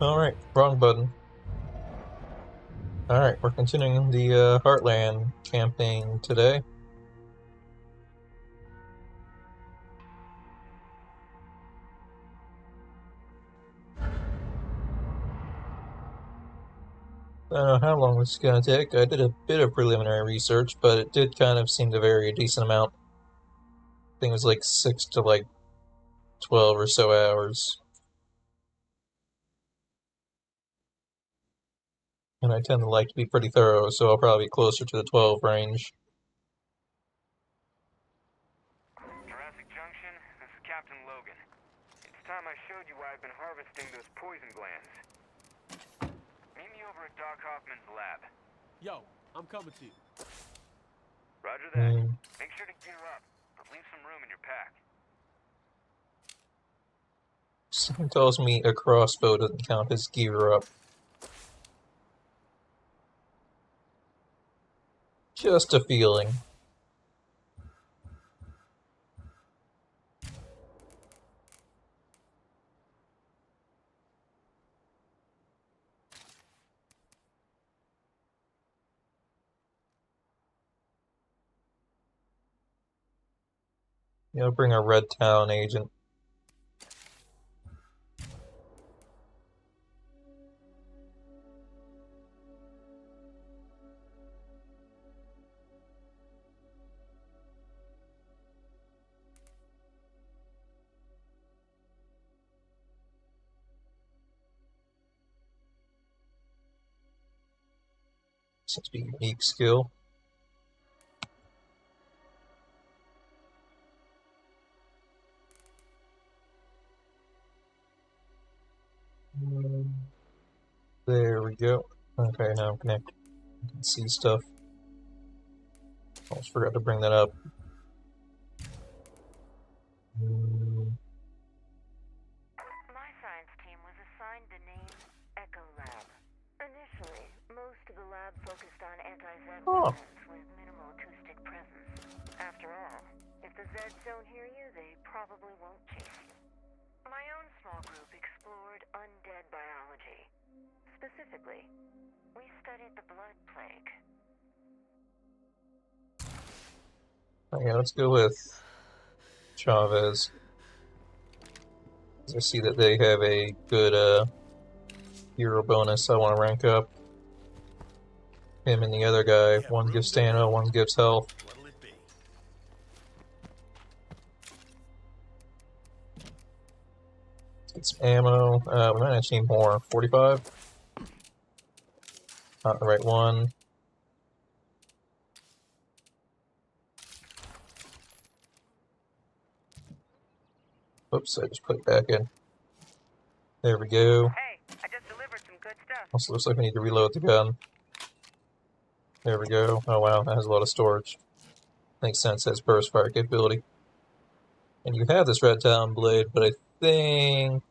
Alright, wrong button. Alright, we're continuing the Heartland campaign today. I don't know how long this is going to take. I did a bit of preliminary research, but it did kind of seem to vary a decent amount. I think it was like 6 to like 12 or so hours. And I tend to like to be pretty thorough, so I'll probably be closer to the 12 range. Jurassic Junction, this is Captain Logan. It's time I showed you why I've been harvesting those poison glands. Meet me over at Doc Hoffman's lab. Yo, I'm coming to you. Roger that. Make sure to gear up, but leave some room in your pack. Something tells me a crossbow doesn't count as gear up. Just a feeling. You know, bring a Red Town agent. Seems to be a unique skill. There we go. Okay, now I'm connected. I can see stuff. Almost forgot to bring that up. My science team was assigned the name Echo Lab. Initially, most of the lab focused on anti-Zed weapons with minimal acoustic presence. After all, if the Zeds don't hear you, they probably won't chase you. My own small group explored undead biology. Specifically, we studied the blood plague. Okay, let's go with Chavez. I see that they have a good hero bonus I want to rank up. Him and the other guy. One gives stamina, one gives health. Let's get some ammo. We might actually need more. 45? Not the right one. Oops, I just put it back in. There we go. Hey, I just delivered some good stuff. Also looks like we need to reload the gun. There we go. Oh wow, that has a lot of storage. Makes sense, has burst fire capability. And you have this Red Town blade, but I think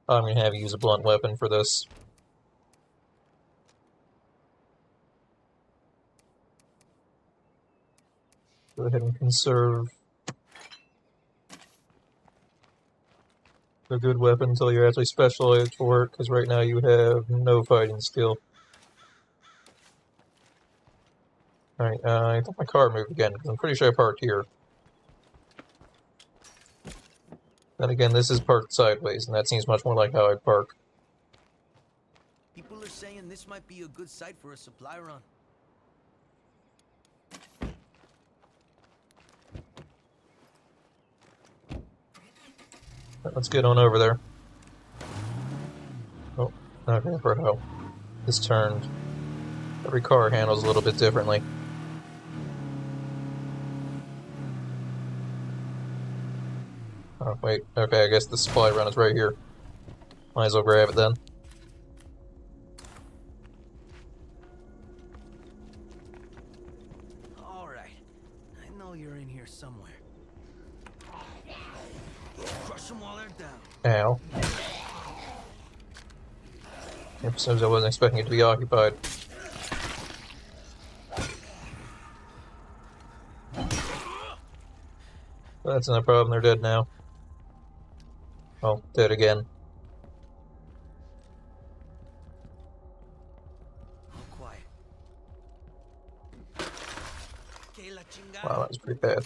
I'm going to have you use a blunt weapon for this. Go ahead and conserve a good weapon until you're actually specialized for it, because right now you have no fighting skill. Alright, I thought my car moved again, because I'm pretty sure I parked here. Then again, this is parked sideways, and that seems much more like how I'd park. People are saying this might be a good site for a supply run. Let's get on over there. Oh, okay, for how this turned. Every car handles a little bit differently. Oh, wait, okay, I guess the supply run is right here. Might as well grab it then. Alright, I know you're in here somewhere. Crush them while they're down. Ow. For some reason I wasn't expecting it to be occupied. That's no problem, they're dead now. Oh, dead again. la chingada. Wow, that was pretty bad.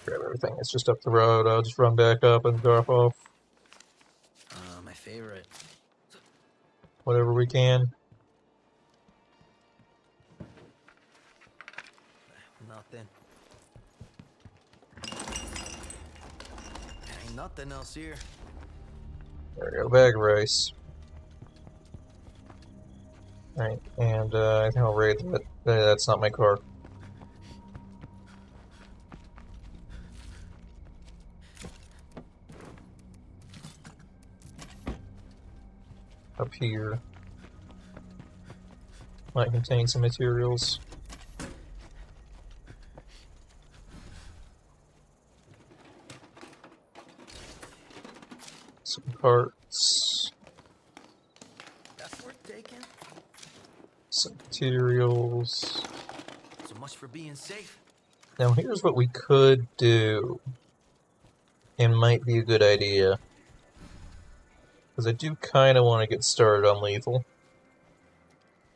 Grab everything. It's just up the road. I'll just run back up and drop off My favorite. whatever we can. Nothing. Ain't nothing else here. There we go. Bag of rice. Alright, and I think I'll raid that. That's not my car. Up here. Might contain some materials. Some parts. That's worth taking. Some materials. So much for being safe. Now here's what we could do. It might be a good idea. Because I do kind of want to get started on Lethal.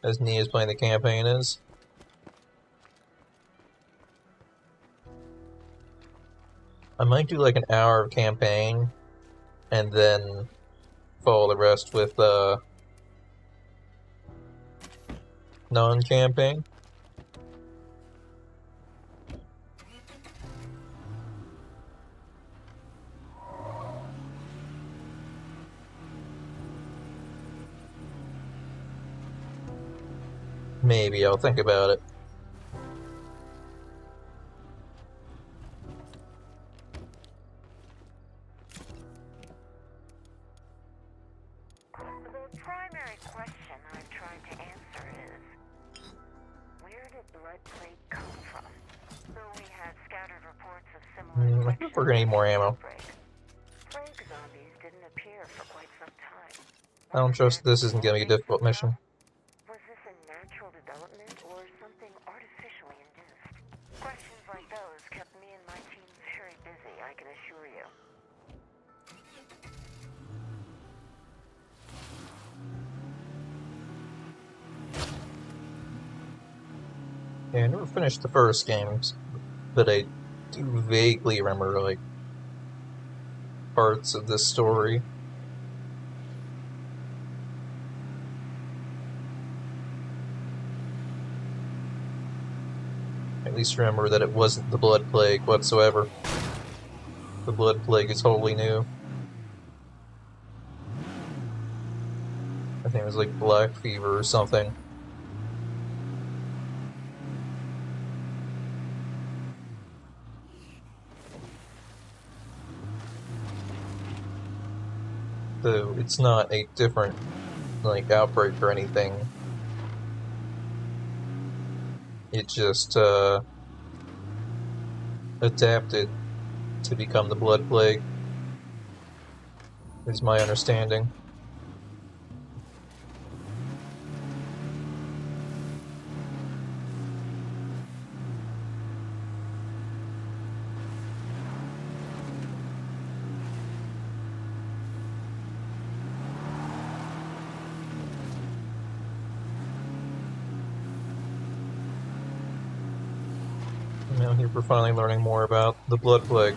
As neat as playing the campaign is. I might do like an hour of campaign. And then follow the rest with non-campaign. Maybe I'll think about it. The primary question I'm trying to answer is, where did blood plague come from? Though we had scattered reports of similar I think we're gonna need more ammo. Plague zombies didn't appear for quite some time. I don't trust this isn't gonna be a difficult mission. Was this a natural development or something artificially induced? Questions like those kept me and my team very busy, I can assure you. Yeah, I never finished the first games, but I do vaguely remember, like, parts of this story. At least remember that it wasn't the Blood Plague whatsoever. The Blood Plague is wholly new. I think it was like Black Fever or something. So it's not a different, like, outbreak or anything. It just, adapted to become the Blood Plague, is my understanding. Now here we're finally learning more about the Blood Plague.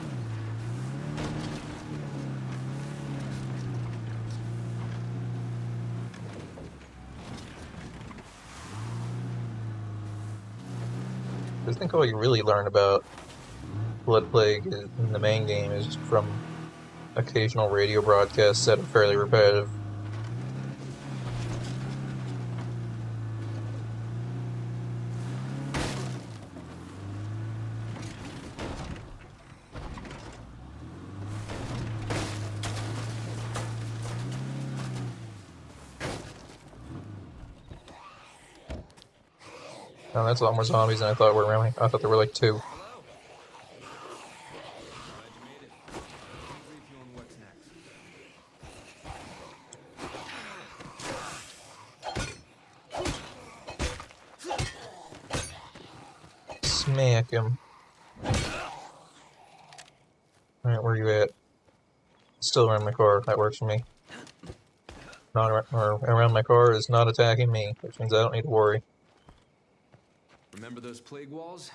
I think all you really learn about Blood Plague in the main game is from occasional radio broadcasts that are fairly repetitive. Oh, that's a lot more zombies than I thought were around. I thought there were like 2. Smack him. Alright, where are you at? Still around my car. That works for me. or around my car is not attacking me, which means I don't need to worry. Remember those plague walls?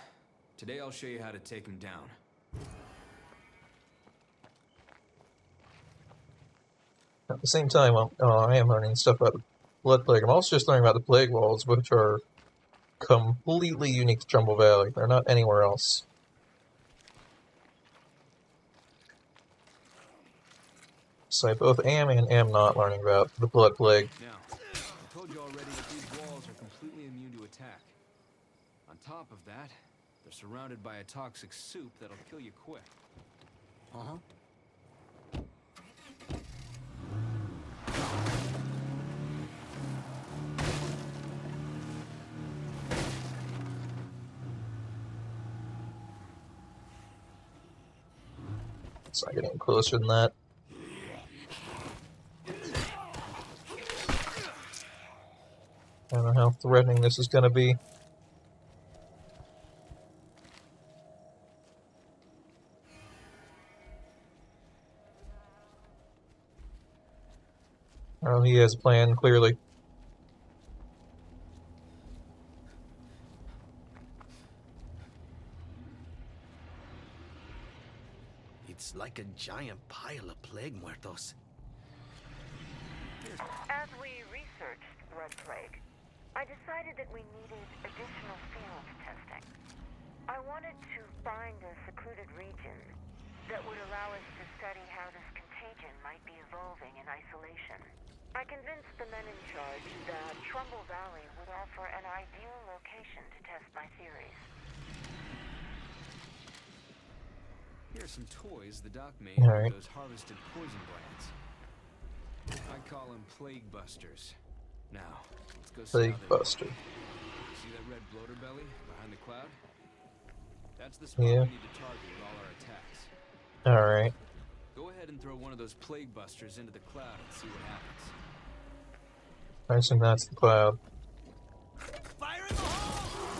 Today I'll show you how to take them down. At the same time, I am learning stuff about the Blood Plague. I'm also just learning about the Plague Walls, which are completely unique to Trumbull Valley. They're not anywhere else. So I both am and am not learning about the Blood Plague. Now, I told you already that these walls are completely immune to attack. On top of that, they're surrounded by a toxic soup that'll kill you quick. Uh-huh. It's not getting closer than that. I don't know how threatening this is going to be. Oh, he has a plan, clearly. It's like a giant pile of plague muertos. As we researched blood plague, I decided that we needed additional field testing. I wanted to find a secluded region that would allow us to study how this contagion might be evolving in isolation. I convinced the men in charge that Trumbull Valley would offer an ideal location to test my theories. Here are some toys the doc made Alright. with those harvested poison glands. I call them plague busters. Now, let's go see Plague how they work. Buster. See that red bloater belly behind the cloud? That's the spot Yeah. we need to target with all our attacks. Alright. Go ahead and throw one of those plague busters into the cloud and see what happens. I assume that's the cloud. Fire in the hole!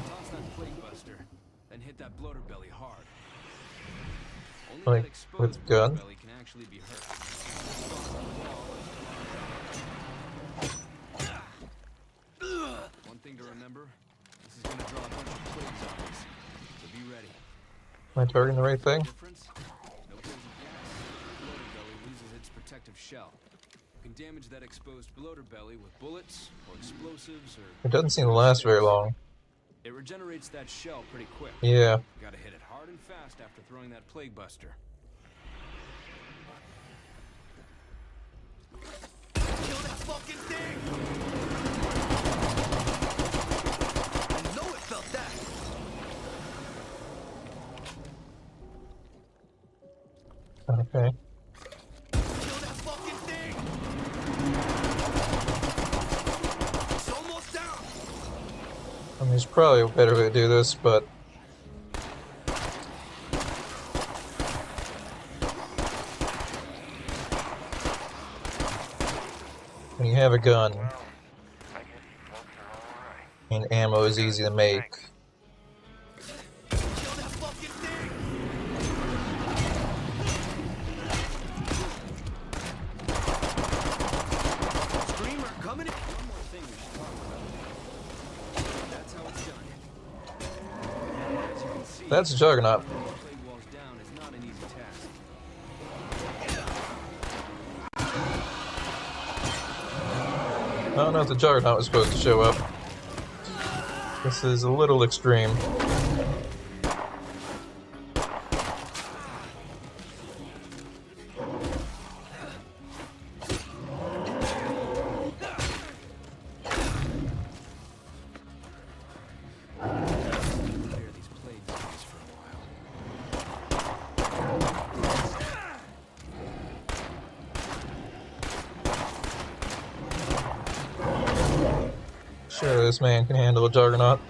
Toss that plague buster, then hit that bloater belly hard. Only Like, that exposed with bloater gun? belly can actually be hurt. One thing to remember, this is gonna draw a bunch of plague zombies, so be ready. Am I targeting the right thing? Difference? No poison gas. Bloater belly loses its protective shell. You can damage that exposed bloater belly with bullets or explosives or... It doesn't seem to last very long. It regenerates that shell pretty quick. Yeah. You gotta hit it hard and fast after throwing that plague buster. Kill that fucking thing! I know it felt that! Okay. Kill that fucking thing! It's almost down! I mean, there's probably a better way to do this, but... when you have a gun, Well, I guess you folks are alright. and ammo is easy to make, Kill that fucking thing! Screamer coming in! One more thing we should talk about. That's how it's done. As you can see, that's a Juggernaut. putting the plague walls down is not an easy task. I don't know if the Juggernaut was supposed to show up. This is a little extreme. Clear these plague zombies for a while. Sure, this man can handle a Juggernaut.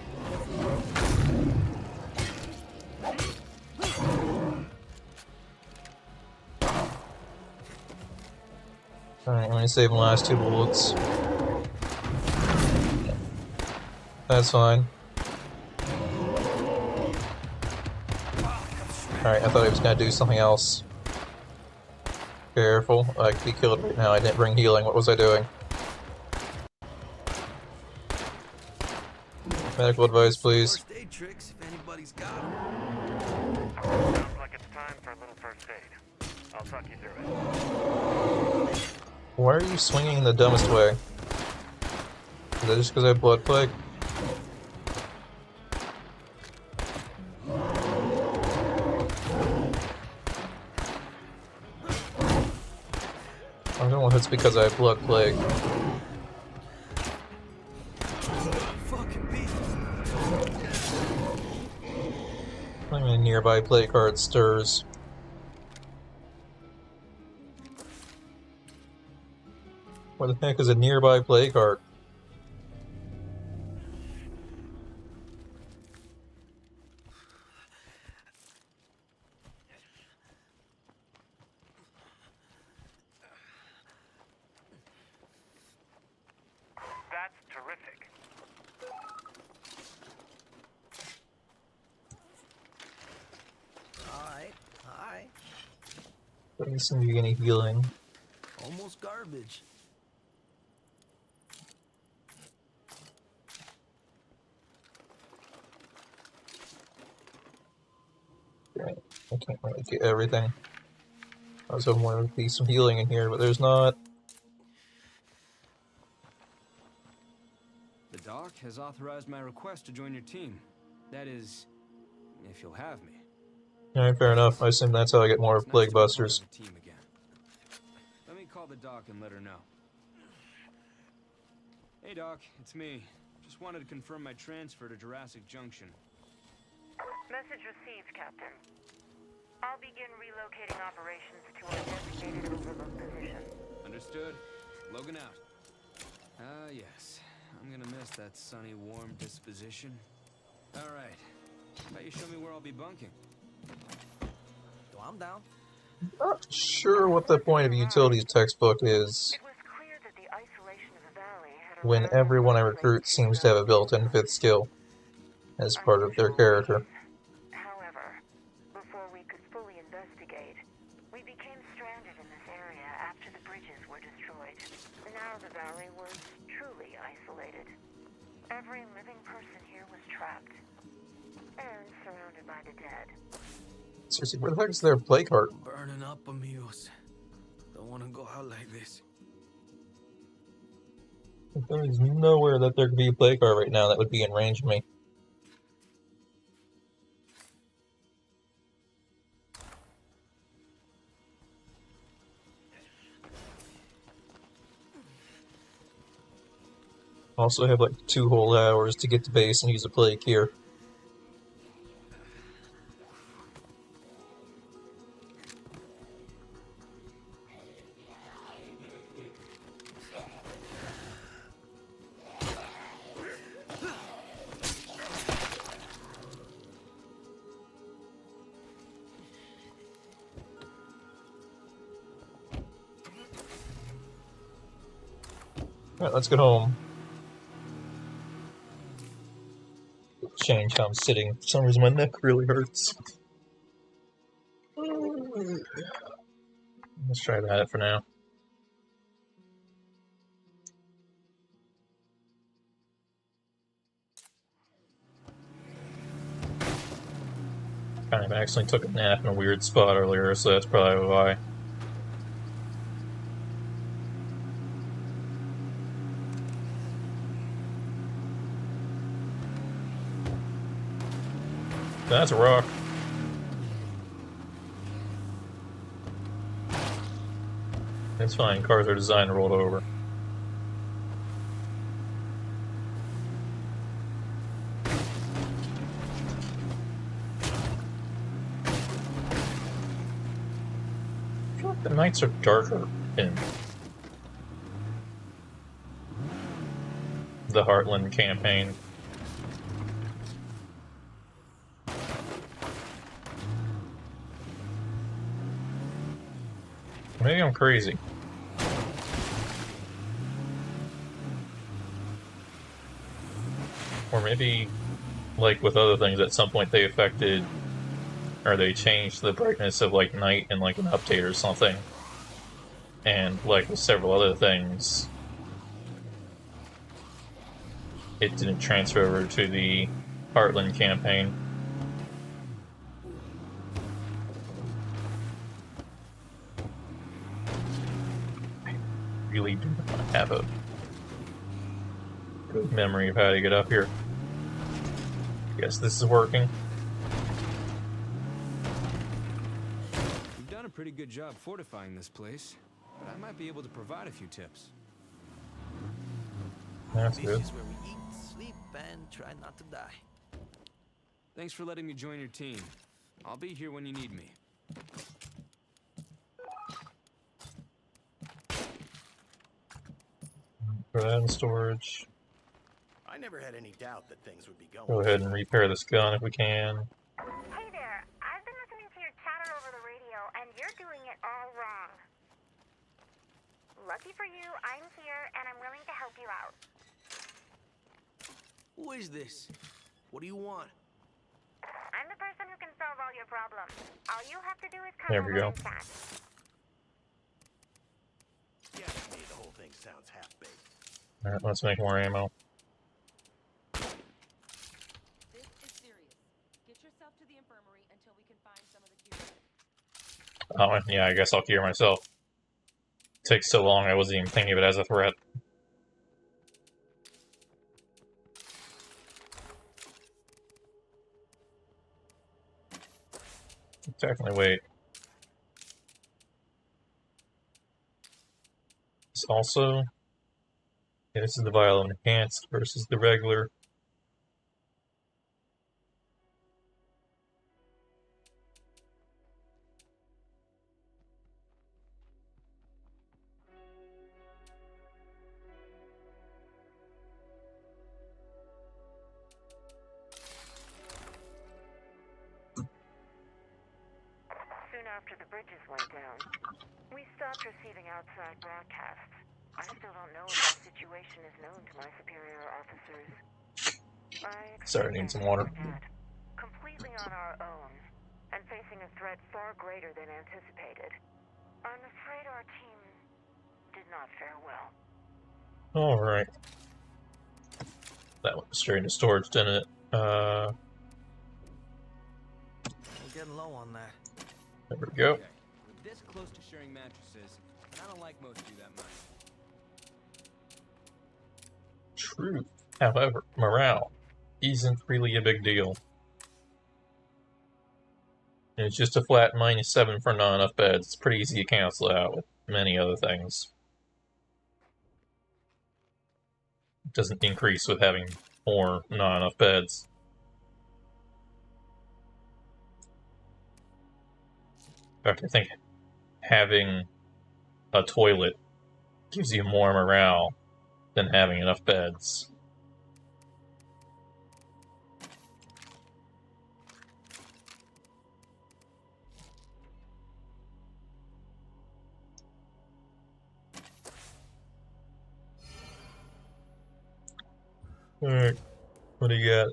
Alright, I'm gonna save the last 2 bullets. That's fine. Alright, I thought he was gonna do something else. Careful, I could be killed right now. I didn't bring healing. What was I doing? Medical advice, please. First aid tricks, if anybody's got 'em. Sounds like it's time for a little first aid. I'll talk you through it. Why are you swinging the dumbest way? Is that just because I have blood plague? I don't know if it's because I have blood plague. Fucking beast. I mean, a nearby play card stirs. What the heck is a nearby play card? That's terrific. Alright. Doesn't seem to be any healing. Almost garbage. Right. I can't really get everything. I was hoping there would be some healing in here, but there's not. The doc has authorized my request to join your team. That is, if you'll have me. Alright, fair enough. I assume that's how I get more It's nice plague to be part busters. of the team again. Let me call the doc and let her know. Hey doc, it's me. Just wanted to confirm my transfer to Jurassic Junction. Message received, Captain. I'll begin relocating operations to our designated overlook position. Understood. Logan out. Ah, yes. I'm gonna miss that sunny, warm disposition. Alright. How about you show me where I'll be bunking? So I'm down. Not sure what the point of a utilities textbook is It was clear that the isolation of the valley had when allowed everyone I the recruit place seems to have a built-in fifth skill as part of their character. However, before we could fully investigate, we became stranded in this area after the bridges were destroyed. Now the valley was truly isolated. Every living person here was trapped and surrounded by the dead. Seriously, where the heck is their plague heart? Burning up, amigos. Don't want to go out like this. There is nowhere that there could be a plague heart right now that would be in range of me. Also have like 2 whole hours to get to base and use a plague here. Alright, let's get home. Change how I'm sitting. For some reason my neck really hurts. Let's try that for now. Kind of accidentally took a nap in a weird spot earlier, so that's probably why. That's a rock. It's fine, cars are designed to roll over. I feel like the nights are darker in the Heartland campaign. Maybe I'm crazy. Or maybe, like with other things, at some point they affected, or they changed the brightness of like night in like an update or something. And like with several other things, it didn't transfer over to the Heartland campaign. I really do not have a good memory of how to get up here. Guess this is working. You've done a pretty good job fortifying this place, but I might be able to provide a few tips. That's This good. is where we eat, sleep, and try not to die. Thanks for letting me join your team. I'll be here when you need me. Put that in storage. I never had any doubt that things would be going. Go ahead and repair this gun if we can. Hey there, I've been listening to your chatter over the radio, and you're doing it all wrong. Lucky for you, I'm here, and I'm willing to help you out. Who is this? What do you want? I'm the person who can solve all your problems. All you have to do is come There we over go. and chat. Yeah, to me, the whole thing sounds half-baked. Alright, let's make more ammo. This is serious. Get yourself to the infirmary until we can find some of the cures. Oh, yeah, I guess I'll cure myself. It takes so long, I wasn't even thinking of it as a threat. Definitely wait. This also... Yeah, this is the vial of enhanced versus the regular. Soon after the bridges went down, we stopped receiving outside broadcasts. I still don't know if our situation is known to my superior officers. Sorry, I need some water. Completely on our own, and facing a threat far greater than anticipated. I'm afraid our team did not fare well. Alright. That went straight into storage, didn't it? We're getting low on that. There we go. Okay, we're this close to sharing mattresses, and I don't like most of you that much. True. However, morale isn't really a big deal. And it's just a flat -7 for not enough beds. It's pretty easy to cancel out with many other things. It doesn't increase with having more not enough beds. In fact, I think having a toilet gives you more morale than having enough beds. Alright, what do you got?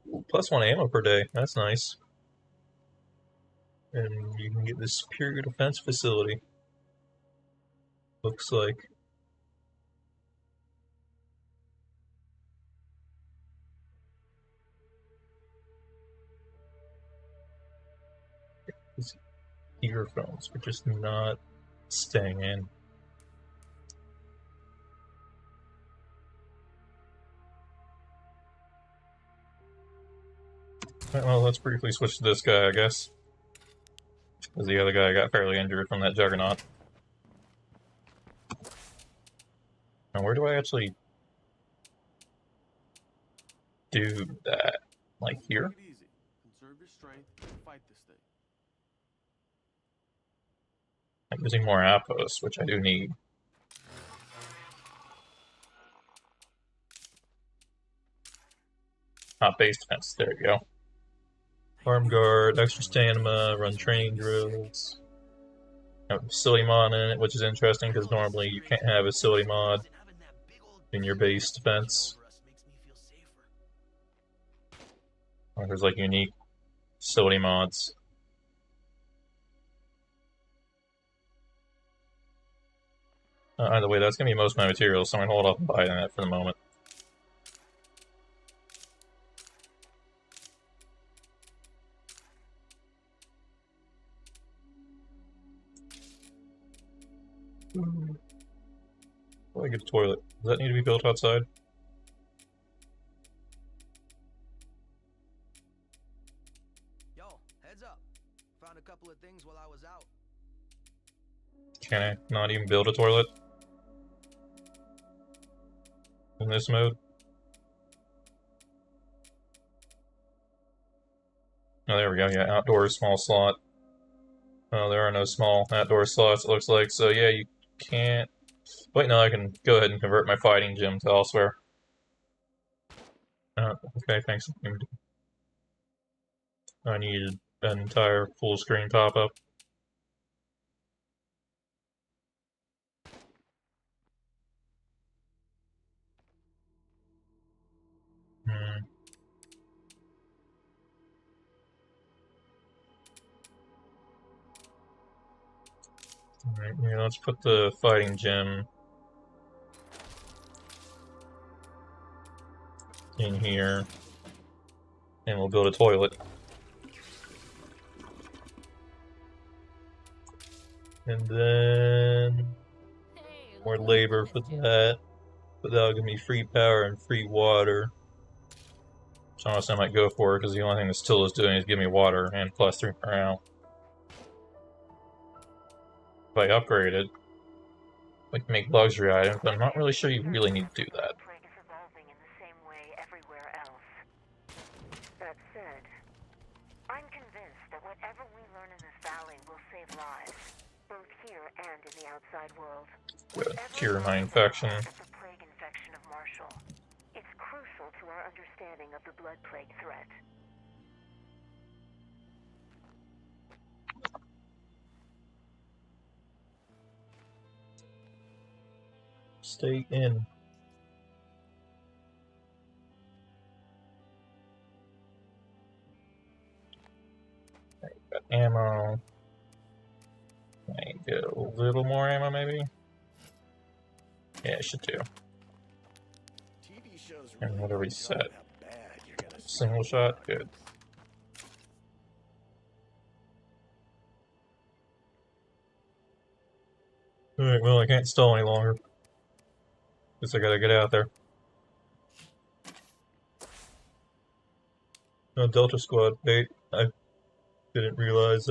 Ooh, +1 ammo per day, that's nice. And you can get this superior defense facility. Looks like. These earphones are just not staying in. Well, let's briefly switch to this guy, I guess. Because the other guy got fairly injured from that juggernaut. Now, where do I actually do that? Like here? Take it easy. Conserve your strength and fight this thing. I'm using more outposts, which I do need. Base defense, there you go. Arm guard, extra stamina, run training drills. Have a facility mod in it, which is interesting because normally you can't have a facility mod in your base defense. There's like unique facility mods. Either way, that's gonna be most of my materials, so I'm gonna hold off and buy that for the moment. Oh, I get a toilet. Does that need to be built outside? Yo, heads up. Found a couple of things while I was out. Can I not even build a toilet? In this mode? Oh, there we go, yeah, outdoor small slot. Oh, there are no small outdoor slots, it looks like, so yeah, you can't... Wait, no, I can go ahead and convert my fighting gym to elsewhere. Okay, thanks. I need an entire full screen pop-up. Alright, yeah, let's put the fighting gym in here. And we'll build a toilet. And then Hey, more look who's labor for missed you. that. But that'll give me free power and free water. So honestly, I might go for it because the only thing this tool is doing is give me water and plus 3 morale. If I upgrade it, we can make luxury items, but I'm not really sure you really need to do that. Plague is evolving in the same way everywhere else. That said, I'm convinced that whatever we learn in this valley will save lives, both here and in the outside world. Good. Cure my infection. The plague infection of Marshall. It's crucial to our understanding of the blood plague threat. Stay in. Got ammo. I get a little more ammo, maybe? Yeah, I should do. And what are we set? Single shot? Good. Alright, well, I can't stall any longer. Guess I gotta get out there. No, Delta Squad. Wait, I didn't realize,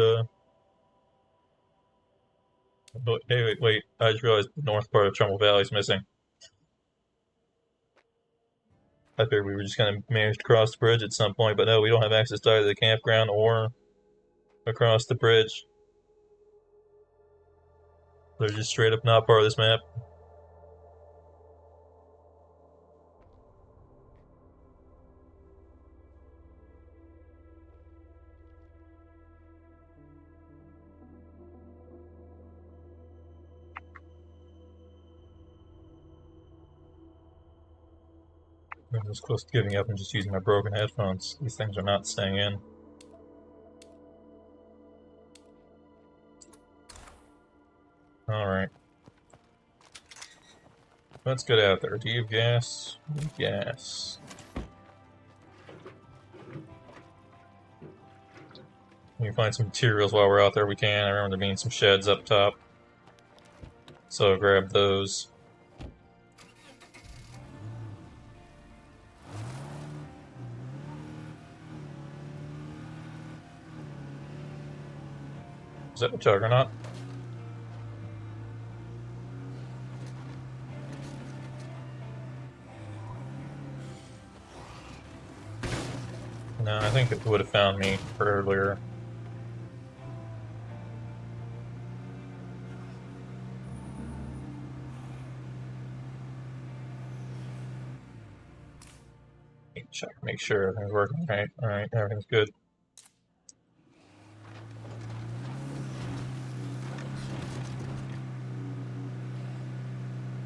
Hey, wait. I just realized the north part of Trumbull Valley is missing. I figured we were just gonna manage to cross the bridge at some point, but no, we don't have access to either the campground or across the bridge. They're just straight up not part of this map. I'm just close to giving up and just using my broken headphones. These things are not staying in. Alright. Let's get out there. Do you have gas? Gas. We can find some materials while we're out there, we can. I remember there being some sheds up top. So grab those. Is that a juggernaut? No, I think it would have found me earlier. Check, make sure everything's working right. Alright, everything's good.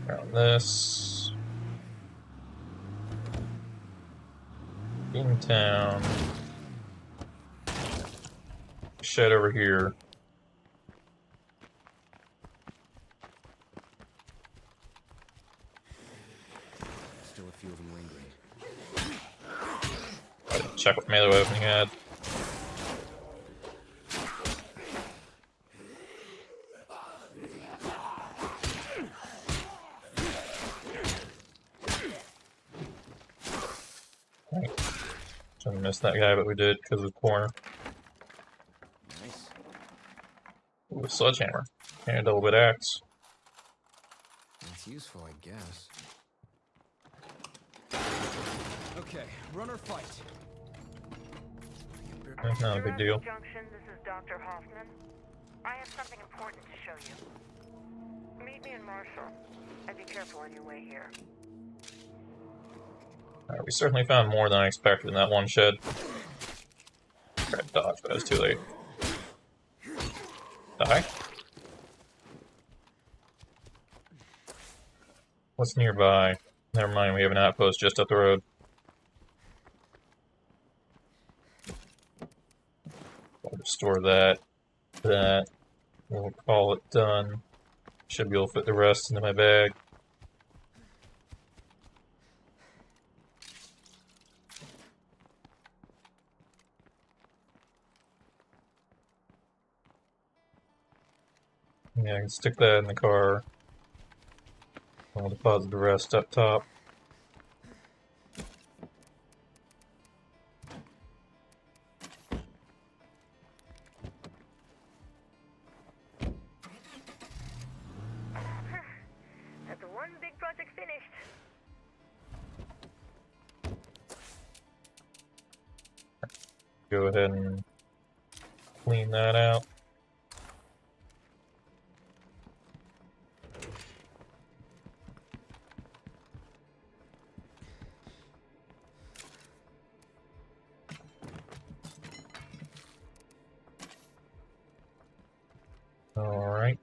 Around this. In town. Shed over here. Still a few of them lingering. Check what melee weapon he had. Trying to miss that guy, but we did because of the corner. Nice. Ooh, a sledgehammer. And a double bit axe. That's useful, I guess. Okay, run or fight. That's not a big deal. Junction, this is Dr. Hoffman. I have something important to show you. Meet me in Marshall, and be careful on your way here. Alright, we certainly found more than I expected in that one shed. Tried to dodge, but it was too late. Die? What's nearby? Never mind, we have an outpost just up the road. I'll restore that. That. We'll call it done. Should be able to fit the rest into my bag. Yeah, I can stick that in the car. I'll deposit the rest up top. That's one big project finished. Go ahead and clean that out. Alright.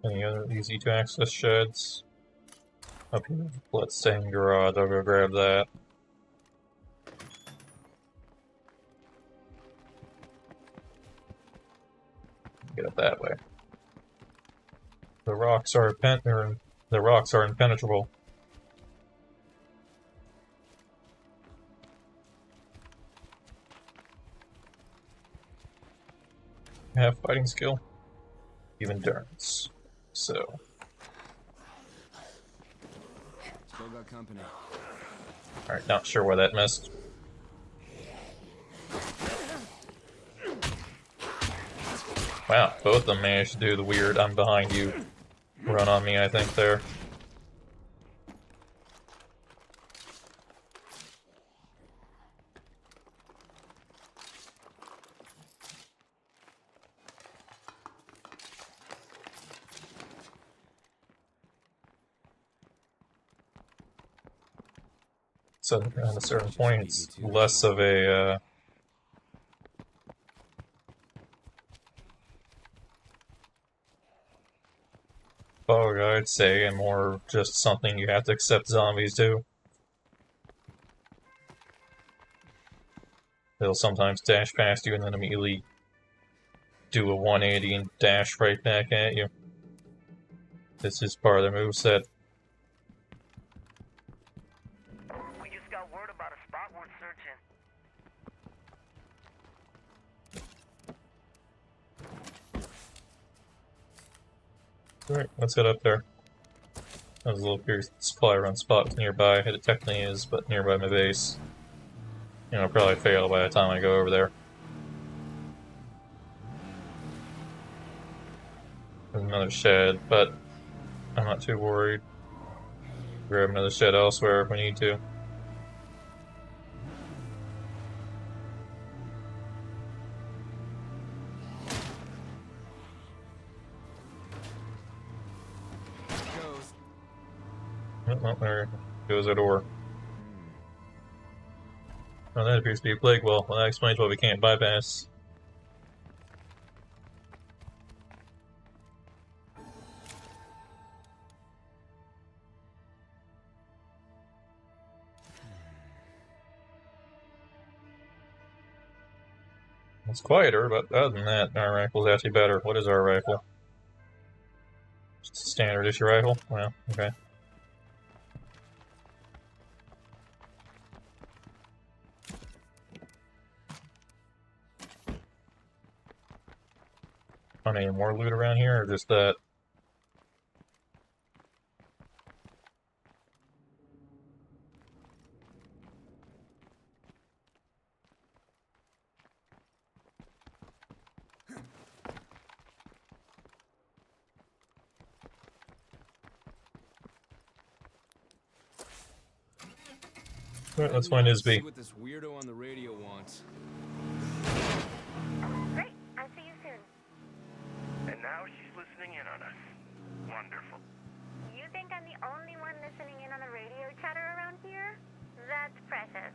Any other easy to access sheds? Up here, bloodstained garage, I'll go grab that. Get it that way. The rocks are impenetrable. Have fighting skill, even endurance. So, Still got company. alright, not sure why that missed. Wow, both of them managed to do the weird "I'm behind you" run on me, I think, there. So at a certain point, it's less of a bug, I'd say, and more just something you have to accept zombies do. They'll sometimes dash past you and then immediately do a 180 and dash right back at you. This is part of their moveset. We just got word about a spot worth searching. Alright, let's head up there. That was a little curious. Supply run spot was nearby. It technically is, but nearby my base. You know, I'll probably fail by the time I go over there. There's another shed, but I'm not too worried. Grab another shed elsewhere if we need to. Oh, there goes our door. Oh, that appears to be a plague well. Well, that explains why we can't bypass. It's quieter, but other than that, our rifle's actually better. What is our rifle? Just a standard issue rifle? Well, okay. Find any more loot around here, or just that? Alright, let's find See Isby. what this weirdo on the radio wants. Great, I'll see you soon. And now she's listening in on us. Wonderful. You think I'm the only one listening in on the radio chatter around here? That's precious.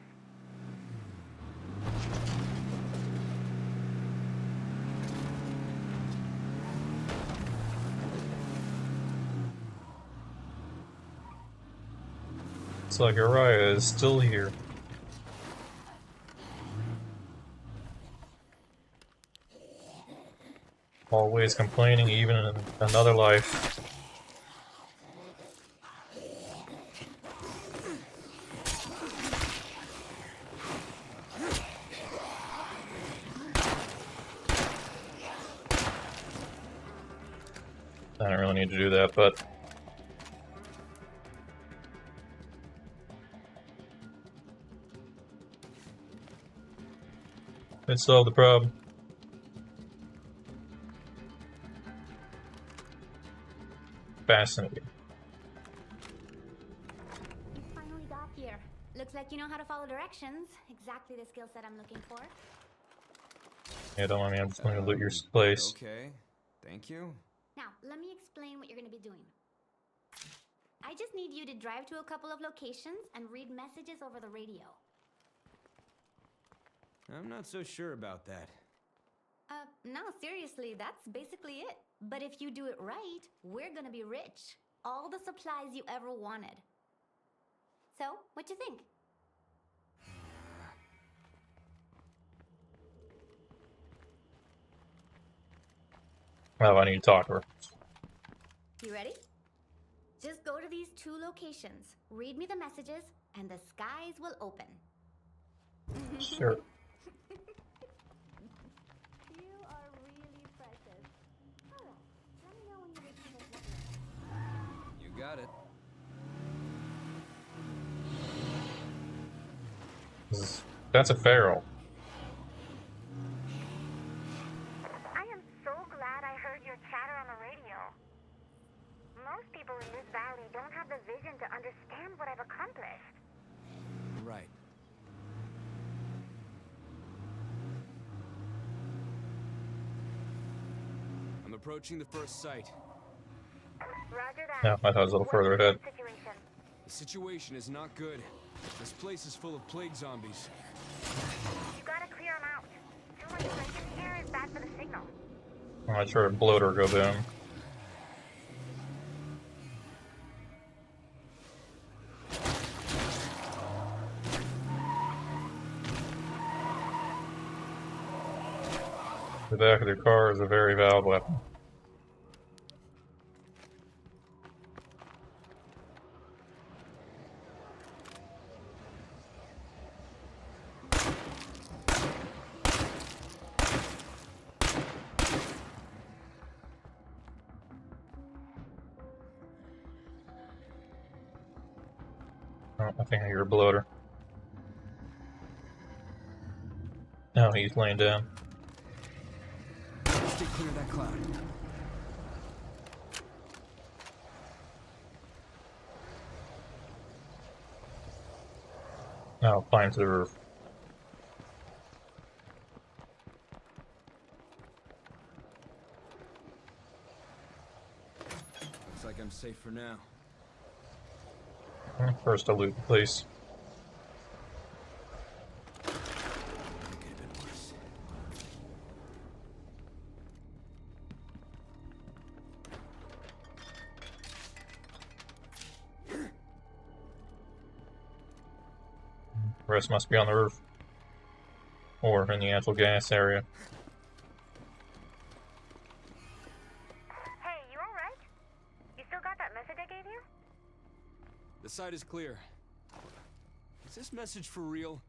Looks like Araya is still here. Always complaining, even in another life. I don't really need to do that, but it solved the problem. Fascinating. You finally got here. Looks like you know how to follow directions. Exactly the skill set I'm looking for. Yeah, don't mind me, I'm just going to loot your place. Okay, thank you. Now, let me explain what you're going to be doing. I just need you to drive to a couple of locations and read messages over the radio. I'm not so sure about that. No, seriously, that's basically it. But if you do it right, we're gonna be rich. All the supplies you ever wanted. So, what you think? Well, I need to talk to her. You ready? Just go to these 2 locations, read me the messages, and the skies will open. Sure. You are really precious. Alright, let me know when you reach those locations. You got it. That's a feral. I am so glad I heard your chatter on the radio. Most people in this valley don't have the vision to understand what I've accomplished. Right. I'm approaching the first site. Roger that. No, I thought it was a little further What's the ahead. situation? The situation is not good. This place is full of plague zombies. You gotta clear them out. Too much light in here is bad for the signal. I tried a bloater go down. The back of their car is a very valid weapon. Oh, I think I hear a bloater. No, he's laying down. Stay clear of that cloud. Now I'll climb to the roof. Looks like I'm safe for now. First, I'll loot the place. It could have been worse. The rest must be on the roof. Or in the actual gas area. Hey, you alright? The site is clear. Is this message for real?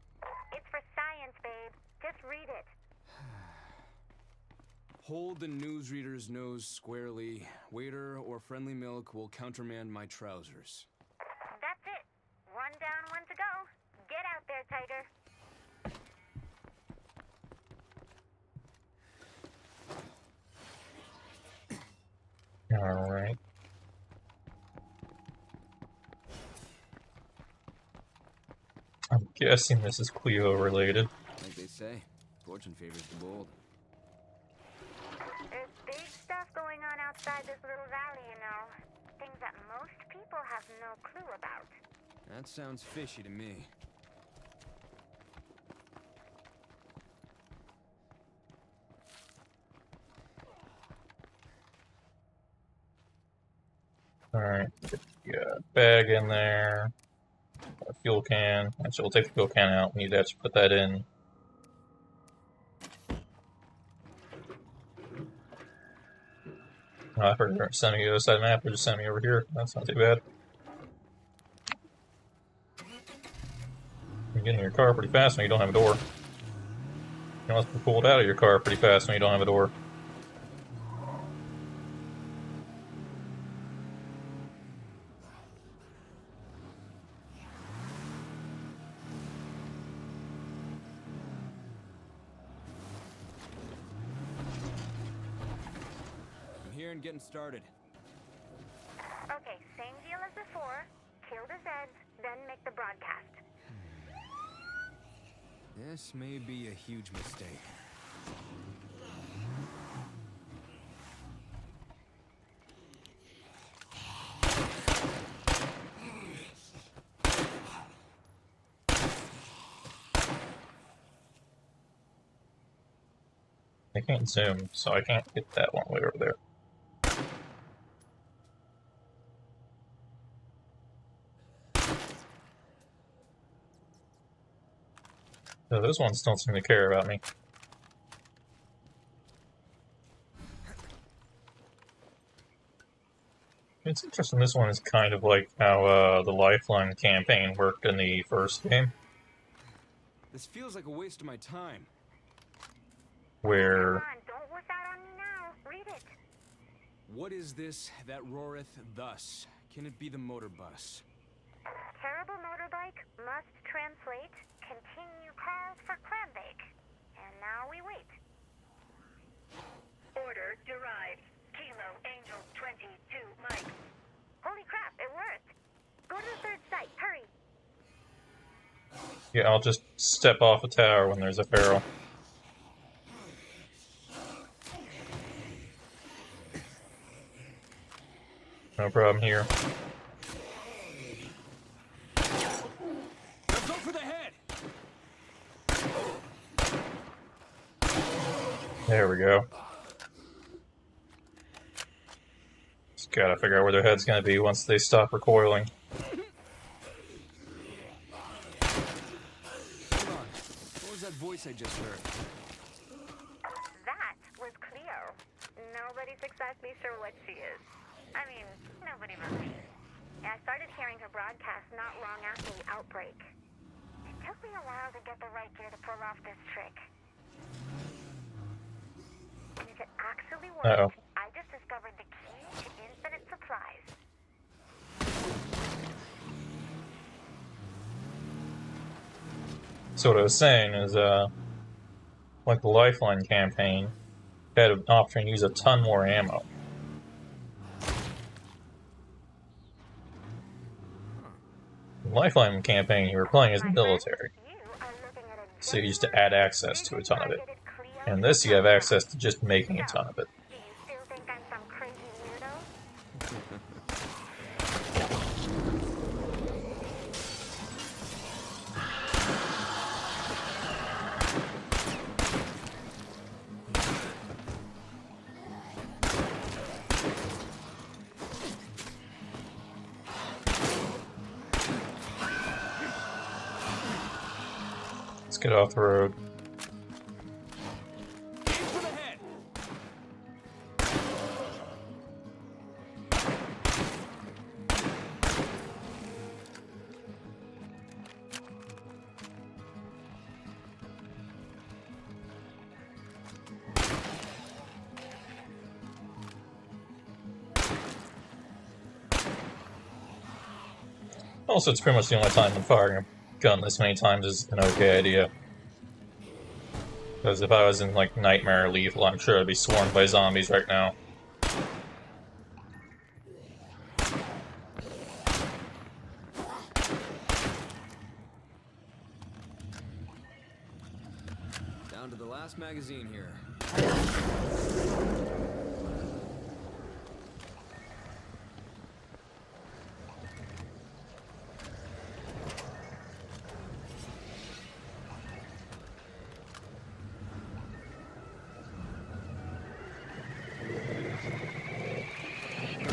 It's for science, babe. Just read it. Hold the newsreader's nose squarely. Waiter or friendly milk will countermand my trousers. That's it. One down, one to go. Get out there, Tiger. Alright. I'm guessing this is Cleo related. Like they say, fortune favors the bold. There's big stuff going on outside this little valley, you know. Things that most people have no clue about. That sounds fishy to me. Alright, get the bag in there. A fuel can. Actually, we'll take the fuel can out. We need to actually put that in. Oh, I heard her sending me the other side of the map, or just send me over here. That's not too bad. You get in your car pretty fast when you don't have a door. You must be pulled out of your car pretty fast when you don't have a door. I'm here and getting started. Okay, same deal as before. Kill the Zeds, then make the broadcast. This may be a huge mistake. I can't zoom, so I can't get that one way over there. So those ones don't seem to care about me. It's interesting, this one is kind of like how the Lifeline campaign worked in the first game, This feels like a waste of my time. where Come on, don't work out on me now. Read it. What is this that roareth thus? Can it be the motor bus? Terrible motorbike must translate. Continue calls for clam bake. And now we wait. Order derived. Kilo Angel 22 Mike. Holy crap, it worked. Go to the third site. Hurry. yeah, I'll just step off a tower when there's a feral. No problem here. Now go for the head! There we go. Just gotta figure out where their head's gonna be once they stop recoiling. Hold on. What was that voice I just heard? That was Cleo. Nobody's exactly sure what she is. I mean, nobody really. I started hearing her broadcast not long after the outbreak. It took me a while to get the right gear to pull off this trick. And if it actually worked, Uh-oh. I just discovered the key to infinite supplies. So what I was saying is, like the Lifeline campaign, had an option to use a ton more ammo. The Lifeline campaign, you were playing as the military, You are looking at a so you used to add access to a ton of it. And this, you have access to just making a ton of it. Do you still think I'm some crazy weirdo? Let's get off the road. Aim for the head! Also, it's pretty much the only time when firing a gun this many times is an okay idea. Because if I was in, like, Nightmare or Lethal, I'm sure I'd be swarmed by zombies right now. Down to the last magazine here.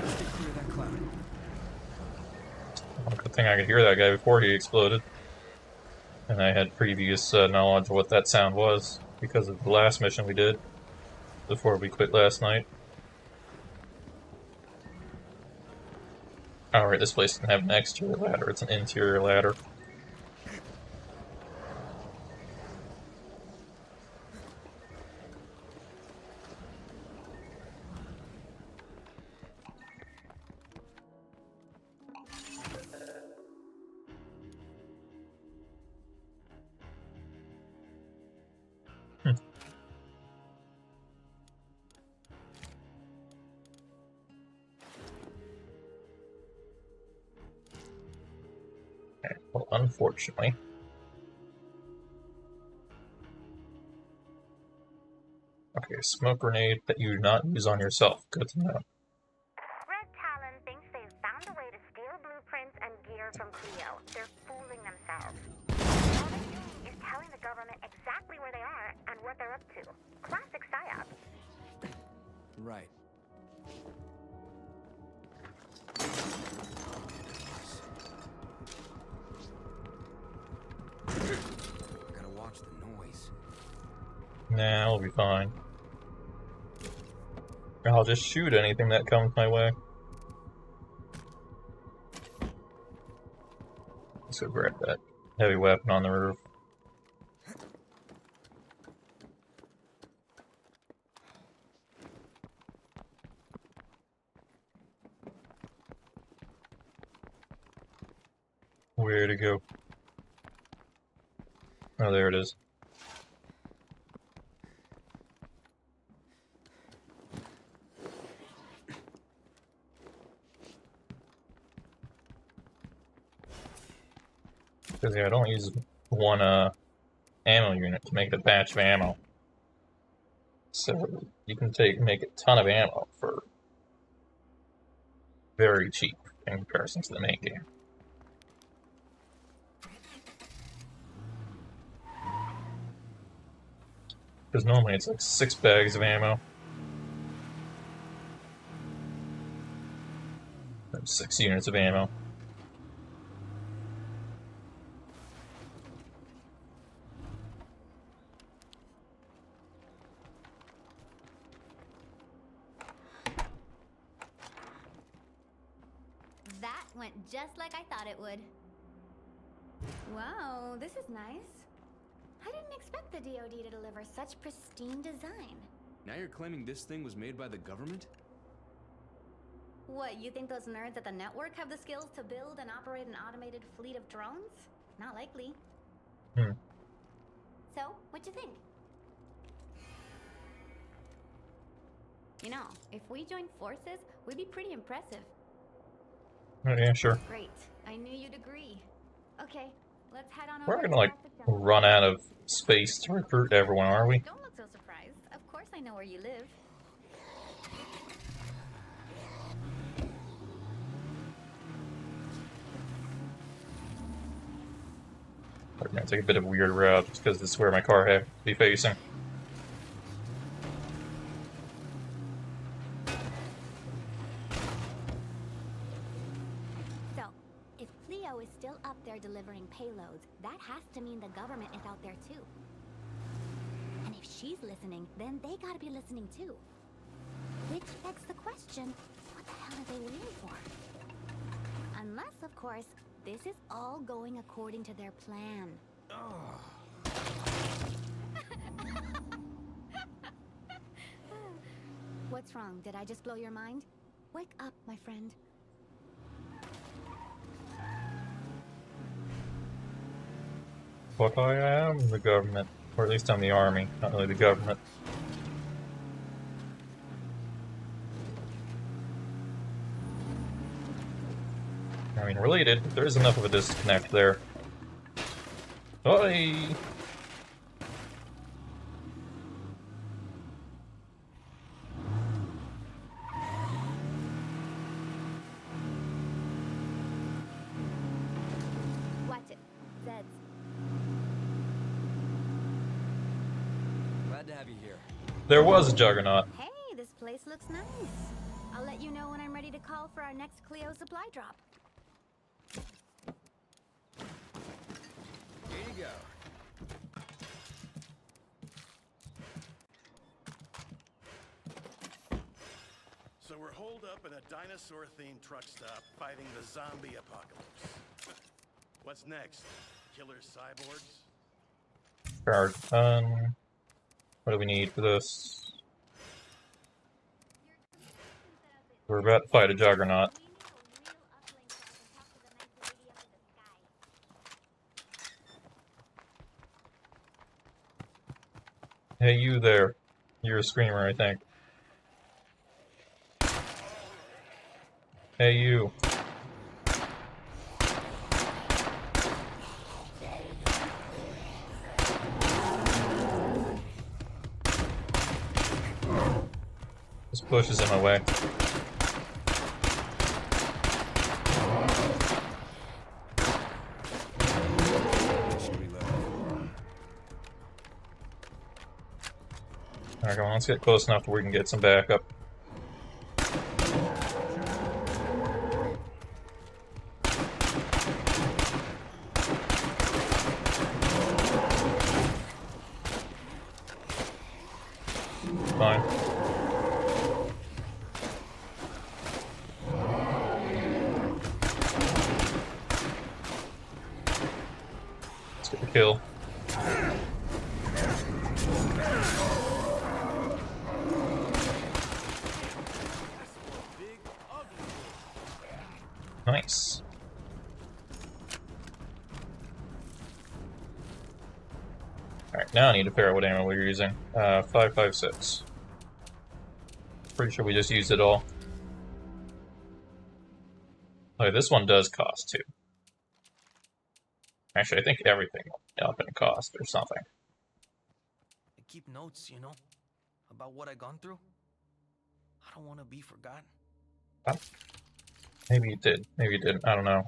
Stay clear of that cloud. Well, good thing I could hear that guy before he exploded. And I had previous knowledge of what that sound was because of the last mission we did before we quit last night. Alright, this place doesn't have an exterior ladder, it's an interior ladder. Well, unfortunately. Okay, smoke grenade that you do not use on yourself. Good to know. Red Talon thinks they've found a way to steal blueprints and gear from Cleo. They're fooling themselves. All they're doing is telling the government exactly where they are and what they're up to. Classic psyop. Right. Gotta watch the noise. Nah, I'll be fine. I'll just shoot anything that comes my way. Let's go grab that heavy weapon on the roof. Where to go? Oh, there it is. Because yeah, I don't use one ammo unit to make a batch of ammo. So you can make a ton of ammo for very cheap in comparison to the main game. Because normally it's like 6 bags of ammo. And 6 units of ammo. That went just like I thought it would. Wow, this is nice. I didn't expect the DoD to deliver such pristine design. Now you're claiming this thing was made by the government? What, you think those nerds at the network have the skills to build and operate an automated fleet of drones? Not likely. So, what you think? You know, if we joined forces, we'd be pretty impressive. Oh, yeah, sure. Great. I knew you'd agree. Okay, let's head on We're over not to gonna, like, Traffic Junction. run out of space to recruit everyone, are we? Don't look so surprised. Of course I know where you live. We're gonna take a bit of a weird route just because this is where my car had to be facing. So, if Cleo is still up there delivering payloads, that has to mean the government is out there too. And if she's listening, then they gotta be listening too. Which begs the question, what the hell are they waiting for? Unless, of course, this is all going according to their plan. What's wrong? Did I just blow your mind? Wake up, my friend. But I am the government. Or at least I'm the army, not really the government. I mean, related, but there is enough of a disconnect there. Oi! Watch it. Zeds. Glad to have you here. There was a juggernaut. Hey, this place looks nice. I'll let you know when I'm ready to call for our next Clio supply drop. Here you go. So we're holed up in a dinosaur-themed truck stop fighting the zombie apocalypse. What's next? Killer cyborgs? Guard. What do we need for this? We're about to fight a juggernaut. Hey, you there. You're a screamer, I think. Hey, you. This bush is in my way. Alright, come on, let's get close enough where we can get some backup. Fine. Let's get the kill. Nice. Alright, now I need to pair what ammo we're using. 5.56. Pretty sure we just used it all. Okay, this one does cost too. Actually, I think everything went up in cost or something. I keep notes, you know, about what I gone through. I don't want to be forgotten. Maybe it did. Maybe it didn't. I don't know.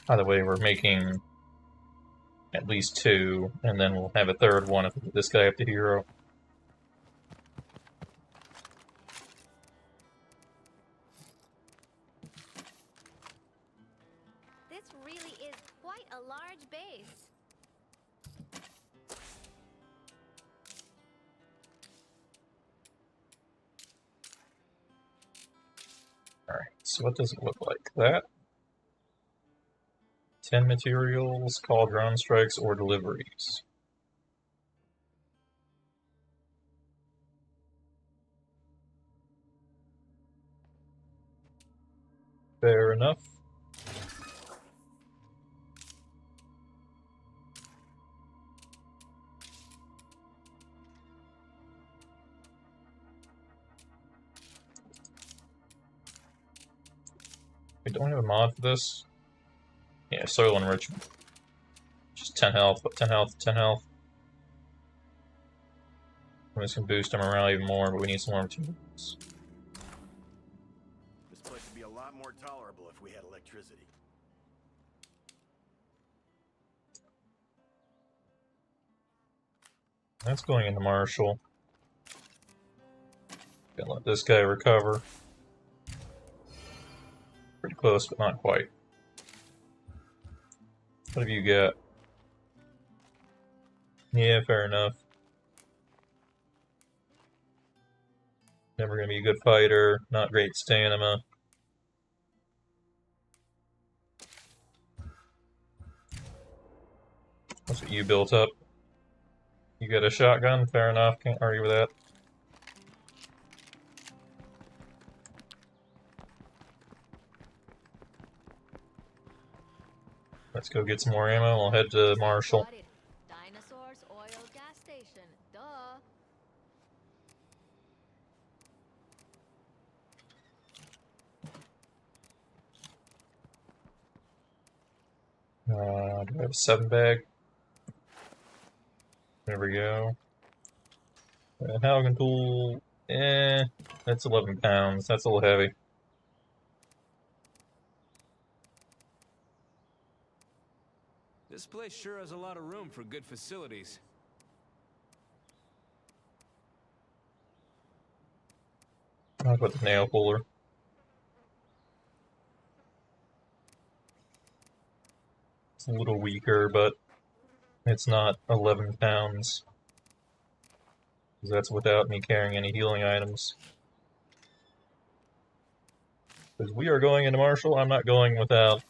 By the way, we're making at least 2, and then we'll have a third one if we get this guy up to hero. This really is quite a large base. Alright, so what does it look like? That? 10 materials, call drone strikes, or deliveries. Fair enough. We don't have a mod for this. Yeah, soil enrichment. Just 10 health, 10 health, 10 health. This can boost our morale even more, but we need some more materials. This place would be a lot more tolerable if we had electricity. That's going into Marshall. Gonna let this guy recover. Pretty close, but not quite. What have you got? Yeah, fair enough. Never gonna be a good fighter, not great stamina. That's what you built up. You got a shotgun, fair enough, can't argue with that. Let's go get some more ammo. We'll head to Marshall. Got it. Dinosaurs Oil gas station. Duh. Do I have a 7-bag? There we go. Halligan tool. That's 11 pounds. That's a little heavy. This place sure has a lot of room for good facilities. How about the nail puller? It's a little weaker, but it's not 11 pounds. Because that's without me carrying any healing items. Because we are going into Marshall, I'm not going without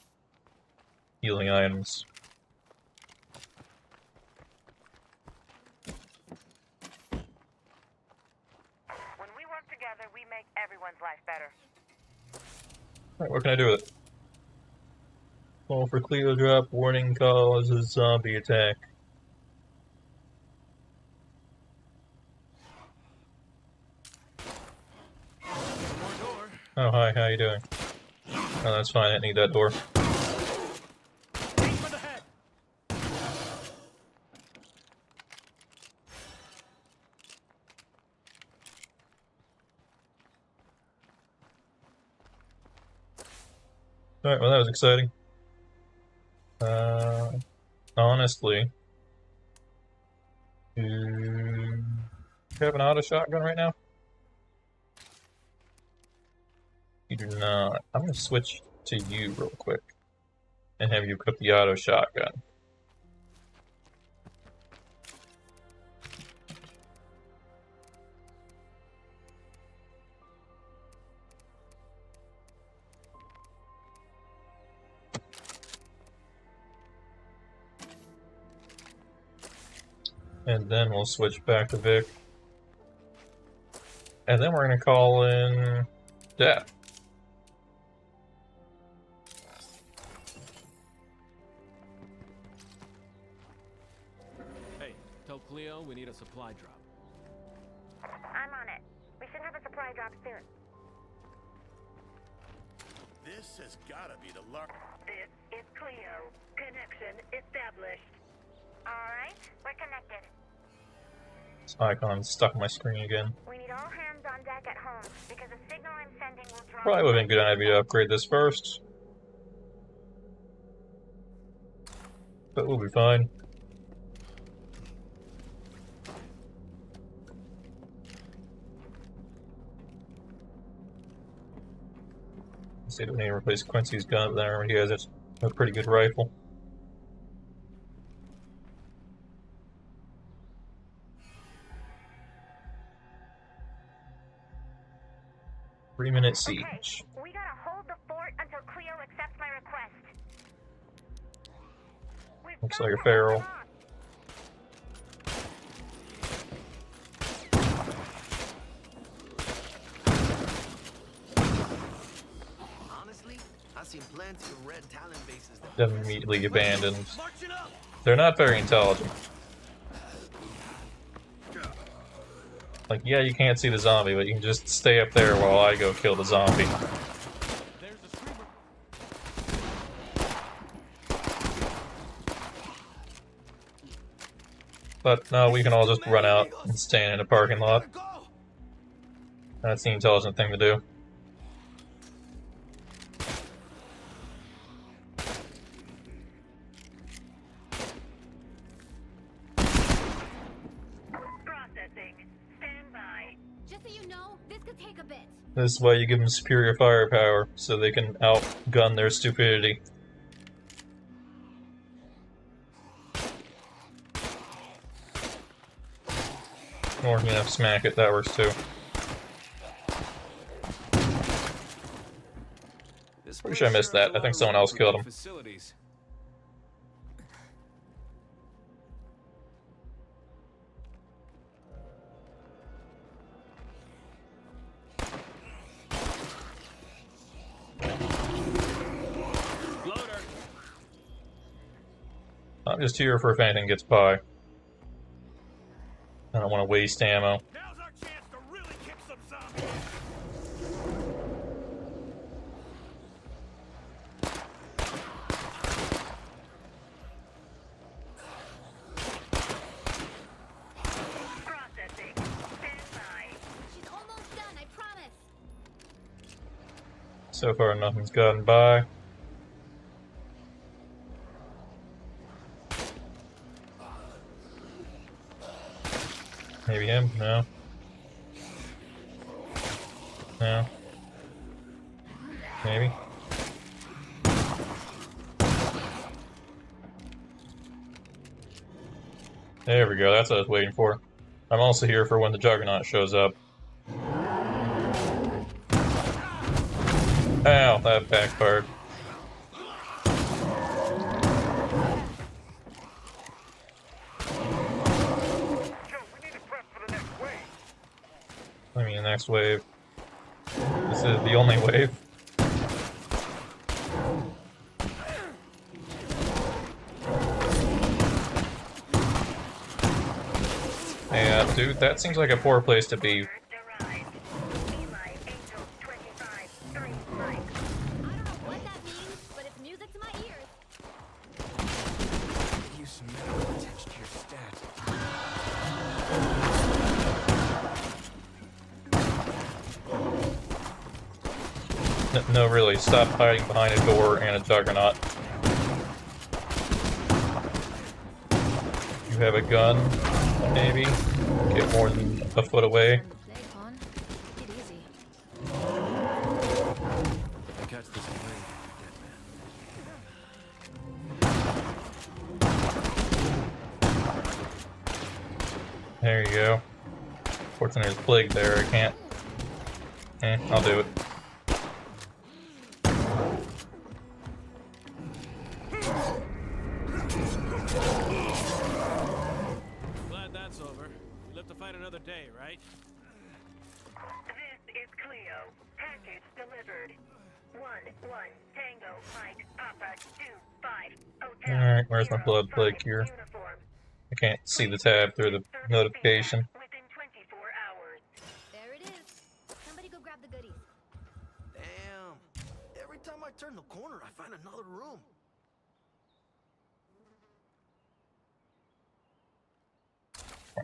healing items. When we work together, we make everyone's life better. Alright, what can I do with it? Call for Cleo drop, warning causes zombie attack. Oh, hi, how you doing? Oh, that's fine, I didn't need that door. Alright, well that was exciting. Honestly, do you have an auto shotgun right now? You do not. I'm gonna switch to you real quick and have you equip the auto shotgun. And then we'll switch back to Vic. And then we're gonna call in Death. Hey, tell Cleo we need a supply drop. I'm on it. We should have a supply drop soon. This has gotta be the large. This is Cleo. Connection established. Alright, we're connected. This icon's stuck on my screen again. We need all hands on deck at home, because the signal I'm sending will draw... Probably would have been a good idea to upgrade this first. But we'll be fine. Let's see, do we need to replace Quincy's gun? But then I remember he has a pretty good rifle. Three-minute siege. Okay, we gotta hold the fort until Cleo accepts my request. Looks like a feral. Honestly, I've seen plenty of red Talon bases that Them immediately abandoned. They're not very intelligent. Like, yeah, you can't see the zombie, but you can just stay up there while I go kill the zombie. There's the screamer. But no, we can all just run out and stand in a parking lot. That's the intelligent thing to do. This is why you give them superior firepower, so they can outgun their stupidity. Or, you know, smack it, that works too. Pretty sure I missed that. I think someone else killed him. I'm just here for if anything gets by. I don't want to waste ammo. Now's our chance to really kick some zombies. Processing. Stand by. She's almost done, I promise. So far, nothing's gotten by. Maybe him? No. No. Maybe. There we go, that's what I was waiting for. I'm also here for when the Juggernaut shows up. Ow, that backfired. I mean, the next wave. This is the only wave. Yeah, dude, that seems like a poor place to be. I don't know what that means, but it's music to my ears. You smell the texture stat. No, really, stop hiding behind a door and a Juggernaut. You have a gun, maybe? Get more than a foot away. Play, Con. Take it easy. If I catch this plane, There you go. Fortunately, there's Plague there, I can't. I'll do it. glad that's over. You live to fight another day, right? This is Cleo. Package delivered. 1-1 Tango Mike Papa 2-5 Hotel. Alright, where's my Zero, blood plague five, here? uniform. I can't see the tab through the notification. Within 24 hours. There it is. Somebody go grab the goodies. Damn. Every time I turn the corner, I find another room.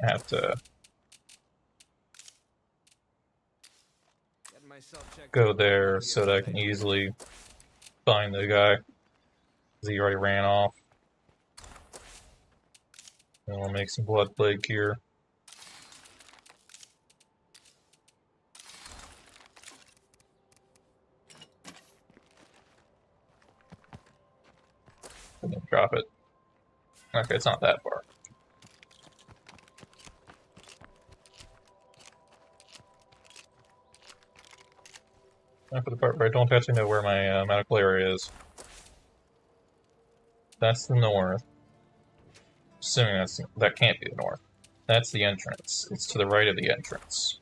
I have to Getting myself checked go out there the so other that I can day. easily find the guy. 'Cause he already ran off. And we'll make some blood plague here. And then drop it. Okay, it's not that far. Now for the part where I don't actually know where my medical area is. That's the north. Assuming that can't be the north. That's the entrance. It's to the right of the entrance.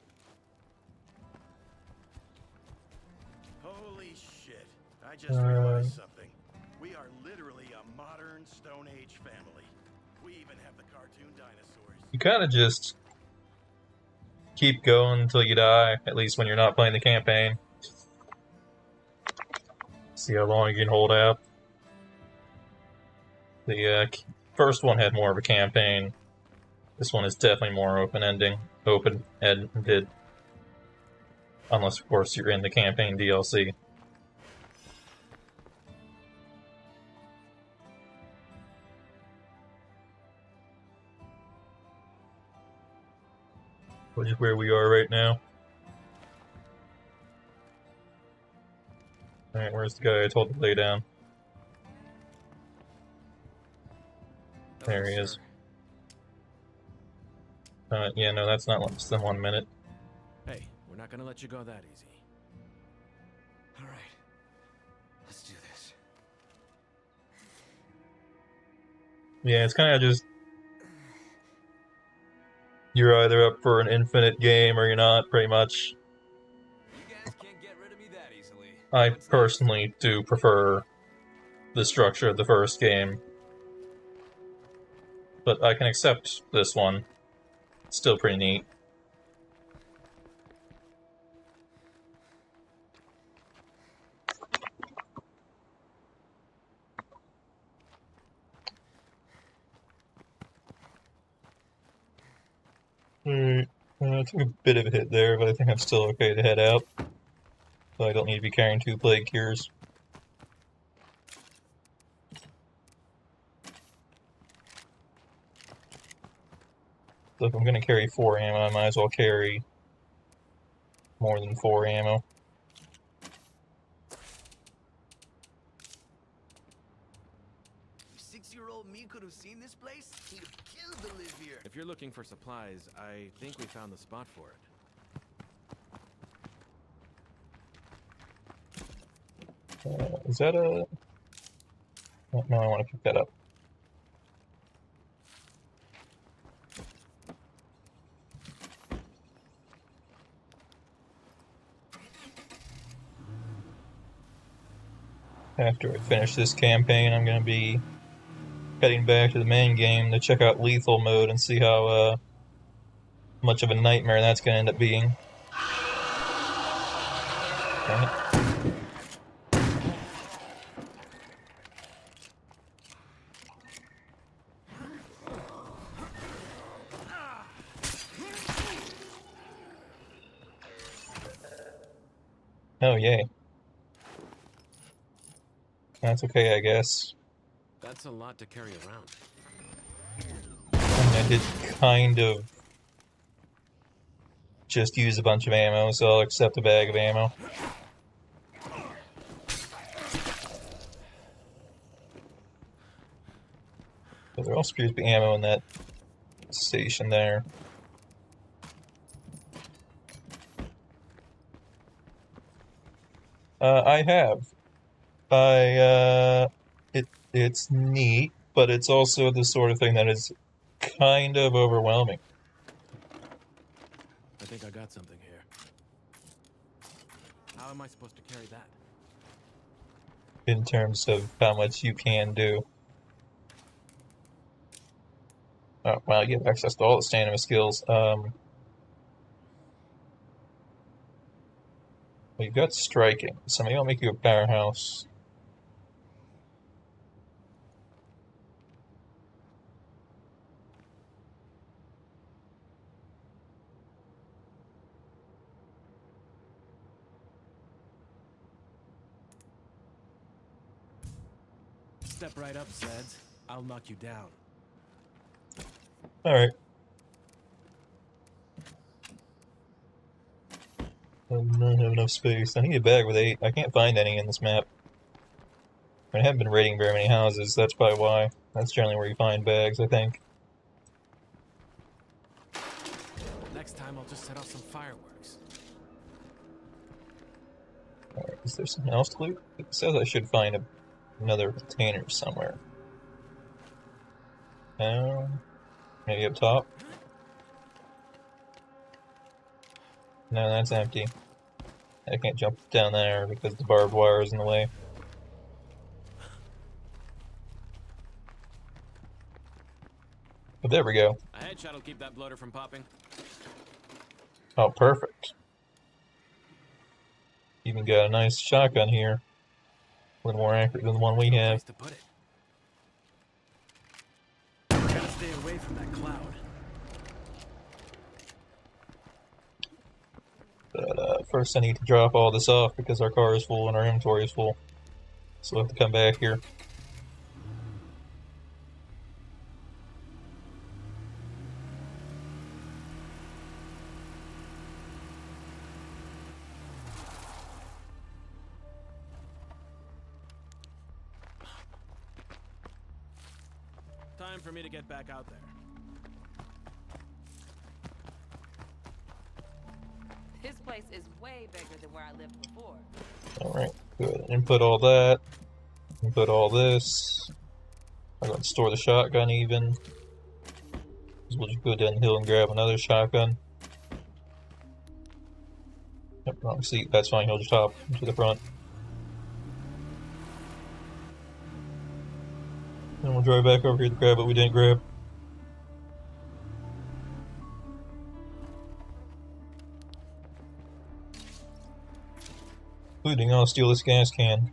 Holy shit. I just realized something. We are literally a modern Stone Age family. We even have the cartoon dinosaurs. You kind of just keep going until you die, at least when you're not playing the campaign. See how long you can hold out. The first one had more of a campaign. This one is definitely more open-ended. Unless, of course, you're in the campaign DLC. Which is where we are right now. Alright, where's the guy I told to lay down? There he is. Yeah, no, that's not less than 1 minute. Hey, we're not gonna let you go that easy. All right. Let's do this. Yeah, it's kind of just... You're either up for an infinite game or you're not, pretty much. You guys can't get rid of me that easily. I What's personally do prefer the structure of the first game. But I can accept this one. It's still pretty neat. Alright, I took a bit of a hit there, but I think I'm still okay to head out. So I don't need to be carrying 2 plague cures. So if I'm going to carry 4 ammo, I might as well carry more than 4 ammo. If 6-year-old me could have seen this place, he'd have killed to live here. If you're looking for supplies, I think we found the spot for it. Is that a... No, I want to pick that up. After I finish this campaign, I'm going to be heading back to the main game to check out lethal mode and see how much of a nightmare that's going to end up being. Dang it. Oh, yay. That's okay, I guess. That's a lot to carry around. I did kind of just use a bunch of ammo, so I'll accept a bag of ammo. But there also appears to be ammo in that station there. I have. It's neat, but it's also the sort of thing that is kind of overwhelming. I think I got something here. How am I supposed to carry that? In terms of how much you can do. Oh, wow, you have access to all the stamina skills. Well, you've got striking, so maybe I'll make you a powerhouse. Step right up, Zeds. I'll knock you down. Alright. I don't have enough space. I need a bag with 8. I can't find any in this map. I haven't been raiding very many houses, that's probably why. That's generally where you find bags, I think. Next time I'll just set off some fireworks. Alright, is there something else to loot? It says I should find another container somewhere. Maybe up top? No, that's empty. I can't jump down there because the barbed wire is in the way. But there we go. A headshot will keep that bloater from popping. Oh, perfect. Even got a nice shotgun here. A little more accurate than the one we have. Place to put it. Gotta stay away from that cloud. But first I need to drop all this off because our car is full and our inventory is full. So we'll have to come back here. Time for me to get back out there. This place is way bigger than where I lived before. Alright, good. Input all that. Input all this. I'm going to store the shotgun even. So we'll just go down the hill and grab another shotgun. Yep, wrong seat. That's fine. He'll just hop to the front. And we'll drive back over here to grab what we didn't grab. Including, I'll steal this gas can.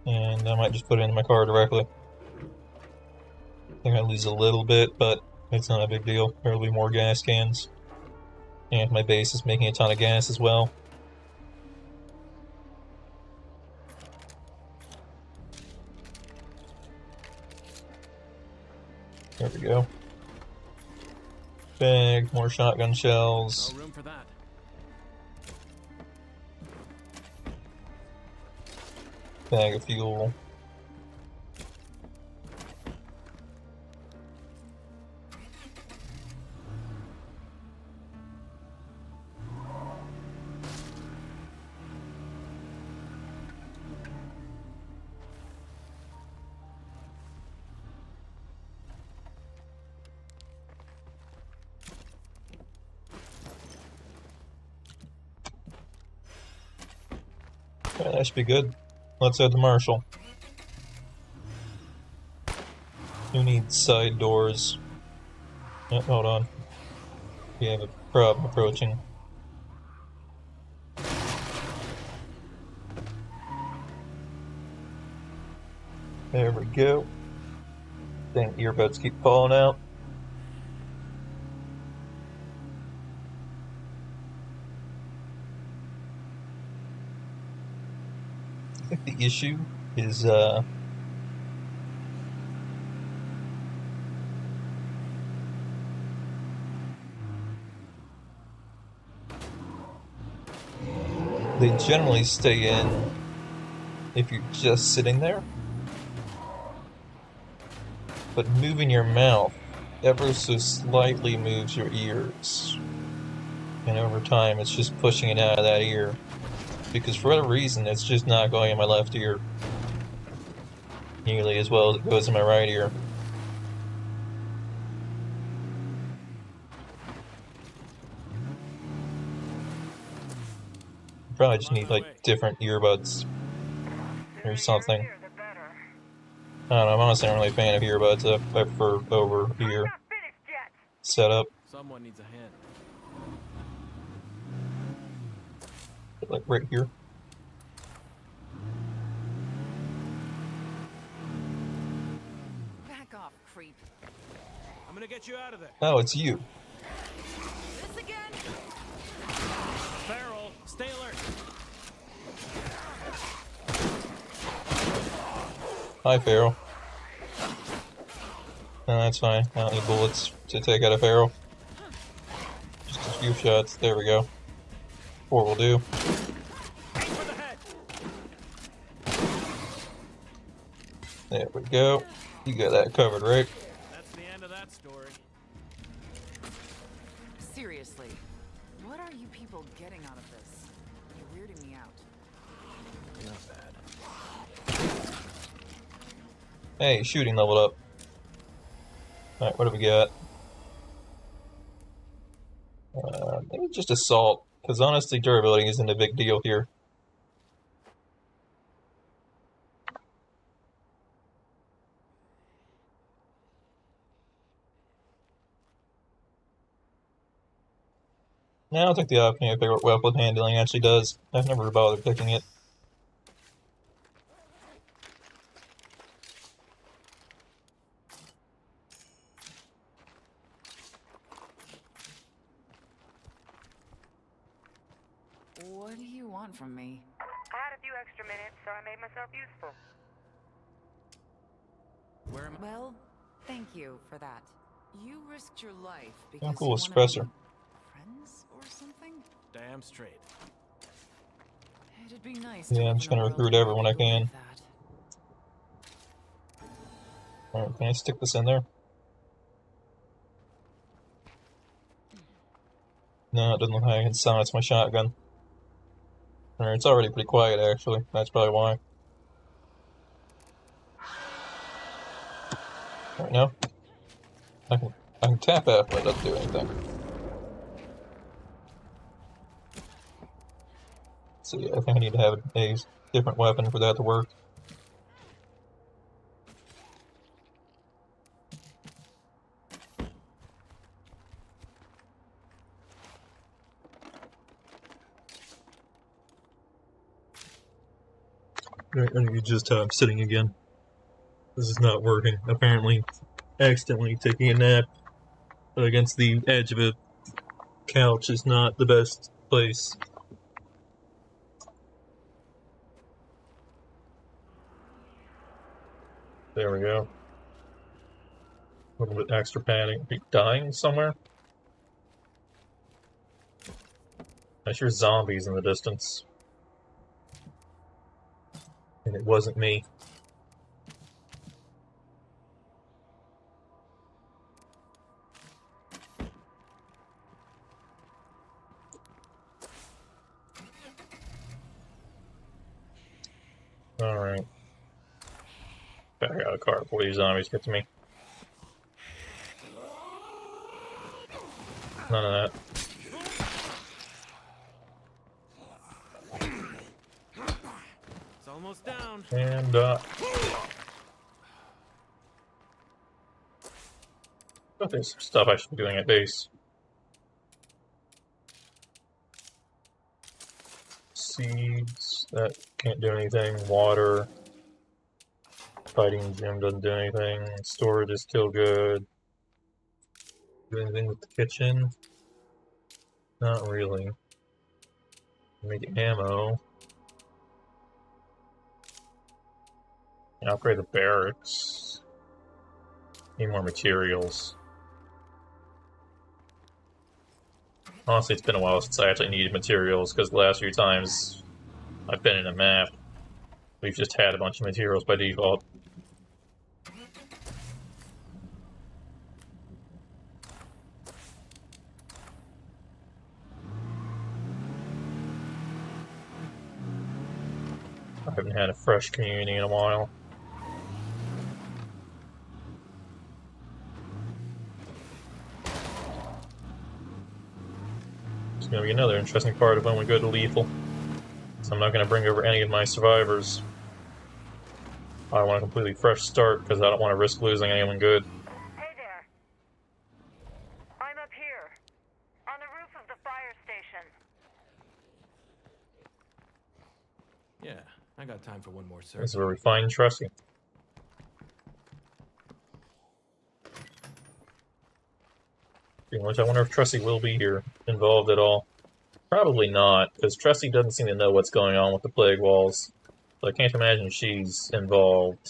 And I might just put it in my car directly. I think I lose a little bit, but it's not a big deal. There'll be more gas cans. And my base is making a ton of gas as well. There we go. Bag, more shotgun shells. No room for that. Bag of fuel. Yeah, that should be good. Let's head to Marshall. Who needs side doors? Oh, hold on. We have a problem approaching. There we go. Dang, earbuds keep falling out. I think the issue is, they generally stay in if you're just sitting there. But moving your mouth ever so slightly moves your ears. And over time, it's just pushing it out of that ear. Because for whatever reason, it's just not going in my left ear nearly as well as it goes in my right ear. Probably just need like different earbuds or something. I don't know, I'm honestly not really a fan of earbuds. I prefer over ear setup. Someone needs a hand. Like right here. Back off, creep. I'm gonna get you out of there. Oh, it's you. This again? Farrell, stay alert. Hi, Farrell. No, that's fine. I don't need bullets to take out a Farrell. Just a few shots. There we go. 4 will do. For the head. There we go. You got that covered, right? That's the end of that story. Seriously, what are you people getting out of this? You're weirding me out. Not bad. Hey, shooting leveled up. Alright, what do we got? Maybe just assault, because honestly, durability isn't a big deal here. Now I'll take the option to figure out what weapon handling actually does. I've never bothered picking it. What do you want from me? I had a few extra minutes, so I made myself useful. Where am I? Well, thank you for that. You risked your life because Oh, cool, you a wanted suppressor. to be friends or something? Damn straight. It'd be nice Yeah, to I'm live just in a gonna world recruit where everyone I people can. like that. Alright, can I stick this in there? No, it doesn't look like I can silence my shotgun. Alright, it's already pretty quiet actually. That's probably why. Right now, I can tap F, but it doesn't do anything. So yeah, I think I need to have a different weapon for that to work. You just I'm sitting again. This is not working. Apparently, accidentally taking a nap against the edge of a couch is not the best place. There we go. A little bit extra panic. Be dying somewhere? I hear zombies in the distance. And it wasn't me. Alright. Back out of the car before these zombies get to me. None of that. It's almost down. And, but there's some stuff I should be doing at base. Seeds, that can't do anything. Water. Fighting gym doesn't do anything. Storage is still good. Do anything with the kitchen? Not really. Make ammo. Upgrade the barracks. Need more materials. Honestly, it's been a while since I actually needed materials, because the last few times I've been in a map, we've just had a bunch of materials by default. I haven't had a fresh community in a while. It's going to be another interesting part of when we go to lethal. So I'm not going to bring over any of my survivors. I want a completely fresh start because I don't want to risk losing anyone good. Hey there. I'm up here, on the roof of the fire station. Yeah, I got time for one more search. This is where we find Tressie. Pretty much, I wonder if Tressie will be here, involved at all. Probably not, because Tressie doesn't seem to know what's going on with the plague walls. So I can't imagine she's involved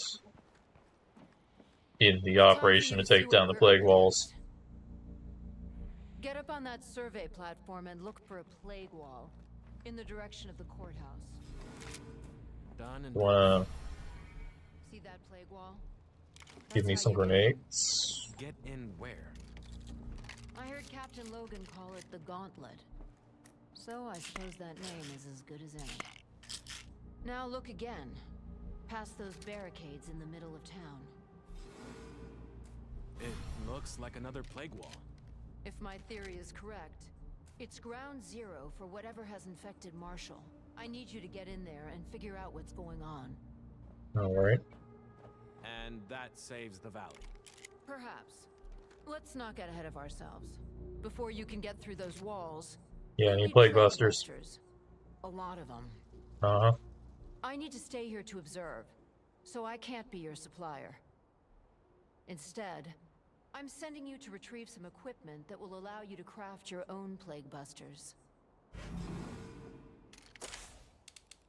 in the operation to take down the plague walls. Get up on that survey platform and look for a plague wall in the direction of the courthouse. Done and Wanna See that plague wall? give me That's some how you get in. grenades? get in where? I heard Captain Logan call it the Gauntlet. So I suppose that name is as good as any. Now look again. Past those barricades in the middle of town. It looks like another plague wall. If my theory is correct, it's ground zero for whatever has infected Marshall. I need you to get in there and figure out what's going on. Alright. And that saves the valley. Perhaps. Let's not get ahead of ourselves. Before you can get through those walls... Yeah, I you'll need need plague busters. A lot of them. Uh-huh. I need to stay here to observe, so I can't be your supplier. Instead, I'm sending you to retrieve some equipment that will allow you to craft your own plague busters.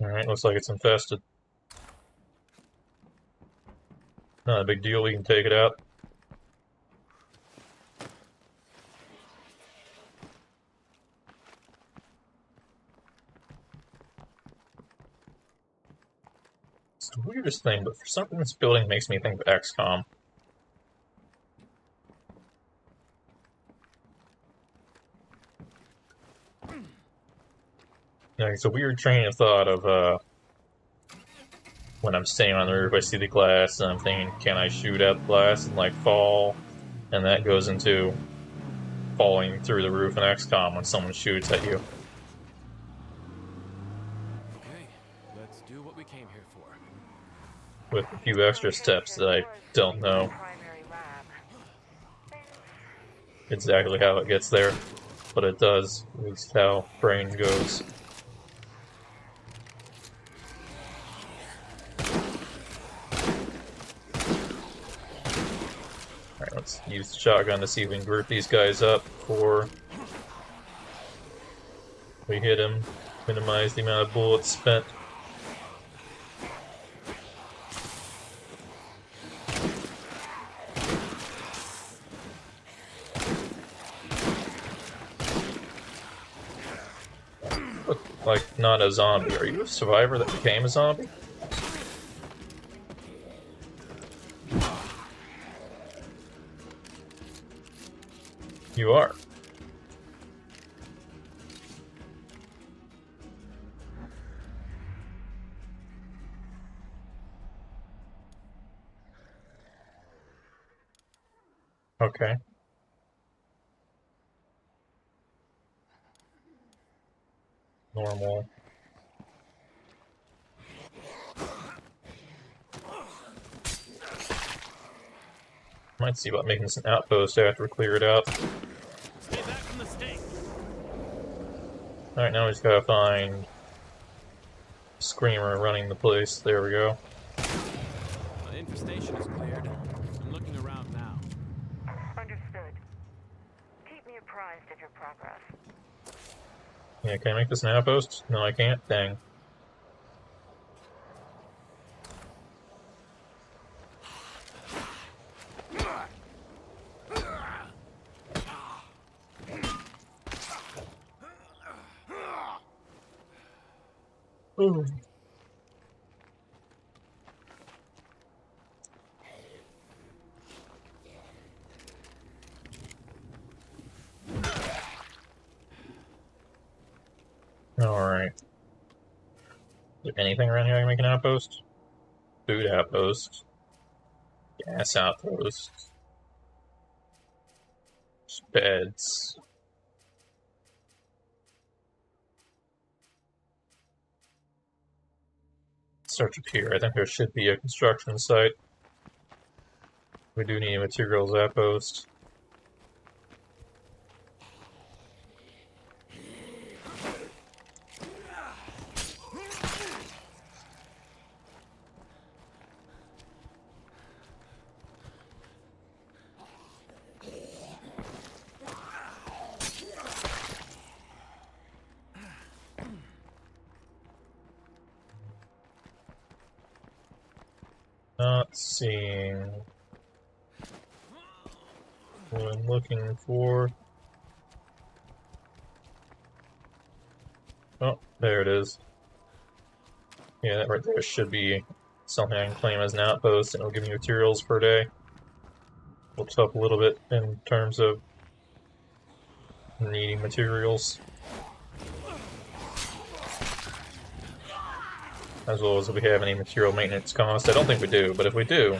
Alright, looks like it's infested. Not a big deal, we can take it out. It's the weirdest thing, but for some reason this building makes me think of XCOM. Yeah, it's a weird train of thought of, when I'm staying on the roof, I see the glass, and I'm thinking, can I shoot at the glass and, like, fall? And that goes into falling through the roof in XCOM when someone shoots at you. Okay, let's do what we came here for. With a few extra steps that I don't know Primary lab. exactly how it gets there, but it does. It's how brain goes. Let's use the shotgun to see if we can group these guys up before we hit him. Minimize the amount of bullets spent. Look like not a zombie. Are you a survivor that became a zombie? You are. Okay. Normal. Might see about making this an outpost after we clear it out. Stay back from the stake. Alright, now we just gotta find Screamer running the place. There we go. The infestation is cleared. I'm looking around now. Understood. Keep me apprised of your progress. Yeah, can I make this an outpost? No, I can't. Dang. Ooh. Alright. Is there anything around here I can make an outpost? Food outpost. Gas outpost. Beds. Search up here. I think there should be a construction site. We do need a materials outpost. Not seeing what I'm looking for. Oh, there it is. Yeah, that right there should be something I can claim as an outpost, and it'll give me materials per day. Looks up a little bit in terms of needing materials. As well as if we have any material maintenance costs. I don't think we do, but if we do,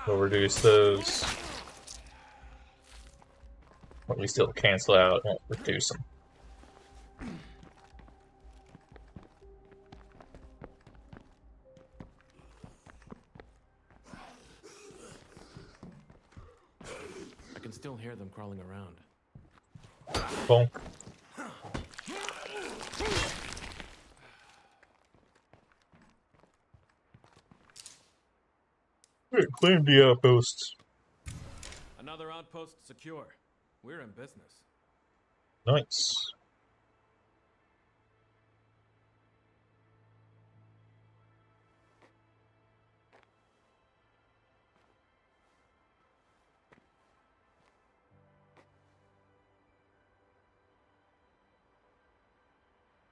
we'll reduce those. But we still cancel out, won't reduce them. I can still hear them crawling around. Bonk. Claim the outposts. Another outpost secure. We're in business. Nice.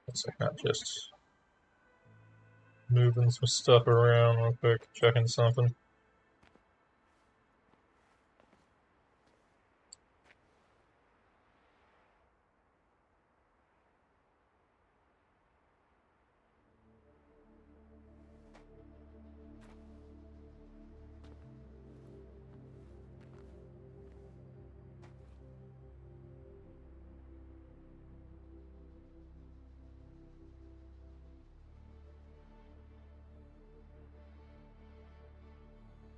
Looks like I'm just moving some stuff around real quick, checking something.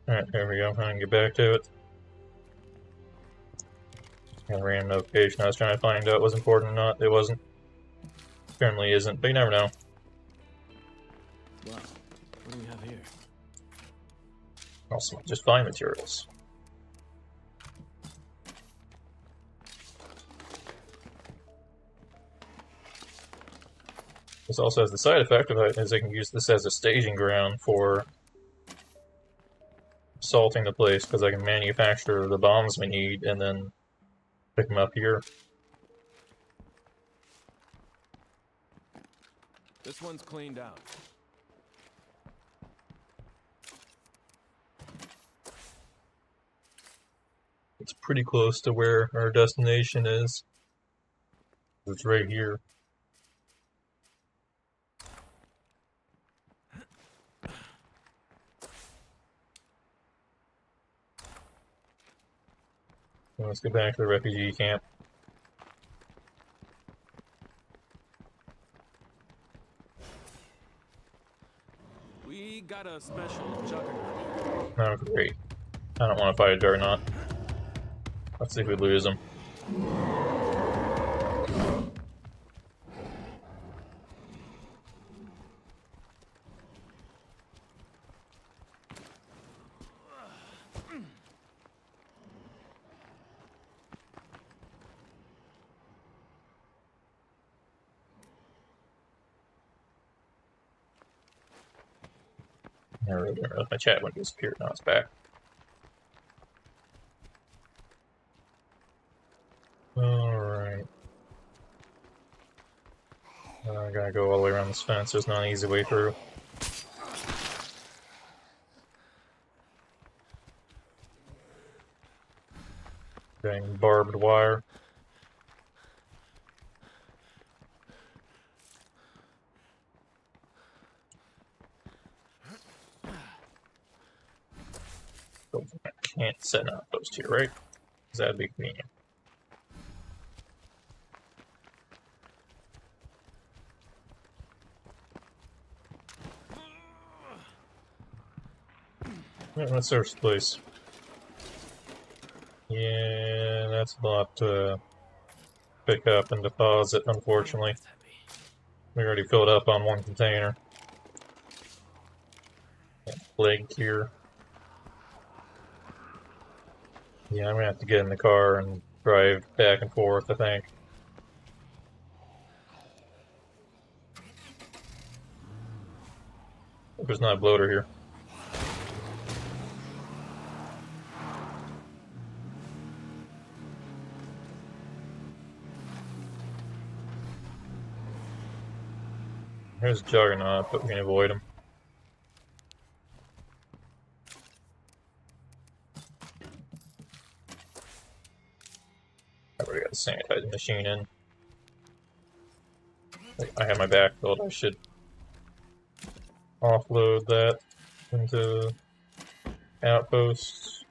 Alright, there we go. I can get back to it. Got a random notification I was trying to find out was important or not. It wasn't. Apparently isn't, but you never know. Wow. What do we have here? Also, just find materials. This also has the side effect of it, is I can use this as a staging ground for assaulting the place, because I can manufacture the bombs we need and then pick them up here. This one's cleaned out. It's pretty close to where our destination is. It's right here. Let's go back to the refugee camp. We got a special juggernaut. Oh, great. I don't want to fight a Juggernaut. Let's see if we lose him. I really didn't realize my chat went disappeared. Now it's back. Alright. I gotta go all the way around this fence. There's not an easy way through. Getting barbed wire. I can't set an outpost here, right? Because that'd be convenient. Yeah, let's search the place. Yeah, that's a lot to pick up and deposit, unfortunately. We already filled up on one container. Leg here. Yeah, I'm gonna have to get in the car and drive back and forth, I think. There's not a bloater here. There's a Juggernaut, but we can avoid him. I already got the sanitizing machine in. I have my back filled. I should offload that into outposts.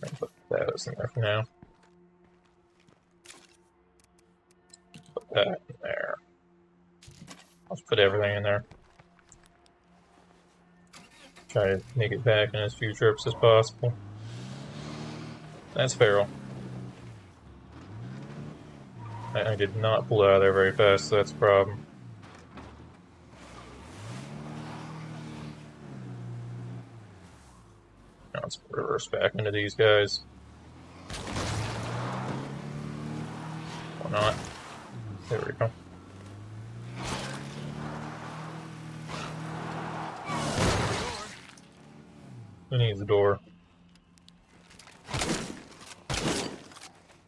I'll put that in there for now. Put that in there. Let's put everything in there. Try to make it back in as few trips as possible. That's feral. I did not pull out of there very fast, so that's a problem. Now let's reverse back into these guys. Or not. There we go. Who needs the door?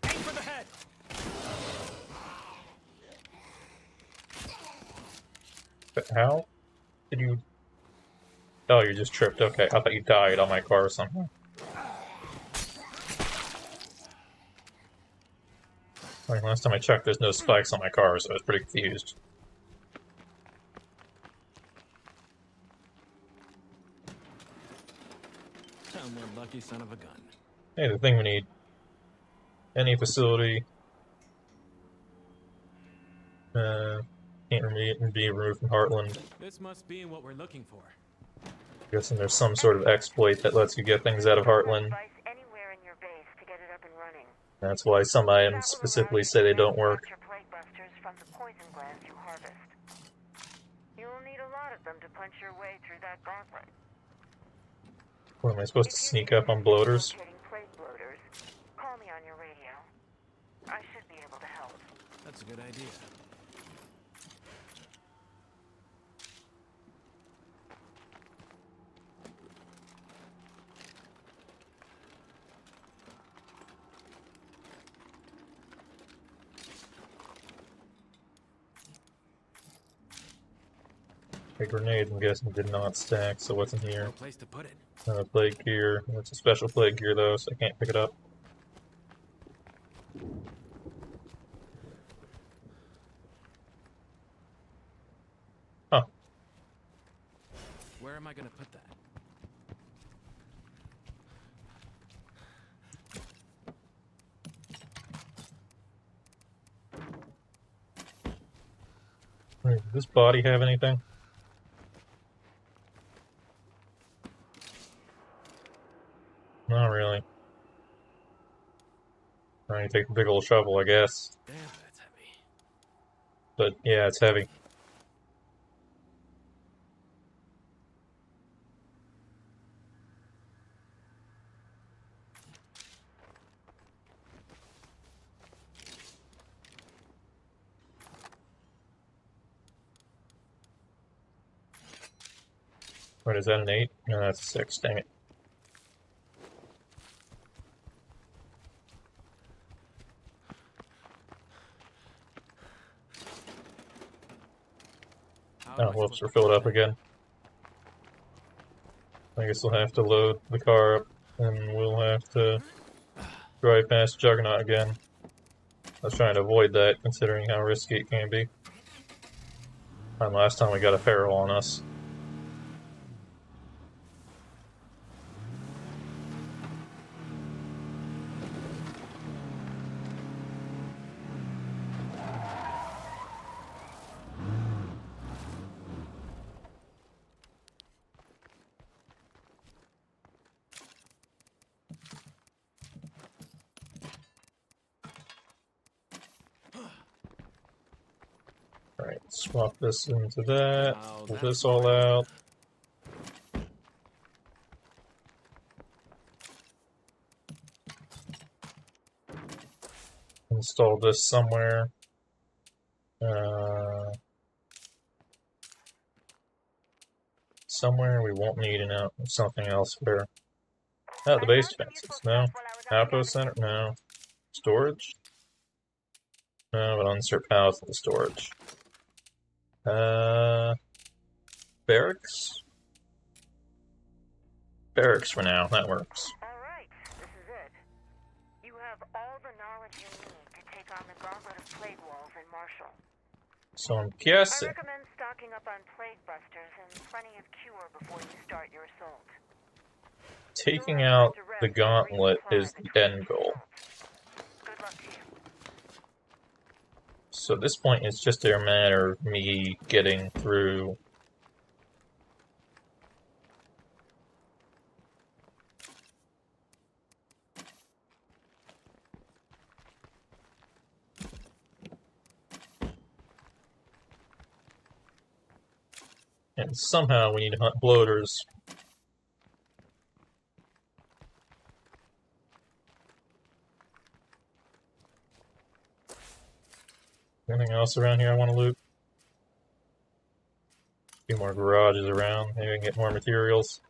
Aim for the head. But how did you... Oh, you just tripped. Okay, I thought you died on my car or something. I mean, last time I checked, there's no spikes on my car, so I was pretty confused. I'm one lucky son of a gun. Hey, the thing we need. Any facility. Can't be removed from Heartland. This must be what we're looking for. Guessing there's some sort of exploit that lets you get things out of Heartland. Anywhere in your base to get it up and running. That's why some items specifically say they don't work. Plague busters from the poison glands you harvest. You'll need a lot of them to punch your way through that gauntlet. What, am I supposed to sneak up on bloaters? Plague bloaters, call me on your radio. I should be able to help. That's a good idea. A grenade, I'm guessing, did not stack, so what's in here? No place to put it. Plague gear. It's a special plague gear, though, so I can't pick it up. Huh. Where am I gonna put that? Does this body have anything? Not really. I need to take a big old shovel, I guess. Damn, that's heavy. But yeah, it's heavy. What is that, an 8? No, that's a 6, dang it. Oh, whoops, we're filled up again. I guess we'll have to load the car up, and we'll have to drive past Juggernaut again. I was trying to avoid that, considering how risky it can be. And last time we got a feral on us. Alright, swap this into that, pull this all out. Install this somewhere. Somewhere we won't need something else where. Oh, the base defenses. No. Outpost center? No. Storage? No, but insert pallets in the storage. Barracks? Barracks for now, that works. Alright, this is it. You have all the knowledge you need to take on the gauntlet of plague walls in Marshall. So I'm I guessing recommend stocking up on plague busters and plenty of cure before you start your assault. taking out the gauntlet is the end goal. Good luck to you. So at this point, it's just a matter of me getting through. And somehow we need to hunt bloaters. Anything else around here I want to loot? A few more garages around. Maybe I can get more materials.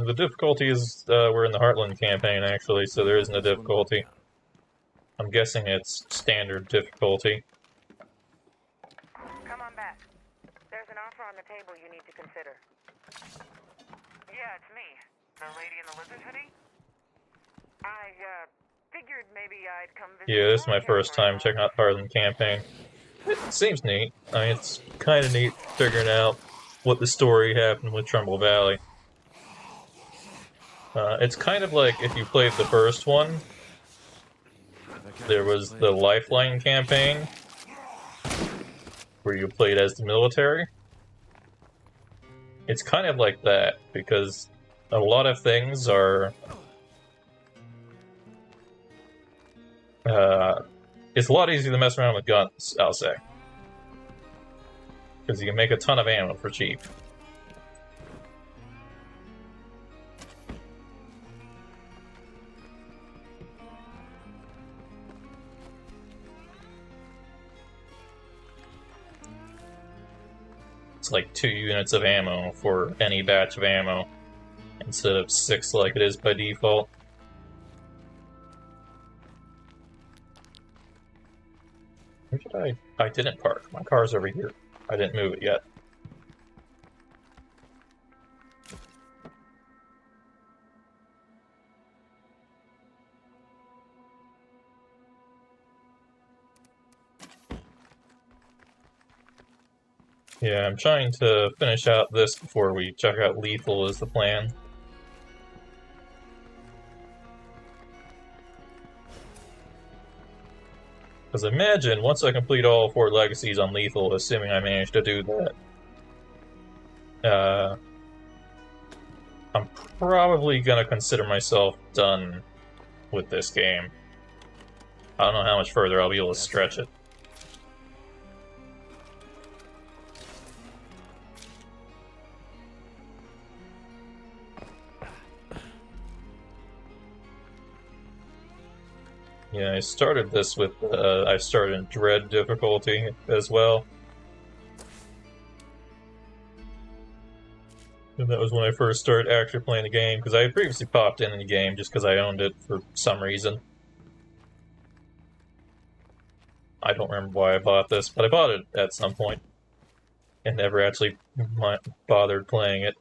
The difficulty is we're in the Heartland campaign, actually, so there isn't a difficulty. I'm guessing it's standard difficulty. Come on back. There's an offer on the table you need to consider. Yeah, it's me. The lady in the lizard hoodie? I, figured maybe I'd come visit. Yeah, this is my first time checking out the Heartland campaign. It seems neat. I mean, it's kind of neat figuring out what the story happened with Trumbull Valley. It's kind of like if you played the first one, there was the Lifeline campaign, where you played as the military. It's kind of like that, because a lot of things are... it's a lot easier to mess around with guns, I'll say. because you can make a ton of ammo for cheap. It's like 2 units of ammo for any batch of ammo, instead of 6 like it is by default. Where did I didn't park. My car's over here. I didn't move it yet. Yeah, I'm trying to finish out this before we check out Lethal is the plan. Because imagine, once I complete all 4 legacies on Lethal, assuming I manage to do that, I'm probably gonna consider myself done with this game. I don't know how much further I'll be able to stretch it. Yeah, I started this with, I started in Dread difficulty as well. And that was when I first started actually playing the game, because I had previously popped in the game just because I owned it for some reason. I don't remember why I bought this, but I bought it at some point. And never actually bothered playing it.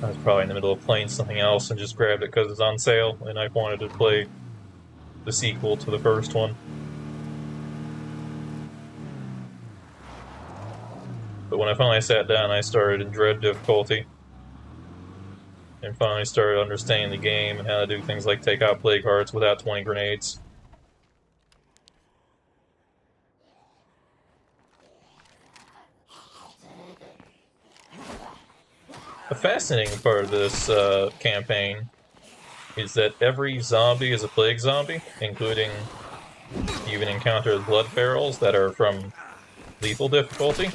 I was probably in the middle of playing something else and just grabbed it because it's on sale, and I wanted to play the sequel to the first one. But when I finally sat down, I started in Dread difficulty. And finally started understanding the game and how to do things like take out plague hearts without 20 grenades. The fascinating part of this campaign is that every zombie is a plague zombie, including you even encounter blood barrels that are from lethal difficulty.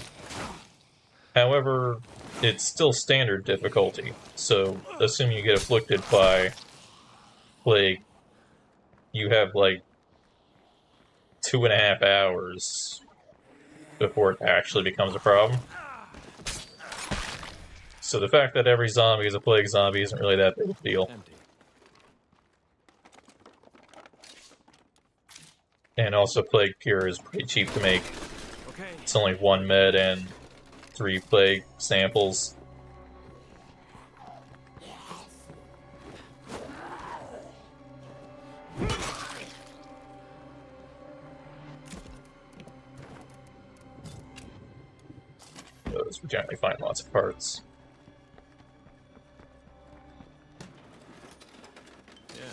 However, it's still standard difficulty, so assuming you get afflicted by plague, you have like 2.5 hours before it actually becomes a problem. So the fact that every zombie is a plague zombie isn't really that big of a deal. Empty. And also plague cure is pretty cheap to make. Okay. It's only 1 med and 3 plague samples. Those we generally find lots of parts. Yeah,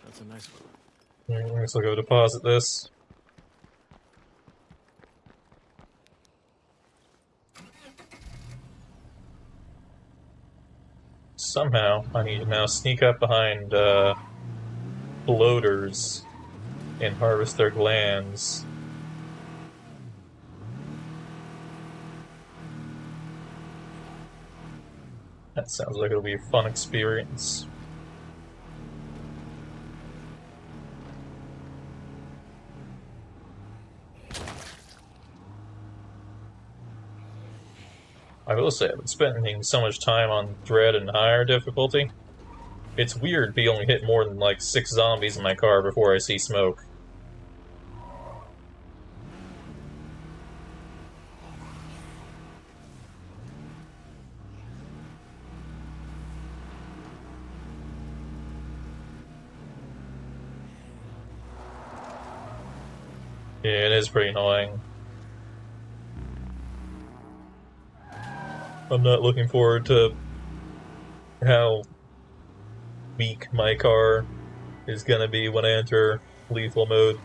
that's a nice one. I guess I'll go deposit this. Somehow, I need to now sneak up behind bloaters and harvest their glands. That sounds like it'll be a fun experience. I will say, I've been spending so much time on Dread and higher difficulty. It's weird to only hit more than like 6 zombies in my car before I see smoke. Yeah, it is pretty annoying. I'm not looking forward to how weak my car is gonna be when I enter lethal mode.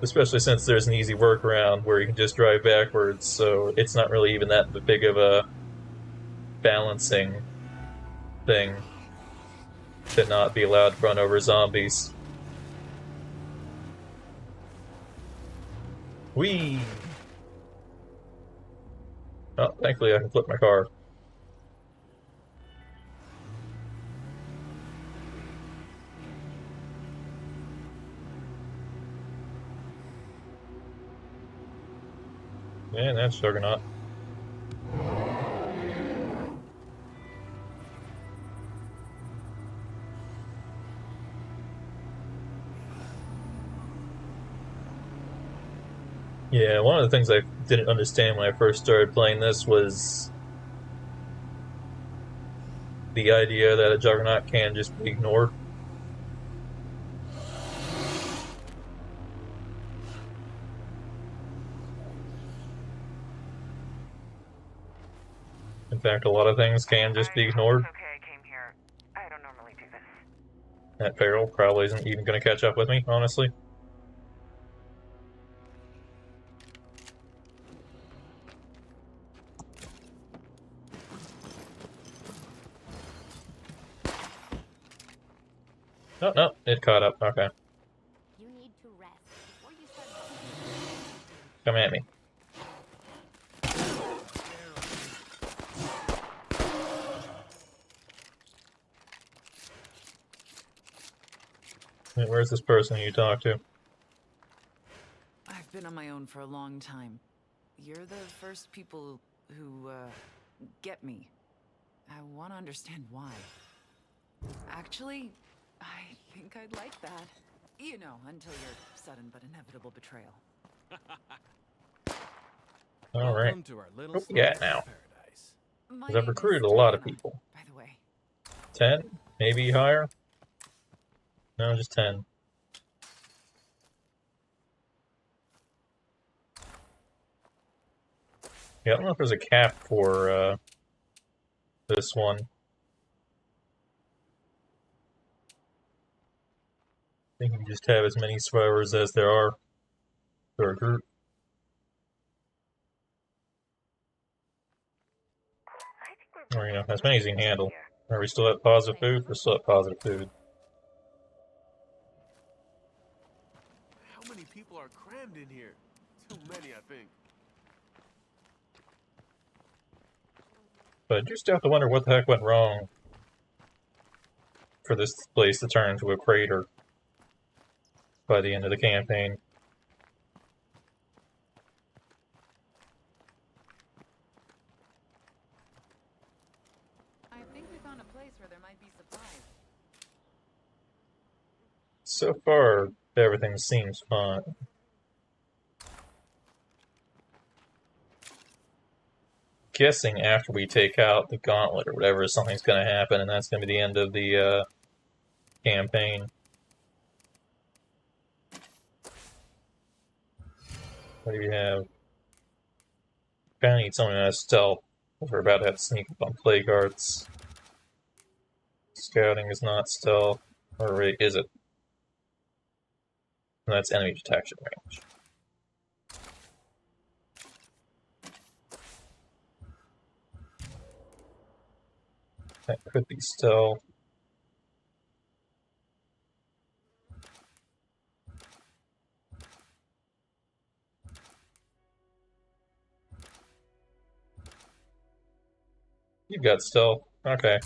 Especially since there's an easy workaround where you can just drive backwards, so it's not really even that big of a balancing thing to not be allowed to run over zombies. Whee! Oh, thankfully I can flip my car. Man, that's Juggernaut. Yeah, one of the things I didn't understand when I first started playing this was the idea that a Juggernaut can just be ignored. In fact, a lot of things can just be ignored. It's okay, I came here. I don't normally do this. That Feral probably isn't even going to catch up with me, honestly. Oh, no, it caught up. Okay. You need to rest before you start. Come at me. Wait, where's this person you talk to? I've been on my own for a long time. You're the first people who, get me. I want to understand why. Actually, I think I'd like that. You know, until your sudden but inevitable betrayal. Alright. Welcome to our little What we got now? paradise. My Because I've name recruited is a lot of Diana, people. by the way. 10? Maybe higher? No, just 10. Yeah, I don't know if there's a cap for this one. I think you just have as many survivors as there are for a group. I think we're Or, you know, as many as you can handle. here. Are we still at positive food? We're still at positive food. How many people are crammed in here? Too many, I think. But I do still have to wonder what the heck went wrong for this place to turn into a crater by the end of the campaign. I think we found a place where there might be supplies. So far, everything seems fine. Guessing after we take out the gauntlet or whatever, something's going to happen, and that's going to be the end of the campaign. What do we have? Kind of need someone who has stealth, because we're about to have to sneak up on plague arts. Scouting is not stealth, or wait, is it? And that's enemy detection range. That could be stealth. You've got stealth. Okay.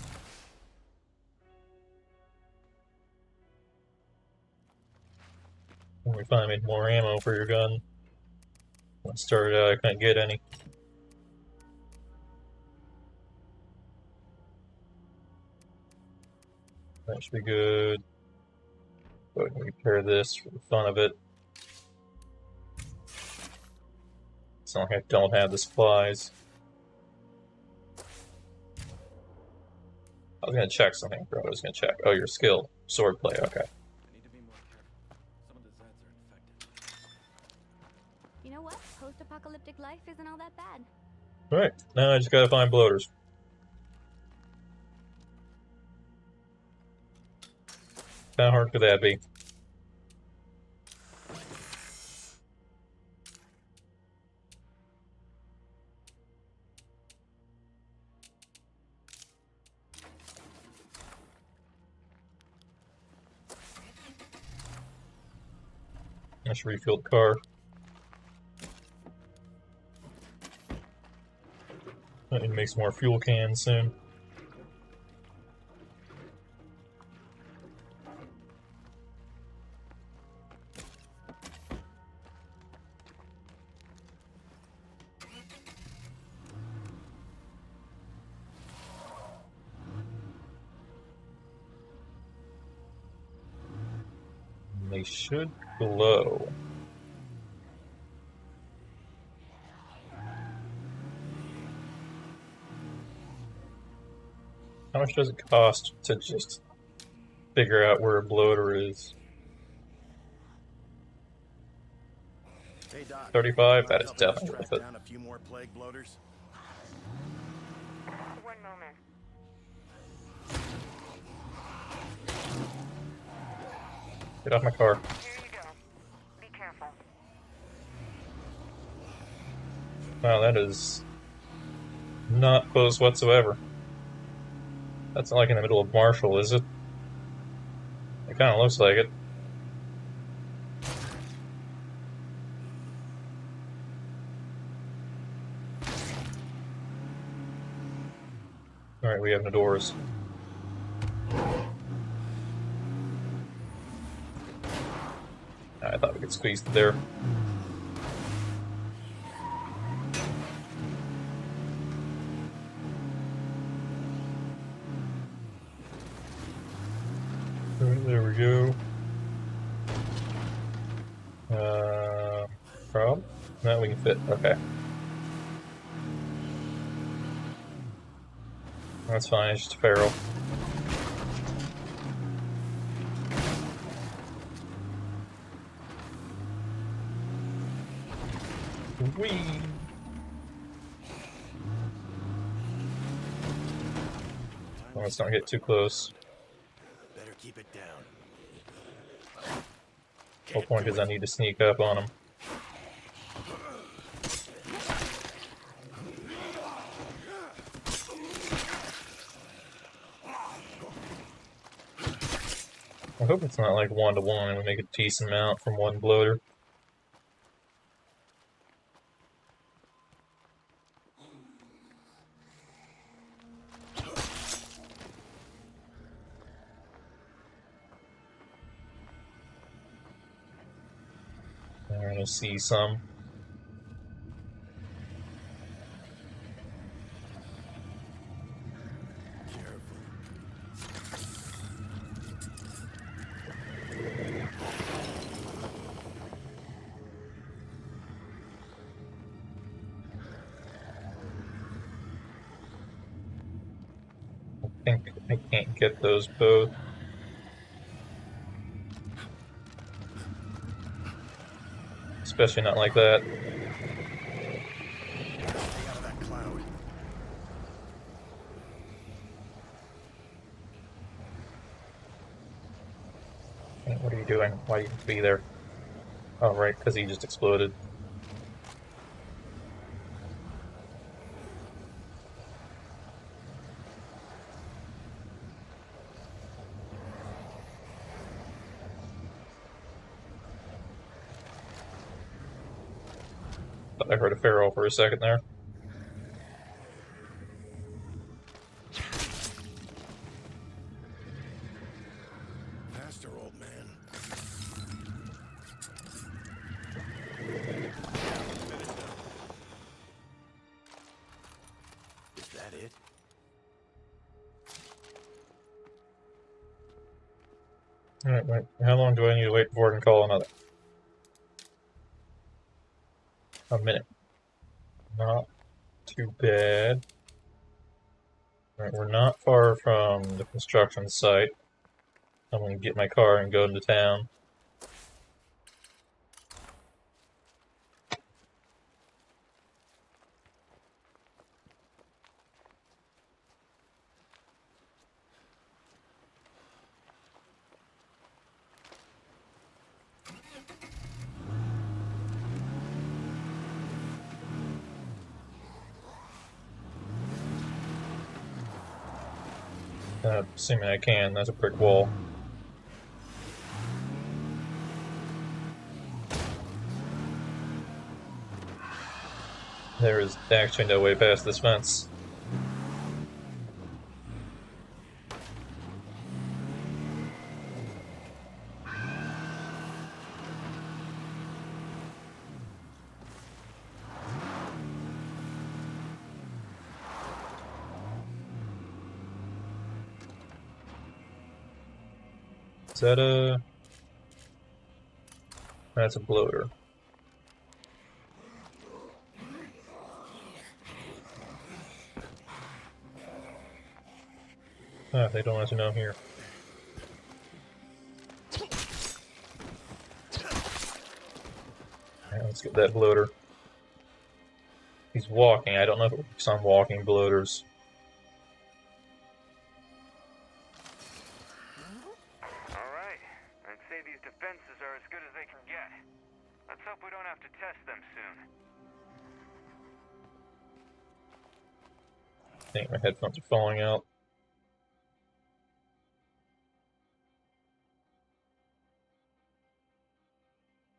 When we finally made more ammo for your gun. When I started out, I couldn't get any. That should be good. Go ahead and repair this for the fun of it. It's not like I don't have the supplies. I was gonna check something, bro. I was gonna check. Oh, your skill. Swordplay, okay. I need to be more careful. Some of the Zeds are infected. You know what? Post-apocalyptic life isn't all that bad. Alright, now I just gotta find bloaters. How hard could that be? I should refuel the car. I need to make some more fuel cans soon. They should glow. How much does it cost to just figure out where a bloater is? Hey, Doc. 35? That is Helping us definitely track worth it. down a few more plague bloaters. One moment. Get off my car. Here you go. Be careful. Wow, that is not close whatsoever. That's not like in the middle of Marshall, is it? It kind of looks like it. Alright, we have no doors. I thought we could squeeze through there. Alright, there we go. Problem? No, we can fit. Okay. That's fine, it's just a feral. Whee! Let's not get too close. Better keep it down. The whole point is I need to sneak up on him. I hope it's not like 1-to-1 and we make a decent amount from one bloater. We're gonna see some. I think I can't get those both. Especially not like that. Stay out of that cloud. Hey, what are you doing? Why do you be there? Oh, right, because he just exploded. Thought I heard a feral for a second there. Faster, old man. Is that it? Alright, wait. How long do I need to wait before I can call another? A minute. Not too bad. Alright, we're not far from the construction site. I'm gonna get my car and go into town. Assuming I can, that's a brick wall. There is actually no way past this fence. Is that a... That's a bloater. Ah, they don't want to know I'm here. Alright, let's get that bloater. He's walking. I don't know if it works on walking bloaters. Alright. I'd say these defenses are as good as they can get. Let's hope we don't have to test them soon. I think my headphones are falling out.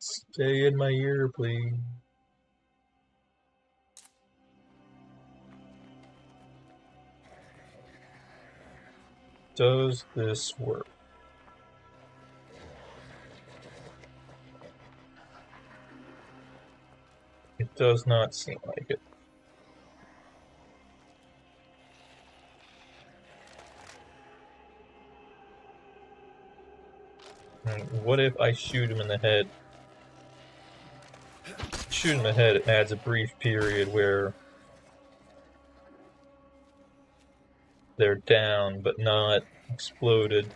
Stay in my ear, please. Does this work? It does not seem like it. What if I shoot him in the head? Shoot him in the head, it adds a brief period where they're down but not exploded.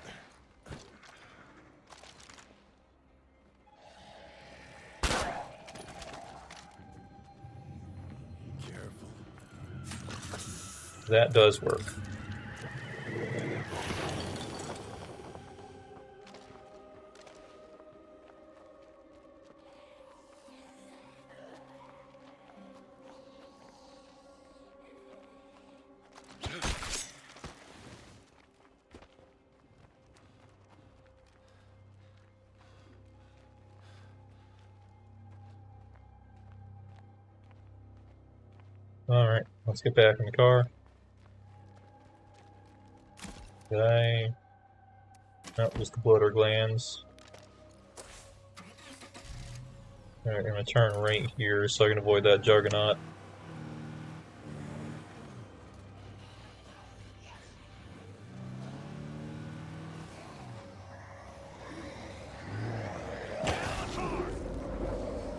Careful. That does work. Alright, let's get back in the car. Did I... No, just the bloater glands. Alright, I'm gonna turn right here so I can avoid that juggernaut.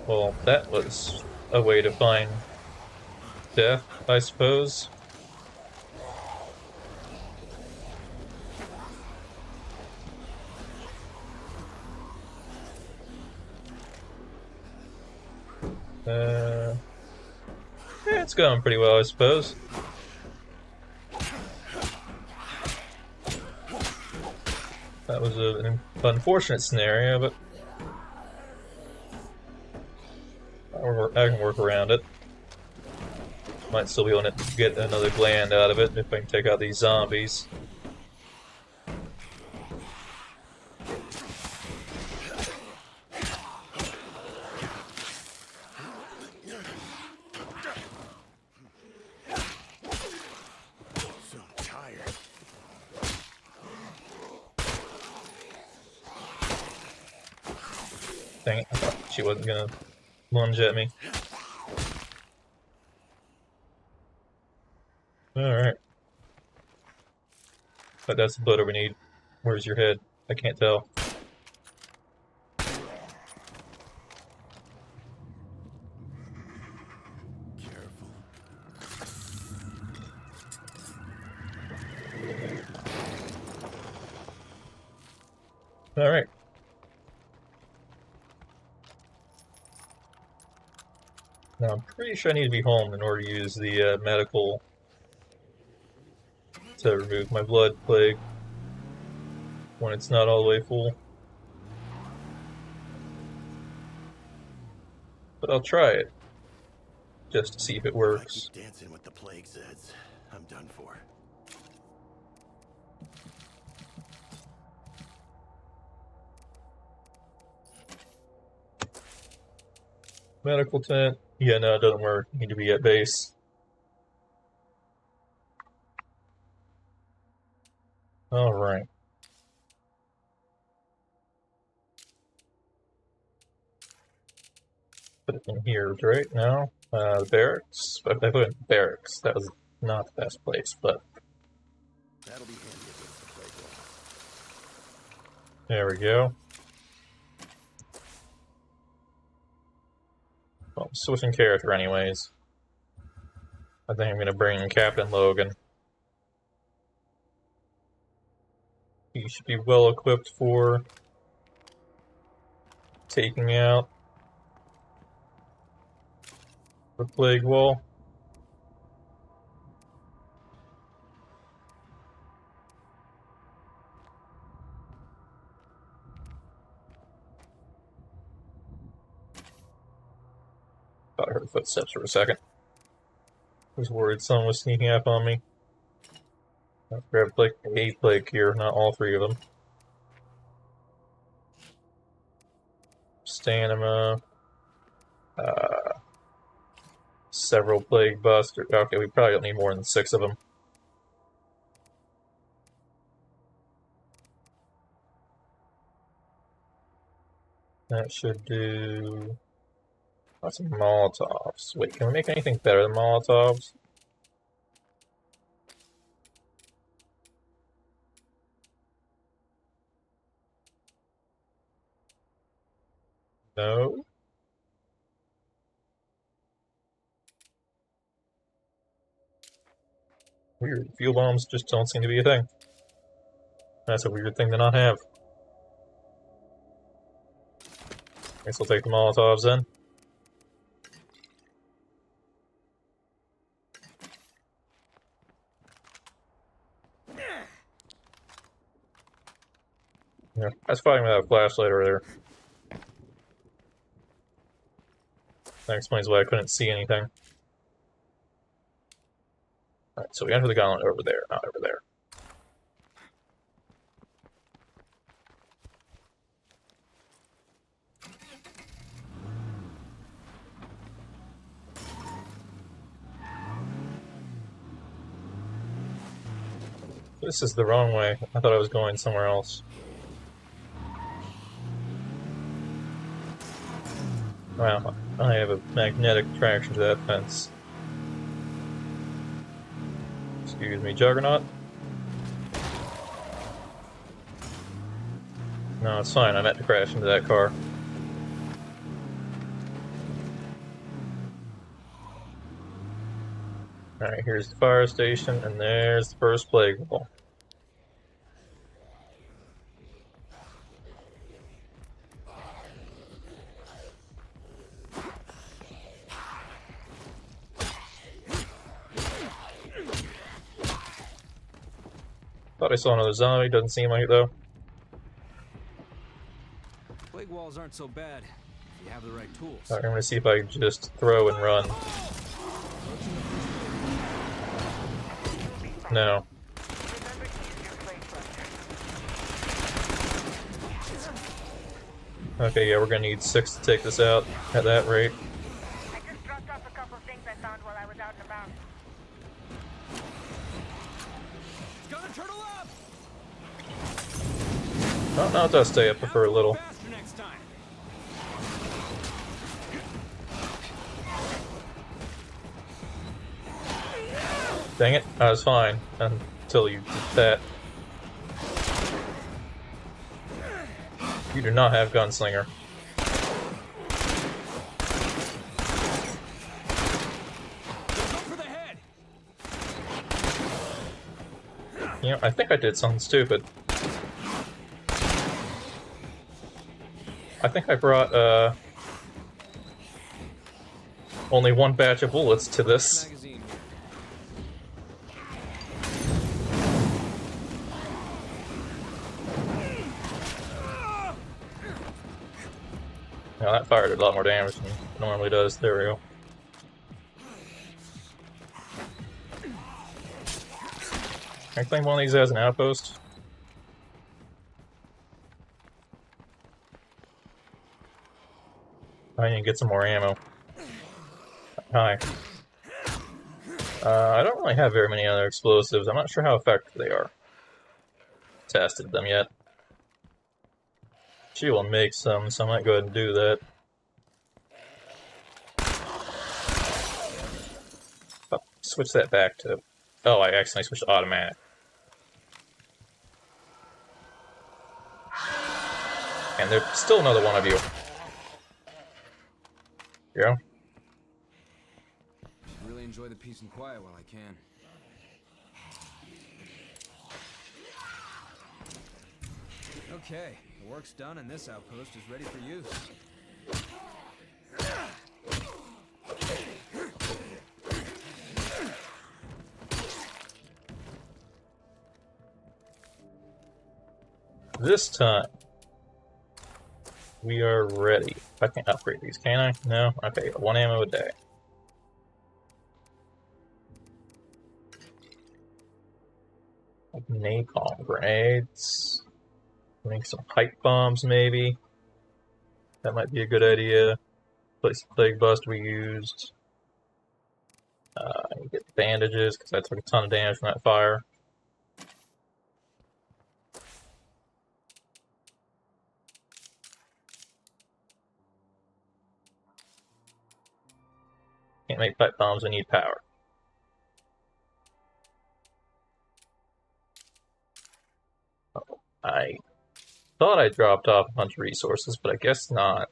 Well, that was a way to find death, I suppose. Yeah, it's going pretty well, I suppose. That was an unfortunate scenario, but I can work around it. Might still be able to get another gland out of it if I can take out these zombies. So tired. Dang it, I thought she wasn't gonna lunge at me. Alright. But that's the bloater we need. Where's your head? I can't tell. Careful. Alright. Now I'm pretty sure I need to be home in order to use the medical to remove my blood plague when it's not all the way full. But I'll try it, just to see if it works. Keep dancing with the plague Zeds. I'm done for. Medical tent. Yeah, no, it doesn't work. You need to be at base. Alright. Put it in here, right? No? Barracks? I put it in barracks. That was not the best place, but... That'll be handy against the plague wall. There we go. Well, I'm switching character anyways. I think I'm going to bring in Captain Logan. He should be well equipped for taking out the plague wall. Thought I heard footsteps for a second. I was worried someone was sneaking up on me. I'll grab like a plague here, not all three of them. Stamina. Several plague busters. Okay, we probably don't need more than 6 of them. That should do... Lots of Molotovs. Wait, can we make anything better than Molotovs? No? Weird. Fuel bombs just don't seem to be a thing. That's a weird thing to not have. Guess we'll take the Molotovs then. Yeah, I was fighting without a flashlight earlier. That explains why I couldn't see anything. Alright, so we enter the gauntlet over there, not over there. This is the wrong way. I thought I was going somewhere else. Wow, I have a magnetic attraction to that fence. Excuse me, Juggernaut? No, it's fine. I meant to crash into that car. Alright, here's the fire station, and there's the first plague wall. Thought I saw another zombie, doesn't seem like it though. Plague walls aren't so bad if you have the right tools. Alright, I'm gonna see if I can just throw and run. No. Okay, yeah, we're gonna need 6 to take this out at that rate. I just dropped off a couple of things I found while I was out and about. It's gonna turtle up! Oh, no, it does stay up for a little. Faster next time. Dang it, I was fine until you did that. You do not have Gunslinger. Go for the head. You know, I think I did something stupid. I think I brought, only 1 batch of bullets to this. Magazine. Now that fired a lot more damage than it normally does. There we go. Can I claim one of these as an outpost? I need to get some more ammo. Hi. I don't really have very many other explosives. I'm not sure how effective they are. Tested them yet. She will make some, so I might go ahead and do that. Oh, switch that back to... Oh, I accidentally switched to automatic. And there's still another one of you. Yeah. Really enjoy the peace and quiet while I can. Okay, the work's done and this outpost is ready for use. This time, we are ready. I can upgrade these, can I? No? Okay, 1 ammo a day. Napalm grenades. Make some pipe bombs, maybe. That might be a good idea. Place the plague bust we used. I get bandages, because I took a ton of damage from that fire. Can't make pipe bombs, we need power. Oh, I thought I dropped off a bunch of resources, but I guess not.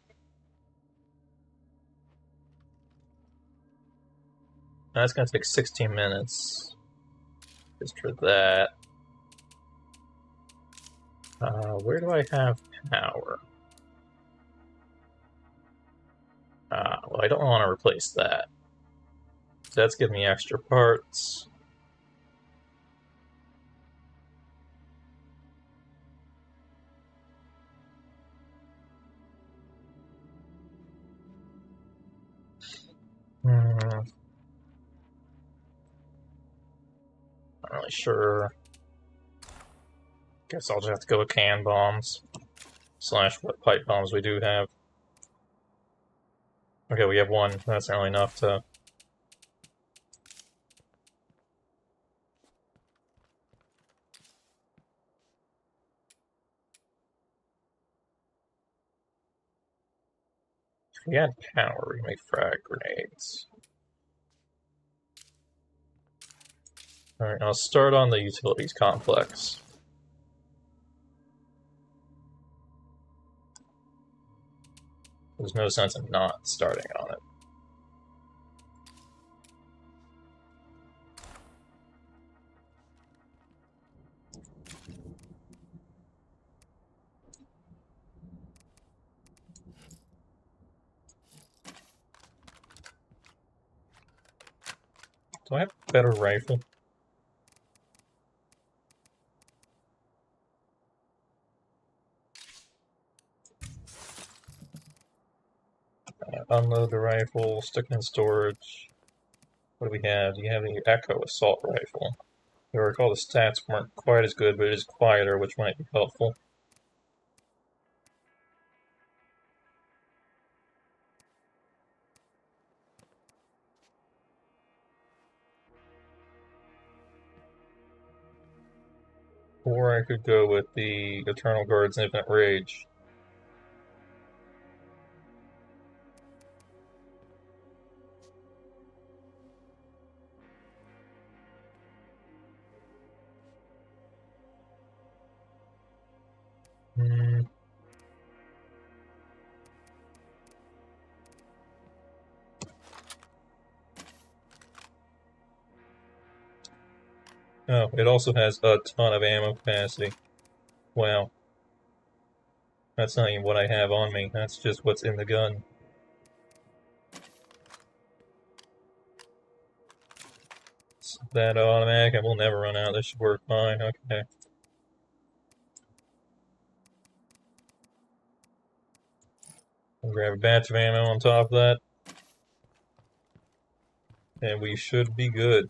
That's going to take 16 minutes. Just for that. Where do I have power? Well, I don't want to replace that. So that's giving me extra parts. Not really sure. Guess I'll just have to go with can bombs. Slash what pipe bombs we do have. Okay, we have one. That's not really enough to... If we had power, we can make frag grenades. Alright, I'll start on the utilities complex. There's no sense in not starting on it. Do I have a better rifle? Unload the rifle, stick it in storage. What do we have? Do you have the Echo assault rifle? I recall the stats weren't quite as good, but it is quieter, which might be helpful. Or I could go with the Eternal Guard's Infinite Rage. Oh, it also has a ton of ammo capacity. Wow. That's not even what I have on me, that's just what's in the gun. It's that automatic, and we'll never run out. This should work fine, okay. I'll grab a batch of ammo on top of that. And we should be good.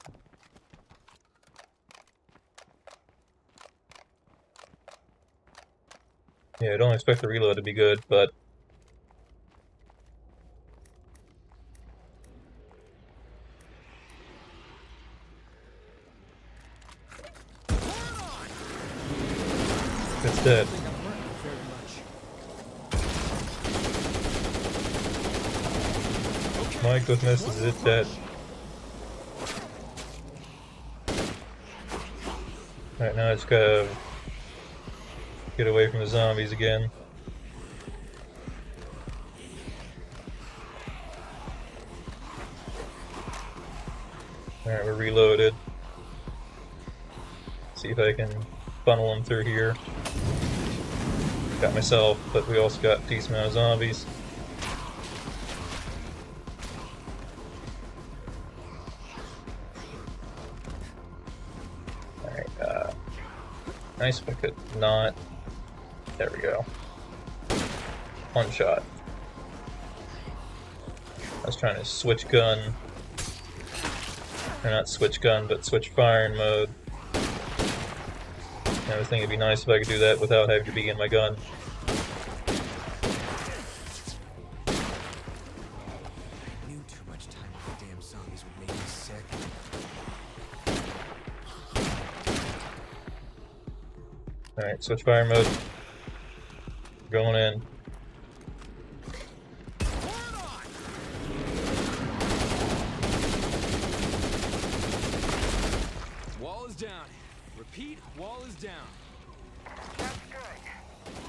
Yeah, I don't expect the reload to be good, but... It's dead. My goodness, is it dead? Alright, now I just gotta get away from the zombies again. Alright, we're reloaded. See if I can funnel them through here. Got myself, but we also got a decent amount of zombies. Alright, nice if I could not. There we go. One shot. I was trying to switch gun. Or not switch gun, but switch firing mode. And I was thinking it'd be nice if I could do that without having to be in my gun. I knew too much time with the damn zombies would make me sick. Alright, switch fire mode. Going in. Wall is down. Repeat, wall is down. That's good.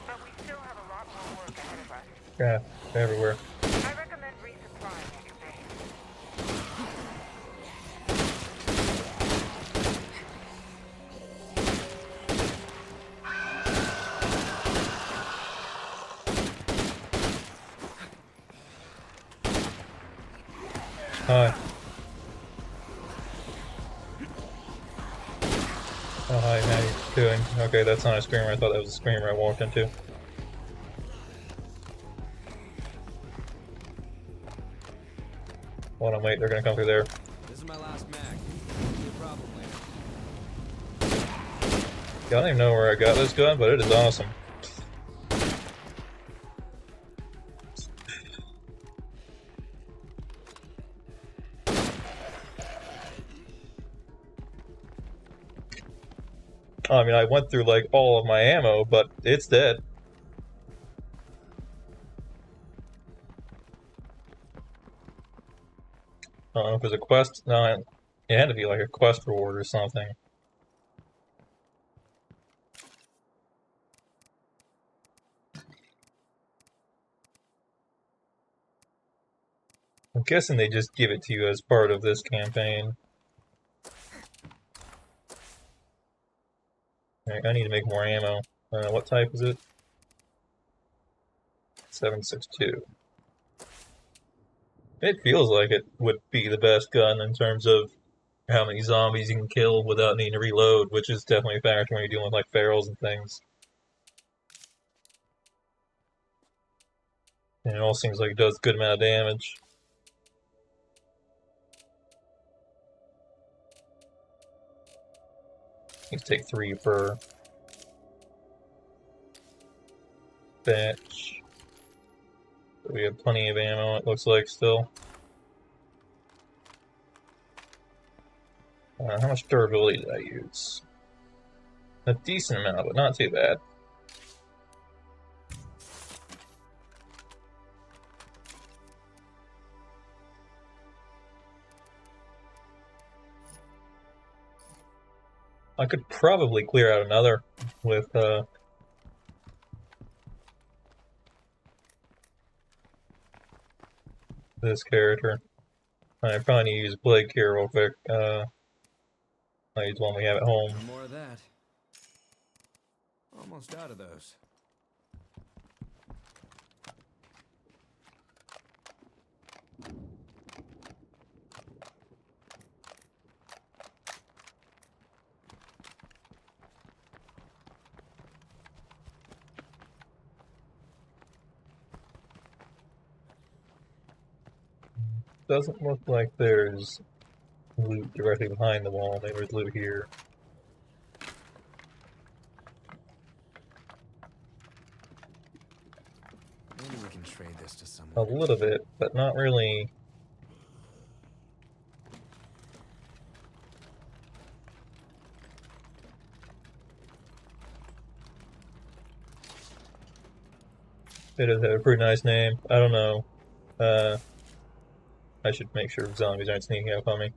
But we still have a lot more work ahead of us. Yeah, everywhere. I recommend resupplying at your base. Hi. Oh, hi, how you doing? Okay, that's not a screamer. I thought that was a screamer I walked into. Hold on, wait, they're gonna come through there. This is my last mag. Be a problem later. Yeah, I don't even know where I got this gun, but it is awesome. I mean, I went through like all of my ammo, but it's dead. I don't know if it was a quest. No, it had to be like a quest reward or something. I'm guessing they just give it to you as part of this campaign. Alright, I need to make more ammo. What type is it? 7.62. It feels like it would be the best gun in terms of how many zombies you can kill without needing to reload, which is definitely a factor when you're dealing with like ferals and things. And it all seems like it does a good amount of damage. Let's take 3 per batch. We have plenty of ammo, it looks like, still. How much durability did I use? A decent amount, but not too bad. I could probably clear out another with this character. I probably need to use Blade here real quick. I use one we have at home. More of that. Almost out of those. Doesn't look like there's loot directly behind the wall. Maybe there's loot here. Maybe we can trade this to A someone. little bit, but not really. It does have a pretty nice name. I don't know. I should make sure zombies aren't sneaking up on me.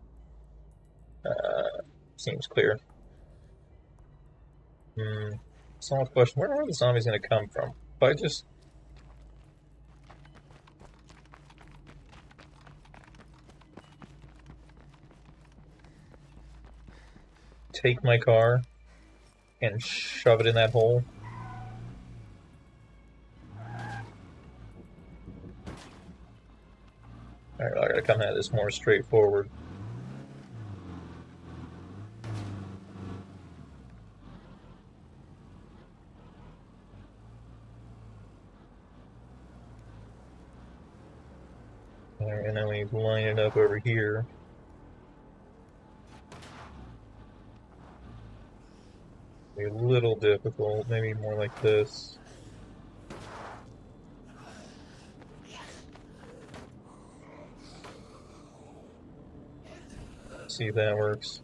Seems clear. Solid question. Where are the zombies going to come from? If I just... take my car and shove it in that hole. Alright, I gotta come at this more straightforward. Alright, and then we line it up over here. Be a little difficult, maybe more like this. See if that works.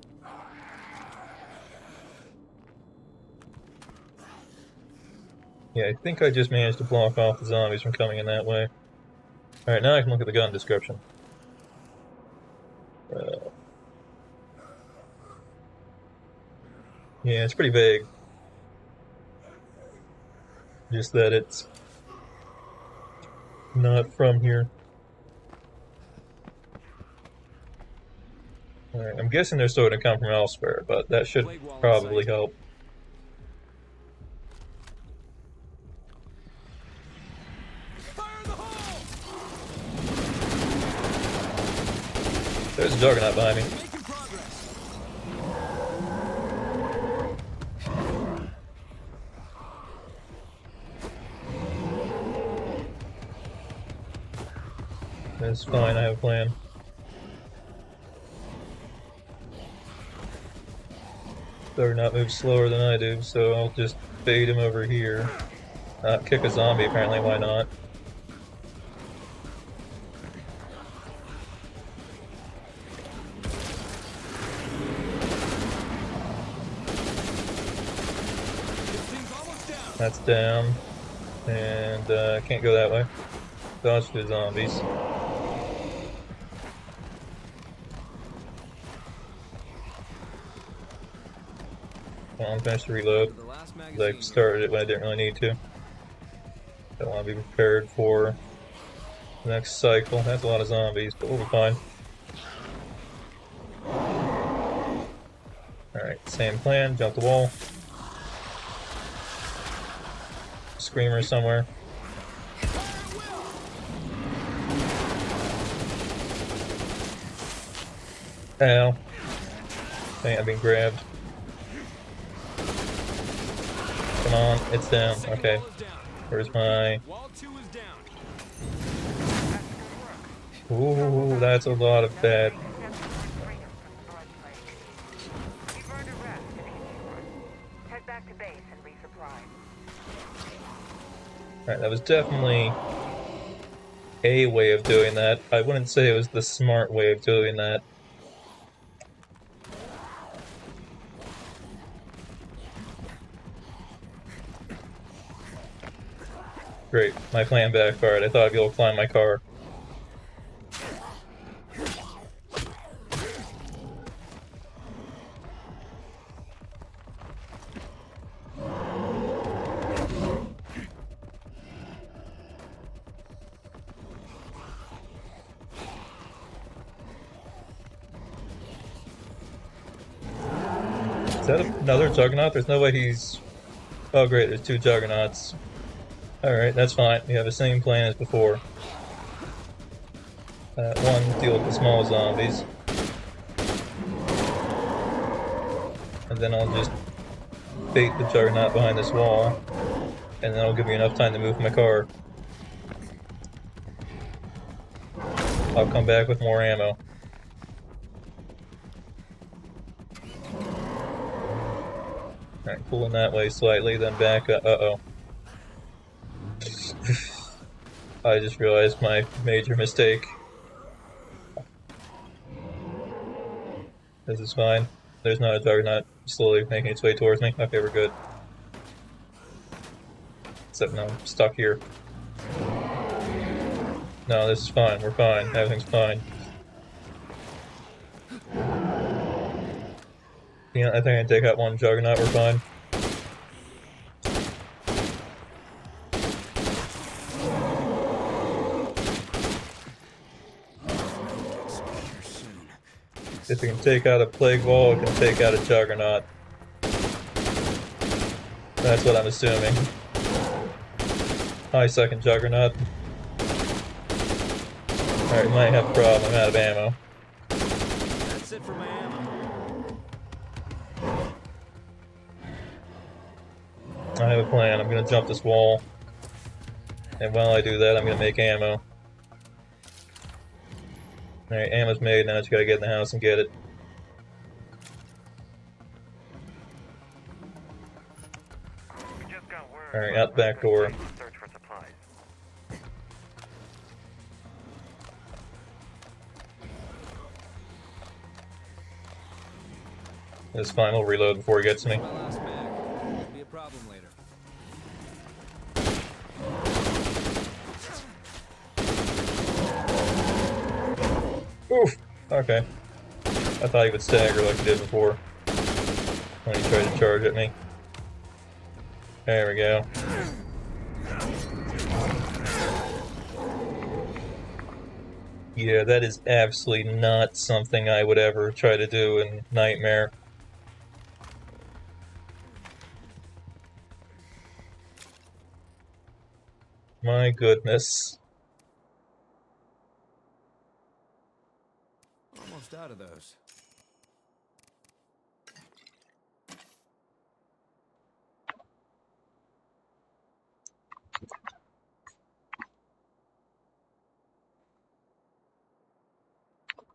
Yeah, I think I just managed to block off the zombies from coming in that way. Alright, now I can look at the gun description. Yeah, it's pretty vague. Just that it's not from here. Alright, I'm guessing they're still going to come from elsewhere, but that should probably help. There's a juggernaut behind me. That's fine, I have a plan. Juggernaut moves slower than I do, so I'll just bait him over here. Kick a zombie, apparently, why not? That's down. And can't go that way. Dodge the zombies. Well, I'm finished to reload. I started it when I didn't really need to. I want to be prepared for the next cycle. That's a lot of zombies, but we'll be fine. Alright, same plan. Jump the wall. Screamer somewhere. Ow. Dang, I've been grabbed. Come on, it's down. Okay. Where's my... Ooh, that's a lot of bad. Alright, that was definitely a way of doing that. I wouldn't say it was the smart way of doing that. Great, my plan backfired. I thought I'd be able to climb my car. Is that another juggernaut? There's no way he's... Oh great, there's two juggernauts. Alright, that's fine. We have the same plan as before. One, deal with the small zombies. And then I'll just bait the juggernaut behind this wall. And then it'll give me enough time to move my car. I'll come back with more ammo. Alright, pulling that way slightly, then back up. Uh-oh. I just realized my major mistake. This is fine. There's not a juggernaut slowly making its way towards me. Okay, we're good. Except now I'm stuck here. No, this is fine. We're fine. Everything's fine. Yeah, I think I can take out one Juggernaut. We're fine. If we can take out a Plague Wall, we can take out a Juggernaut. That's what I'm assuming. Hi, second Juggernaut. Alright, might have a problem. I'm out of ammo. That's it for my ammo. I have a plan. I'm gonna jump this wall. And while I do that, I'm gonna make ammo. Alright, ammo's made. Now I just gotta get in the house and get it. Alright, out the back door. Search for supplies. It's fine. We'll reload before he gets me. My last mag. Won't be a problem later. Oof! Okay. I thought he would stagger like he did before. When he tried to charge at me. There we go. Yeah, that is absolutely not something I would ever try to do in Nightmare. My goodness. Almost out of those.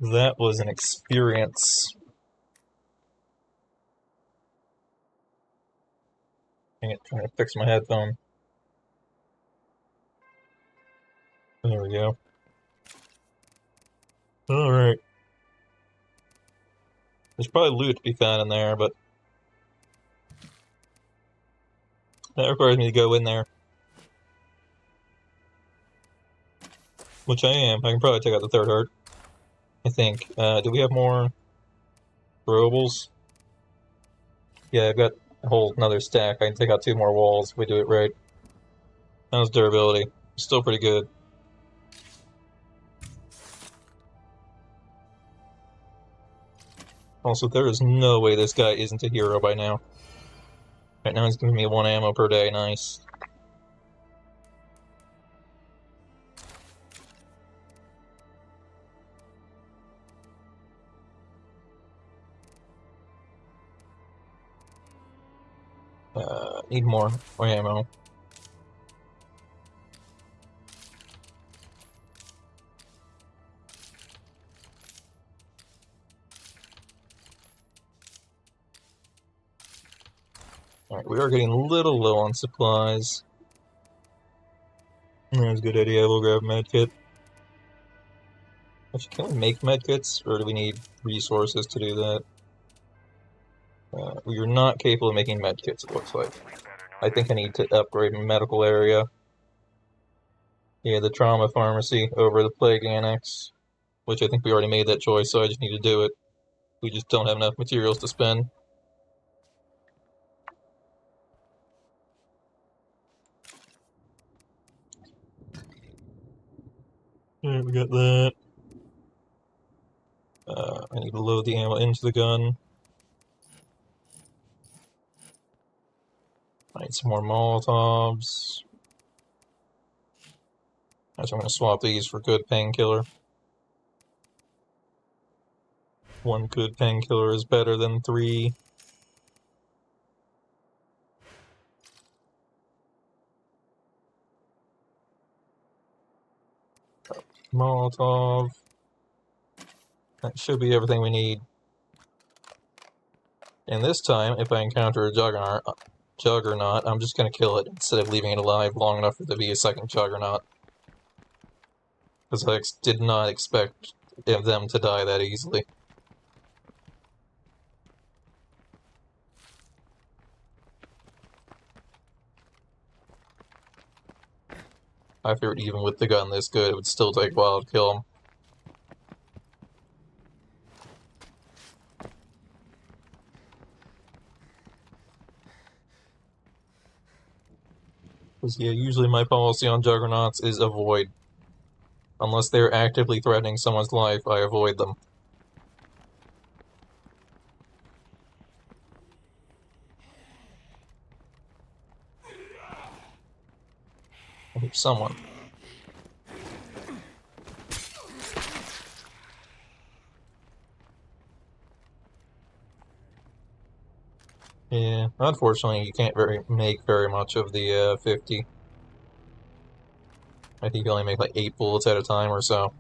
That was an experience. Dang it, trying to fix my headphone. There we go. Alright. There's probably loot to be found in there, but that requires me to go in there. Which I am. I can probably take out the third heart. I think. Do we have more throwables? Yeah, I've got a whole another stack. I can take out 2 more walls if we do it right. How's durability? Still pretty good. Also, there is no way this guy isn't a hero by now. Right now he's giving me 1 ammo per day. Nice. Need more ammo. Alright, we are getting a little low on supplies. There's a good idea, we'll grab a medkit. Actually, can we make medkits, or do we need resources to do that? We are not capable of making medkits, it looks like. I think I need to upgrade my medical area. Yeah, the trauma pharmacy over the plague annex. Which I think we already made that choice, so I just need to do it. We just don't have enough materials to spend. Alright, we got that. I need to load the ammo into the gun. I need some more Molotovs. Actually, I'm going to swap these for good painkiller. 1 good painkiller is better than 3. Molotov. That should be everything we need. And this time, if I encounter a Juggernaut, I'm just going to kill it instead of leaving it alive long enough for there to be a second Juggernaut. Because I did not expect them to die that easily. I figured even with the gun this good, it would still take a while to kill him. Because, yeah, usually my policy on Juggernauts is avoid. Unless they're actively threatening someone's life, I avoid them. I hear someone. Yeah, unfortunately, you can't make very much of the 50. I think you only make like 8 bullets at a time or so.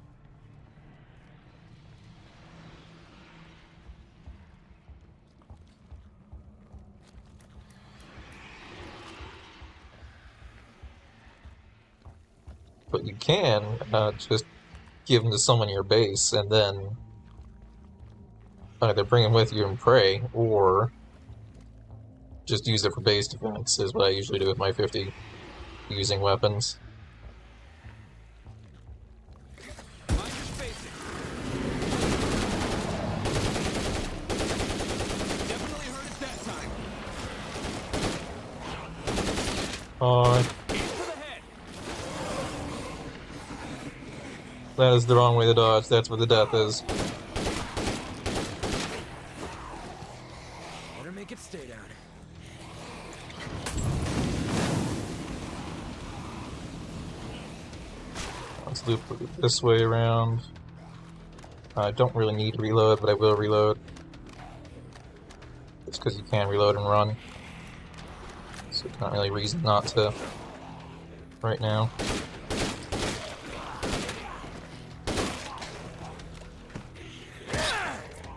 But you can just give them to someone in your base and then either bring them with you and pray, or just use it for base defense, is what I usually do with my 50 using weapons. That is the wrong way to dodge. That's where the death is. Better make it stay down. Let's loop this way around. I don't really need to reload, but I will reload. It's because you can reload and run. So there's not really a reason not to right now.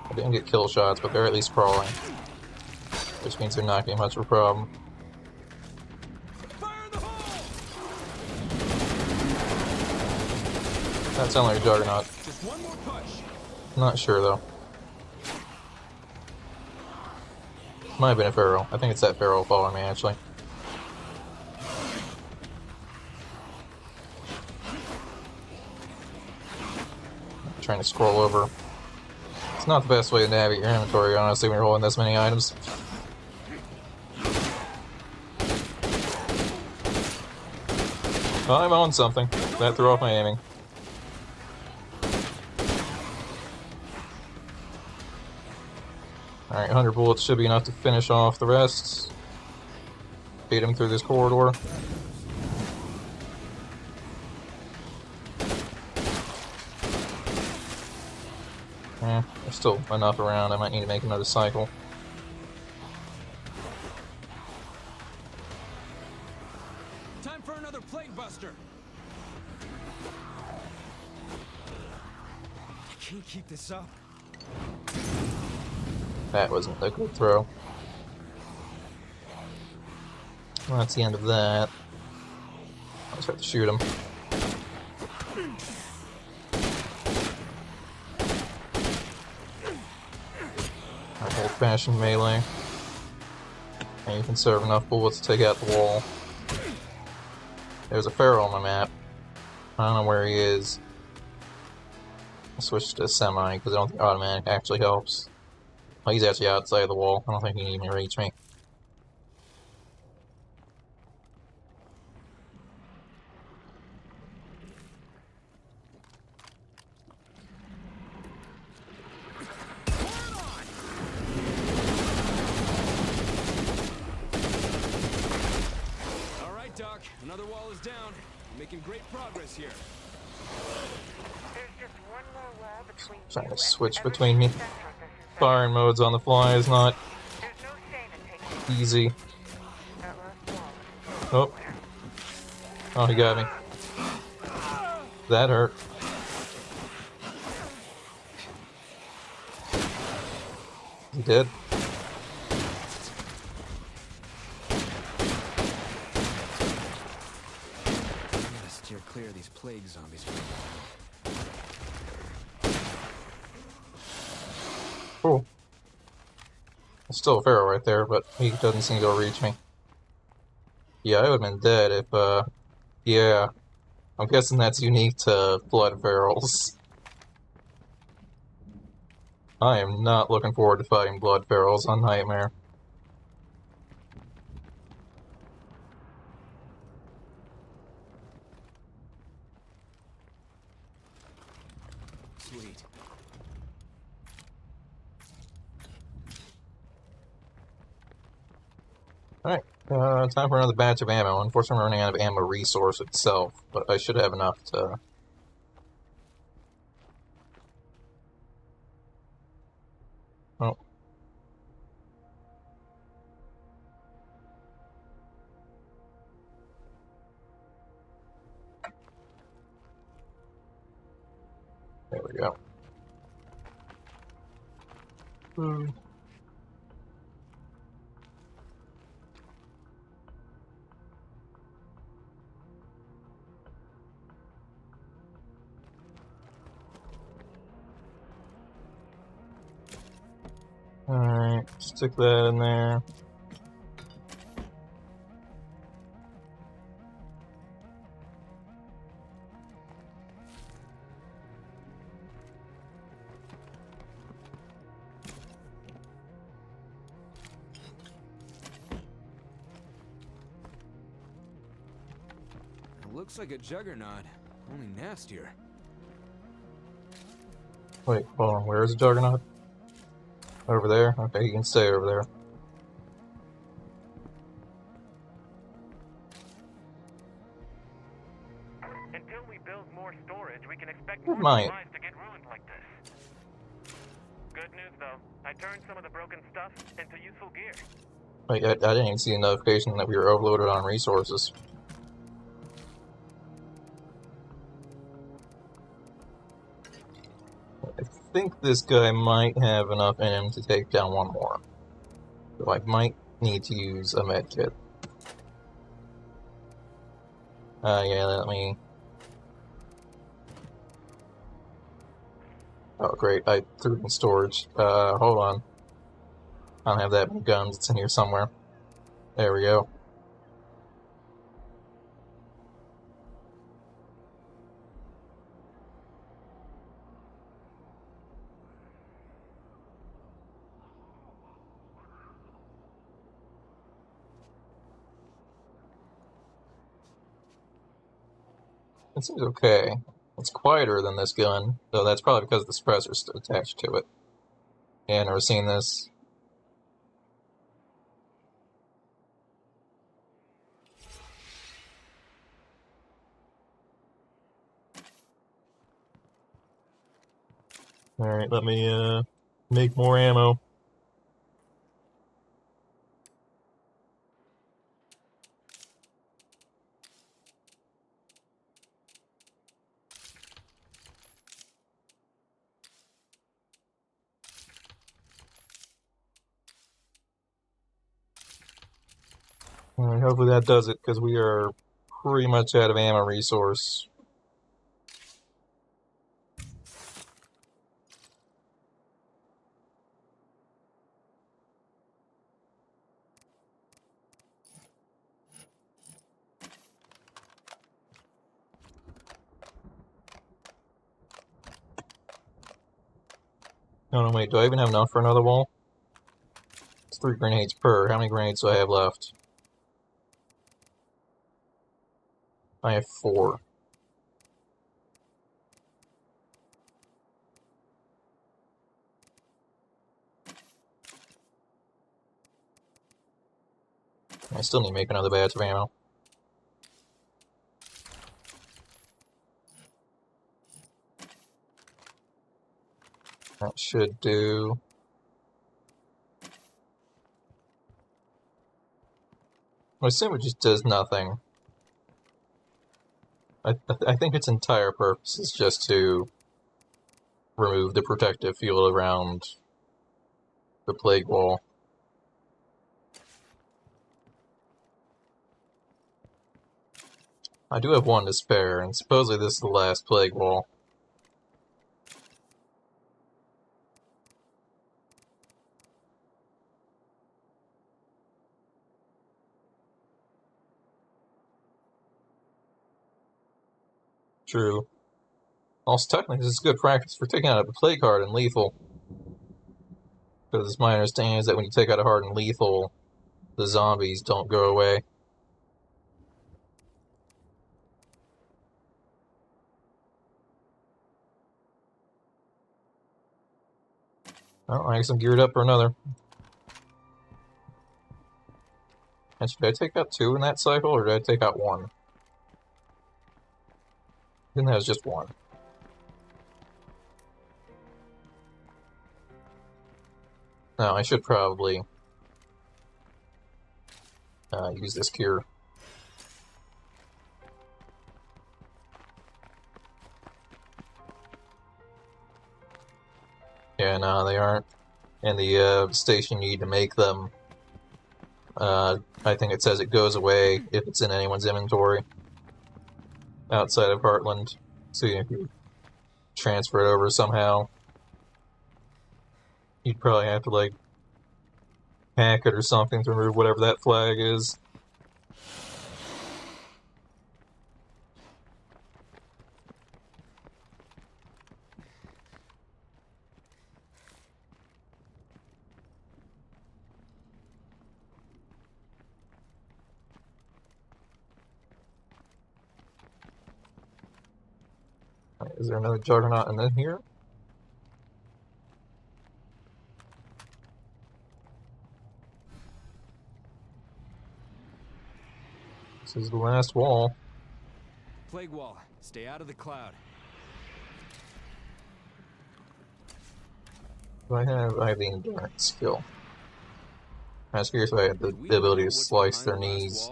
I didn't get kill shots, but they're at least crawling. Which means they're not getting much of a problem. That sounds like a Juggernaut. Just one more push. Not sure though. Might have been a Pharaoh. I think it's that Pharaoh following me actually. Trying to scroll over. It's not the best way to navigate your inventory, honestly, when you're holding this many items. I'm on something. That threw off my aiming. Alright, 100 bullets should be enough to finish off the rest. Beat him through this corridor. There's still enough around. I might need to make another cycle. Time for another plague buster. I can't keep this up. That wasn't a good throw. Well, that's the end of that. I'll just have to shoot him. Old-fashioned melee. And you can serve enough bullets to take out the wall. There's a Pharaoh on my map. I don't know where he is. I'll switch to semi, because I don't think automatic actually helps. Oh, he's actually outside of the wall. I don't think he can even reach me. All right, Doc. Another wall is down. Making great progress here. There's just one more wall between Trying you to and switch whatever between me. center this is. Firing modes on the fly is not There's no shame in taking easy. that last wall. Oh. Oh, he got me. That hurt. He did. I gotta steer clear of these plague zombies. Cool. There's still a Pharaoh right there, but he doesn't seem to reach me. Yeah, I would have been dead if, yeah. I'm guessing that's unique to blood ferals. I am not looking forward to fighting blood ferals on Nightmare. Sweet. Alright, time for another batch of ammo. Unfortunately, I'm running out of ammo resource itself, but I should have enough to... Oh. There we go. Alright, stick that in there. It looks like a juggernaut, only nastier. Wait, hold on, where is the Juggernaut? Over there? Okay, you can stay over there. Until we build more storage, we can expect It more might. supplies to get ruined like this. Good news, though. I turned some of the broken stuff into useful gear. Wait, I didn't even see a notification that we were overloaded on resources. I think this guy might have enough in him to take down one more. So I might need to use a med kit. Yeah, let me... Oh, great, I threw it in storage. Hold on. I don't have that many guns, it's in here somewhere. There we go. It seems okay. It's quieter than this gun, though that's probably because the suppressor's still attached to it. Yeah, never seen this. Alright, let me, make more ammo. Alright, hopefully that does it, because we are pretty much out of ammo resource. Oh no, wait, do I even have enough for another wall? It's 3 grenades per. How many grenades do I have left? I have 4. I still need to make another batch of ammo. That should do. I assume it just does nothing. I think its entire purpose is just to remove the protective field around the plague wall. I do have 1 to spare, and supposedly this is the last plague wall. True. Also, technically, this is good practice for taking out a play card in lethal. Because my understanding is that when you take out a card in lethal, the zombies don't go away. Well, I guess I'm geared up for another. And should I take out 2 in that cycle, or did I take out 1? I think that was just 1. No, I should probably use this cure. Yeah, no, they aren't. And the station you need to make them, I think it says it goes away if it's in anyone's inventory outside of Heartland. So if you transfer it over somehow, you'd probably have to, like, hack it or something to remove whatever that flag is. Is there another Juggernaut in here? This is the last wall. Plague wall. Stay out of the cloud. Do I have the endurance skill? I was curious if I had the ability to slice their knees.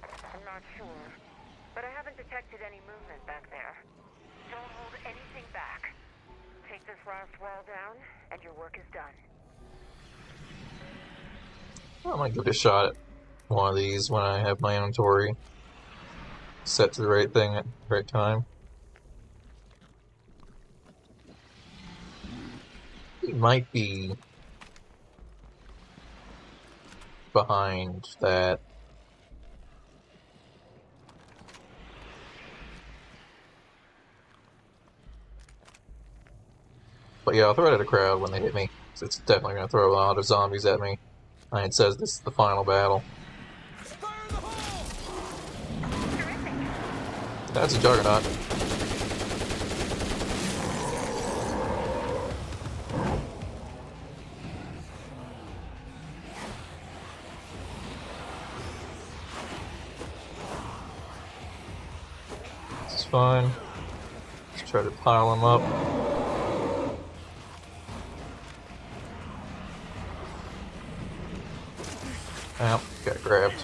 I'm not sure, but I haven't detected any movement back there. Don't hold anything back. Take this last wall down, and your work is done. I might give it a shot at one of these when I have my inventory set to the right thing at the right time. It might be behind that. But yeah, I'll throw it at a crowd when they hit me. So it's definitely going to throw a lot of zombies at me. And it says this is the final battle. That's a Juggernaut. This is fine. Let's try to pile them up. Ow, got grabbed.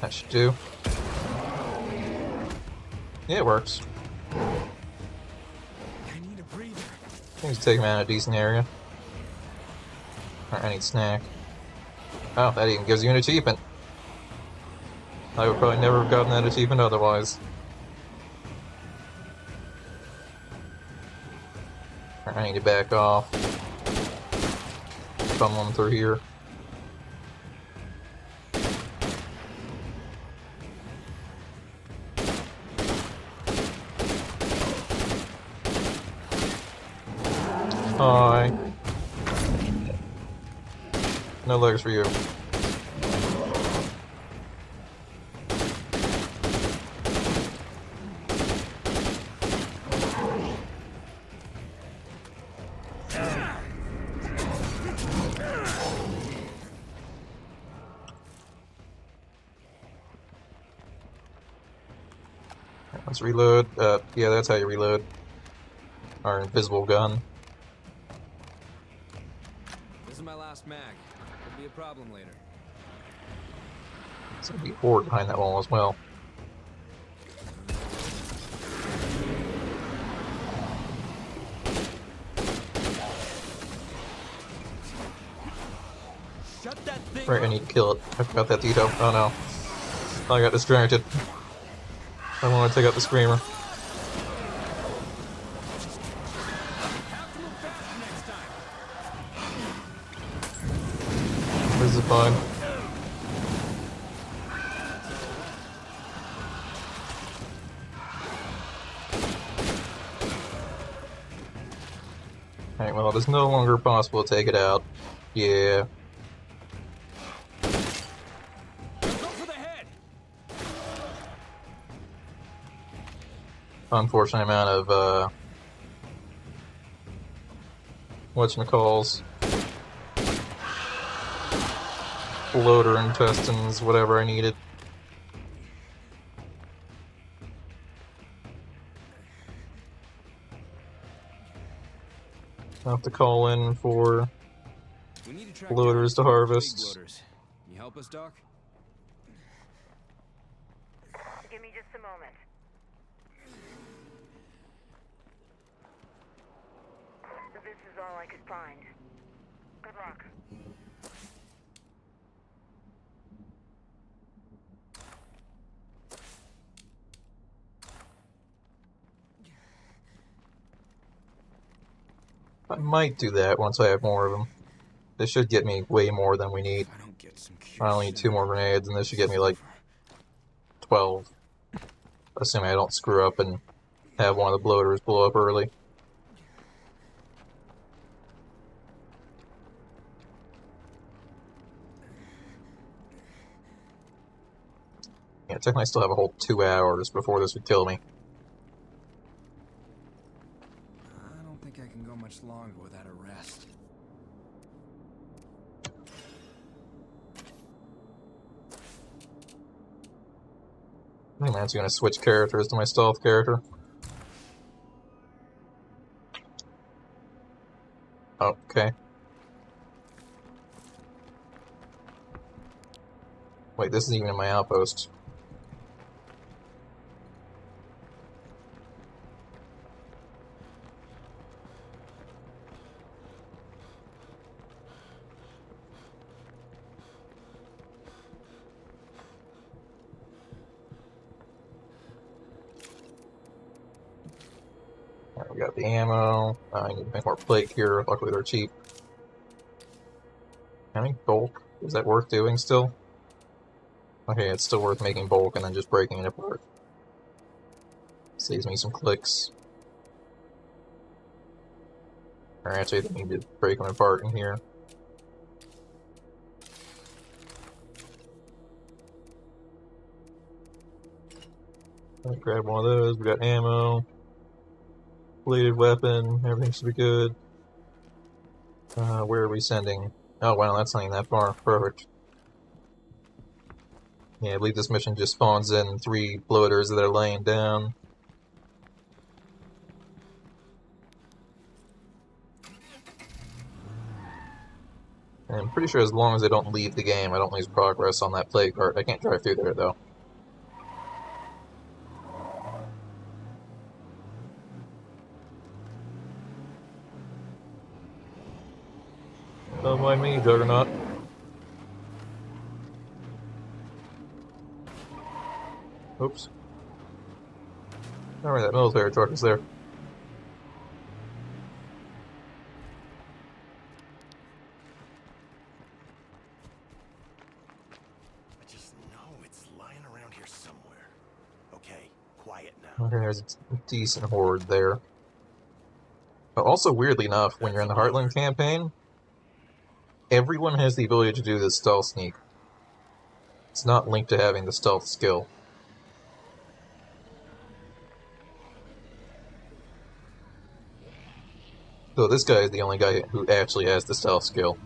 That should do. Yeah, it works. I need a breather. Seems to take him out of a decent area. Alright, I need snack. Oh, that even gives you an achievement. I would probably never have gotten that achievement otherwise. Alright, I need to back off. Fumbling through here. Hi. No legs for you. Let's reload. Yeah, that's how you reload. Our invisible gun. This is my last mag. Could be a problem later. There's gonna be a horde behind that wall as well. Shut that thing Right, I up. need to kill it. I forgot that detail. Oh no. I got distracted. I want to take out the Screamer. This is fine. Alright, well, it is no longer possible to take it out. Yeah. Go for the head. Unfortunate amount of, whatchamacalls. Bloater intestines, whatever I needed. I'll have to call in for We need to track bloaters to down 2 more plague harvest. bloaters. Can you help us, Doc? Give me just a moment. This is all I could find. Good luck. I might do that once I have more of them. This should get me way more than we need. I don't get some I only need 2 more grenades, and this should get me like 12. Assuming I don't screw up and have one of the bloaters blow up early. Yeah, technically I still have a whole 2 hours before this would kill me. I don't think I can go much longer without a rest. I think that's gonna switch characters to my stealth character. Oh, okay. Wait, this isn't even in my outpost. Alright, we got the ammo. I need to make more plate here. Luckily they're cheap. How many bulk? Is that worth doing still? Okay, it's still worth making bulk and then just breaking it apart. Saves me some clicks. Or actually, I need to break them apart in here. Let me grab one of those. We got ammo. Bladed weapon. Everything should be good. Where are we sending? Oh, wow, that's not even that far. Perfect. Yeah, I believe this mission just spawns in 3 bloaters that are laying down. And I'm pretty sure as long as I don't leave the game, I don't lose progress on that plague cart. I can't drive through there, though. Don't mind me, Juggernaut. Oops. Alright, that military truck is there. I just know it's lying around here somewhere. Okay, quiet now. Okay, there's a decent horde there. But also, weirdly enough, when you're in the Heartland campaign, everyone has the ability to do this stealth sneak. It's not linked to having the stealth skill. So this guy is the only guy who actually has the stealth skill.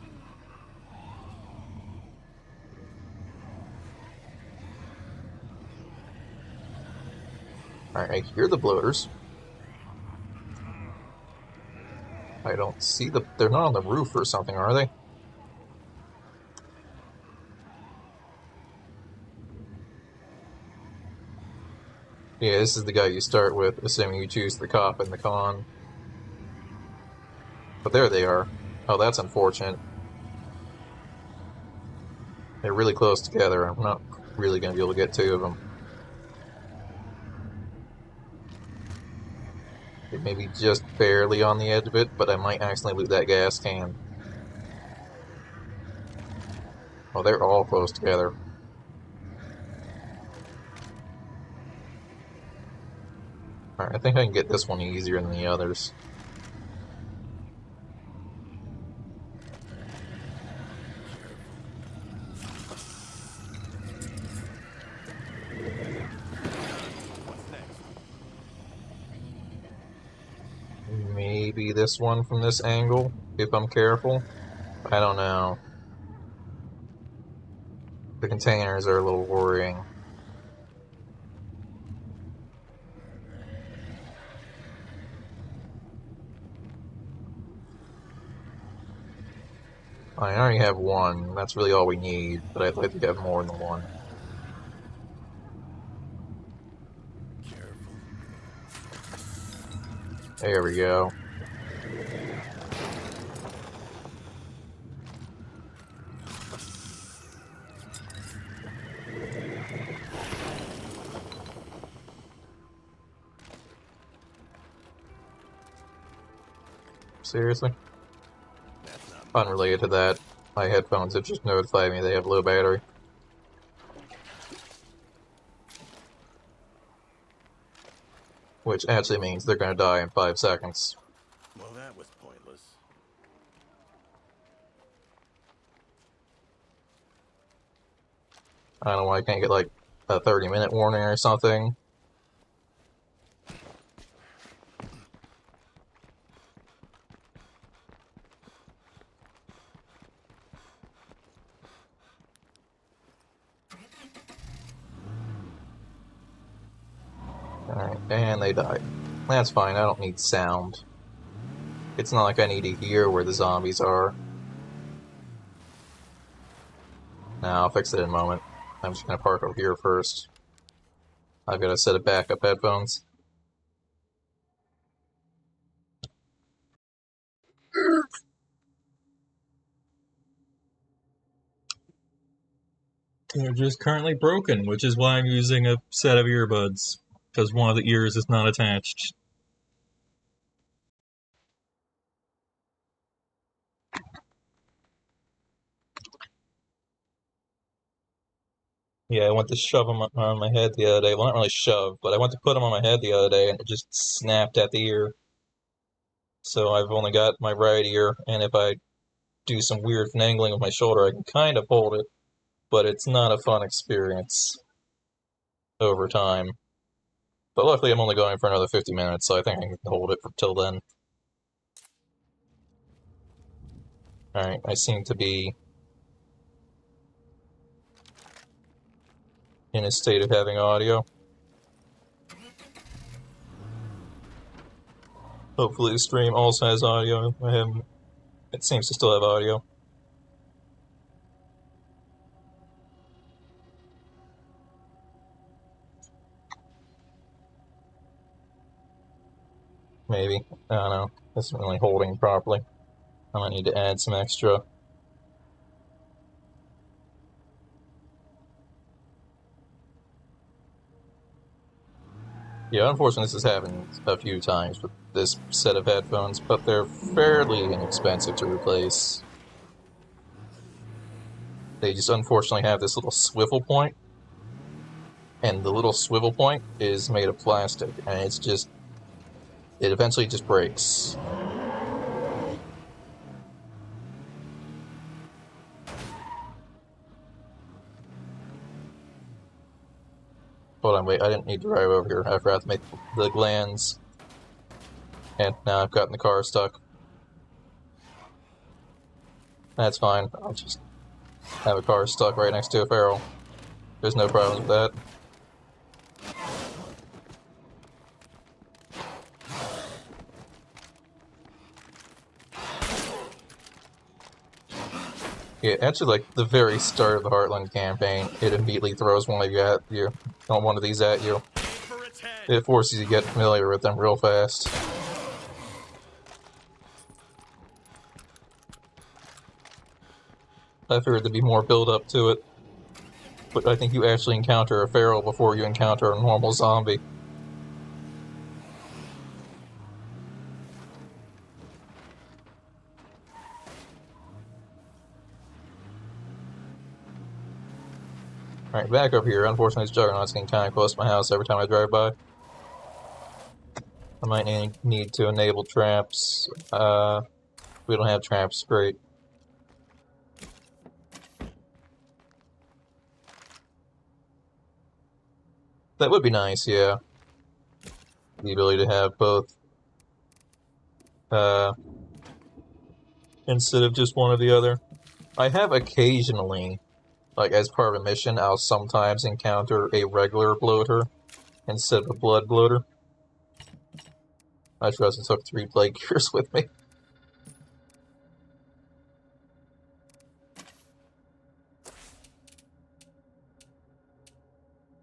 Alright, I hear the bloaters. I don't see the... They're not on the roof or something, are they? Yeah, this is the guy you start with, assuming you choose the cop and the con. But there they are. Oh, that's unfortunate. They're really close together. I'm not really going to be able to get 2 of them. They may be just barely on the edge of it, but I might accidentally loot that gas can. Oh, they're all close together. Alright, I think I can get this one easier than the others. maybe this one from this angle, if I'm careful. I don't know. The containers are a little worrying. I already have one. That's really all we need, but I'd like to have more than one. There we go. Seriously? Unrelated to that, my headphones have just notified me they have low battery. Which actually means they're gonna die in 5 seconds. Well, that was pointless. I don't know why I can't get like a 30-minute warning or something. Alright, and they died. That's fine, I don't need sound. It's not like I need to hear where the zombies are. Nah, I'll fix it in a moment. I'm just gonna park over here first. I've got a set of backup headphones. They're just currently broken, which is why I'm using a set of earbuds. Because one of the ears is not attached. Yeah, I went to shove them on my head the other day. Well, not really shove, but I went to put them on my head the other day and it just snapped at the ear. So I've only got my right ear, and if I do some weird finagling with my shoulder, I can kind of hold it, but it's not a fun experience over time. But luckily I'm only going for another 50 minutes, so I think I can hold it till then. Alright, I seem to be in a state of having audio. Hopefully the stream also has audio. It seems to still have audio. Maybe. I don't know. This isn't really holding properly. I might need to add some extra. Yeah, unfortunately this has happened a few times with this set of headphones, but they're fairly inexpensive to replace. They just unfortunately have this little swivel point, and the little swivel point is made of plastic, and it's just... it eventually just breaks. Hold on, wait, I didn't need to drive over here. I forgot to make the glands. And now I've gotten the car stuck. That's fine. I'll just have a car stuck right next to a feral. There's no problems with that. Yeah, actually, like, the very start of the Heartland campaign, it immediately throws one of these at you. It forces you to get familiar with them real fast. I figured there'd be more build-up to it. But I think you actually encounter a feral before you encounter a normal zombie. Alright, back up here. Unfortunately, this Juggernaut's getting kind of close to my house every time I drive by. I might need to enable traps. We don't have traps. Great. That would be nice, yeah. The ability to have both instead of just one or the other. I have occasionally, like as part of a mission, I'll sometimes encounter a regular bloater instead of a blood bloater. I trust I took 3 plague cures with me.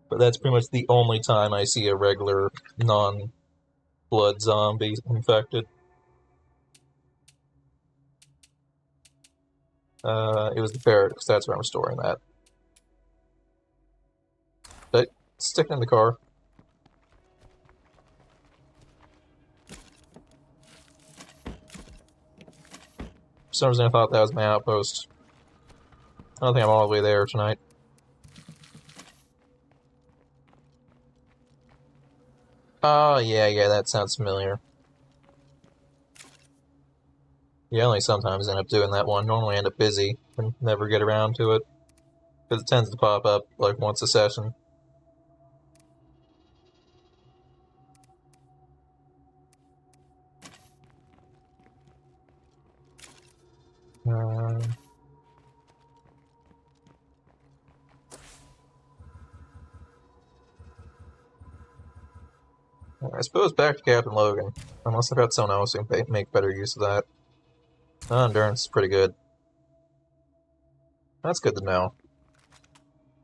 But that's pretty much the only time I see a regular non-blood zombie infected. It was the barracks, that's where I'm storing that. But stick it in the car. For some reason I thought that was my outpost. I don't think I'm all the way there tonight. Oh, yeah, that sounds familiar. Yeah, I only sometimes end up doing that one. Normally I end up busy and never get around to it. Because it tends to pop up, like, once a session. I suppose back to Captain Logan. Unless I've got someone else who can make better use of that. Endurance is pretty good. That's good to know.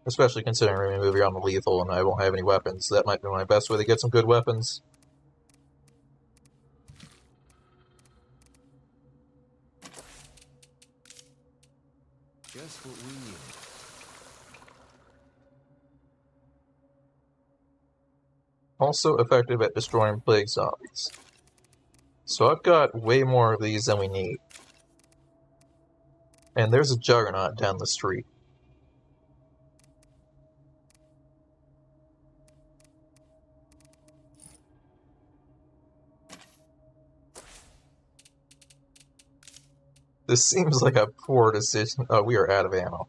Especially considering we're going to move on the lethal and I won't have any weapons. That might be my best way to get some good weapons. Just what we need. Also effective at destroying plague zombies. So I've got way more of these than we need. And there's a juggernaut down the street. This seems like a poor decision. Oh, we are out of ammo.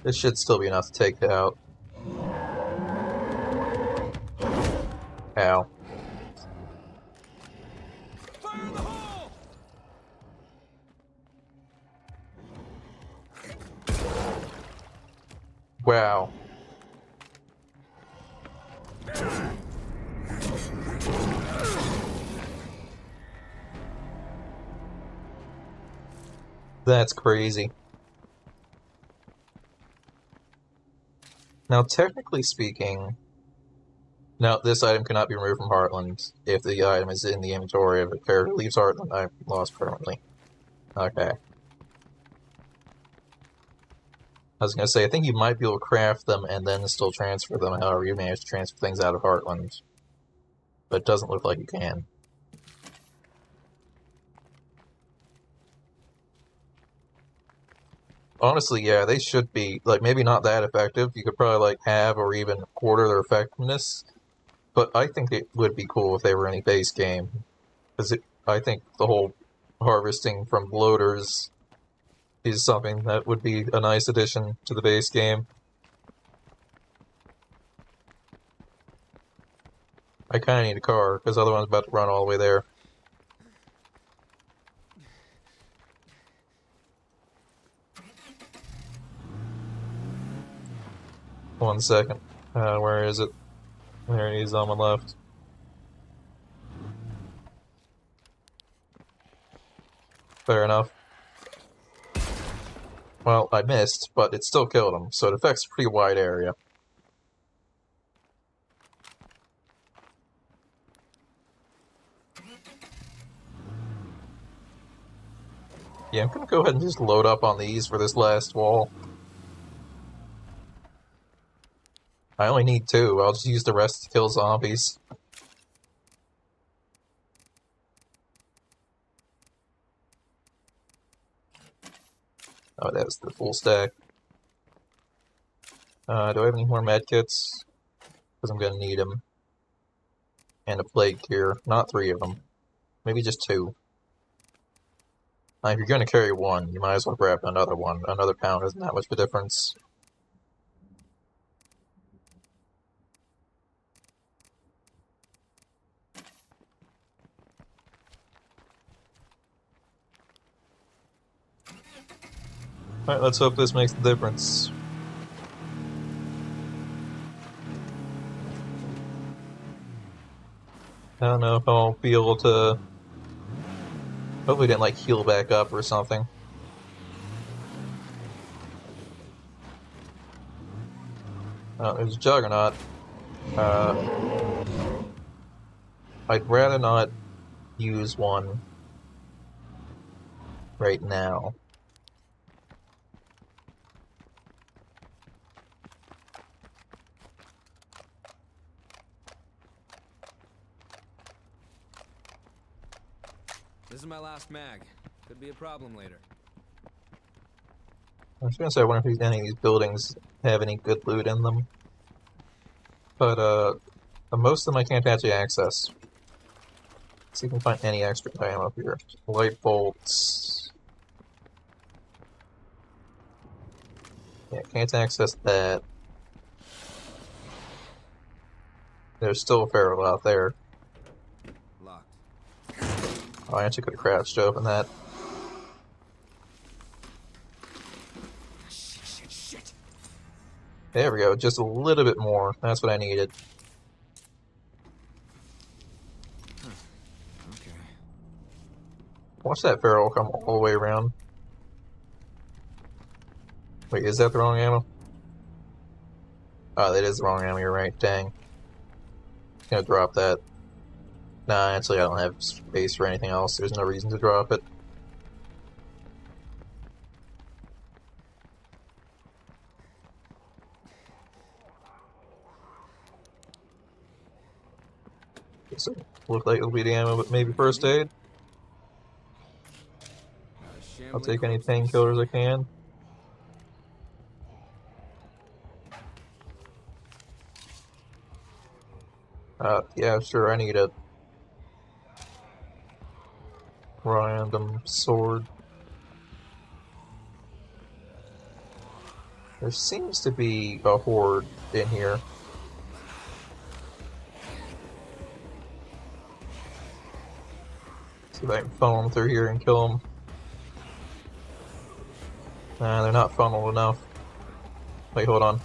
This should still be enough to take it out. Ow. Fire in the hole! Wow. That's crazy. Now, technically speaking, now this item cannot be removed from Heartland if the item is in the inventory. If a character leaves Heartland, I'm lost permanently. Okay. I was going to say, I think you might be able to craft them and then still transfer them, however you manage to transfer things out of Heartland. But it doesn't look like you can. Honestly, yeah, they should be, like, maybe not that effective. You could probably, like, have or even quarter their effectiveness. But I think it would be cool if they were in a base game. Because I think the whole harvesting from bloaters is something that would be a nice addition to the base game. I kind of need a car, because the other one's about to run all the way there. One second. Where is it? There he is on my left. Fair enough. Well, I missed, but it still killed him, so it affects a pretty wide area. Yeah, I'm gonna go ahead and just load up on these for this last wall. I only need 2, I'll just use the rest to kill zombies. Oh, that was the full stack. Do I have any more medkits? Because I'm gonna need them. And a plague cure. Not 3 of them. Maybe just 2. If you're going to carry one, you might as well grab another one. Another pound isn't that much of a difference. Alright, let's hope this makes the difference. I don't know if I'll be able to... Hopefully didn't, like, heal back up or something. There's a Juggernaut. I'd rather not use one right now. This is my last mag. Could be a problem later. I was gonna say, I wonder if any of these buildings have any good loot in them. But, most of them I can't actually access. Let's see if we can find any extra ammo up here. Light bolts. Yeah, can't access that. There's still a Pharaoh out there. Locked. Oh, I actually could have crouched to open that. Shit. There we go, just a little bit more. That's what I needed. Okay. Watch that Pharaoh come all the way around. Wait, is that the wrong ammo? Oh, that is the wrong ammo, you're right, dang. Gonna drop that. Nah, actually I don't have space for anything else. There's no reason to drop it. So, look like it'll be the ammo, but maybe first aid. I'll take any painkillers I can. Yeah, sure, I need a random sword. There seems to be a horde in here. See if I can funnel them through here and kill them. Nah, they're not funneled enough. Wait, hold on.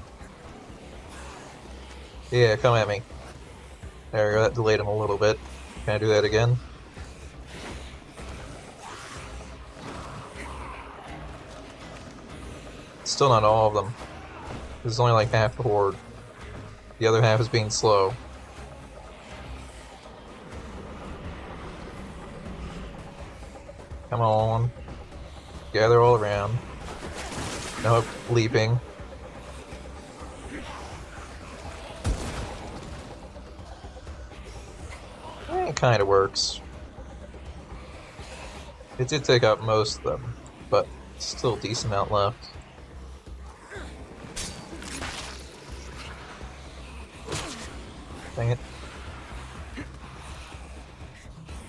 Yeah, come at me. There we go, that delayed him a little bit. Can I do that again? Still not all of them. This is only like half the horde. The other half is being slow. Come on. Gather all around. Nope, leaping. It kind of works. It did take out most of them, but still a decent amount left. Dang it.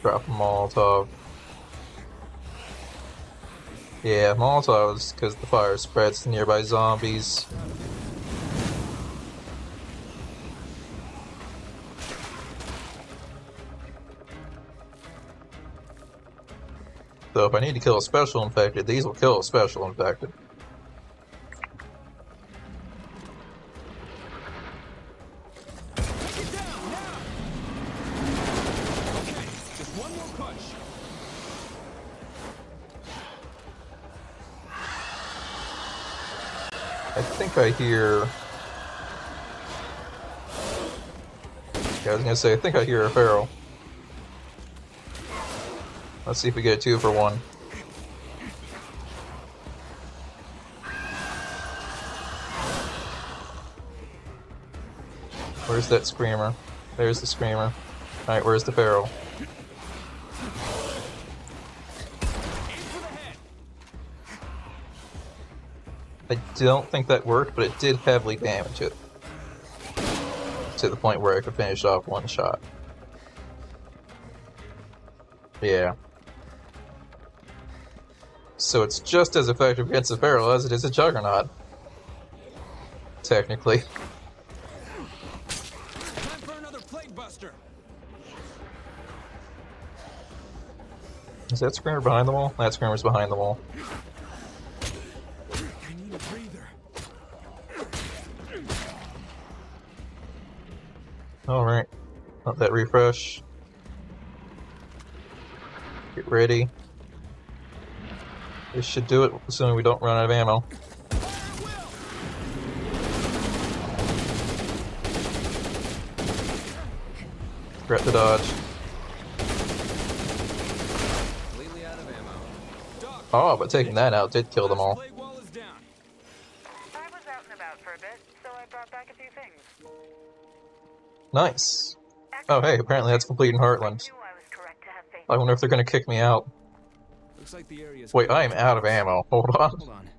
Drop a Molotov. Yeah, Molotovs, because the fire spreads to nearby zombies. So if I need to kill a special infected, these will kill a special infected. I think I hear... Yeah, I was gonna say, I think I hear a Pharaoh. Let's see if we get a 2 for 1. Where's that screamer? There's the screamer. Alright, where's the Pharaoh? I don't think that worked, but it did heavily damage it. To the point where I could finish off one shot. Yeah. So it's just as effective against a Pharaoh as it is a Juggernaut. Technically. Time for another plague buster. Is that Screamer behind the wall? That Screamer's behind the wall. I need a breather. Alright. Let that refresh. Get ready. This should do it, assuming we don't run out of ammo. Regret the dodge. Completely out of ammo. Oh, but taking that out did kill them all. Plague wall is down. I was out and about for a bit, so I brought back a few things. Nice. Oh hey, apparently that's complete in Heartland. I knew I was correct to have faith. I wonder if they're gonna kick me out. Looks like the area's Wait, I am out of ammo. Hold on. Hold on.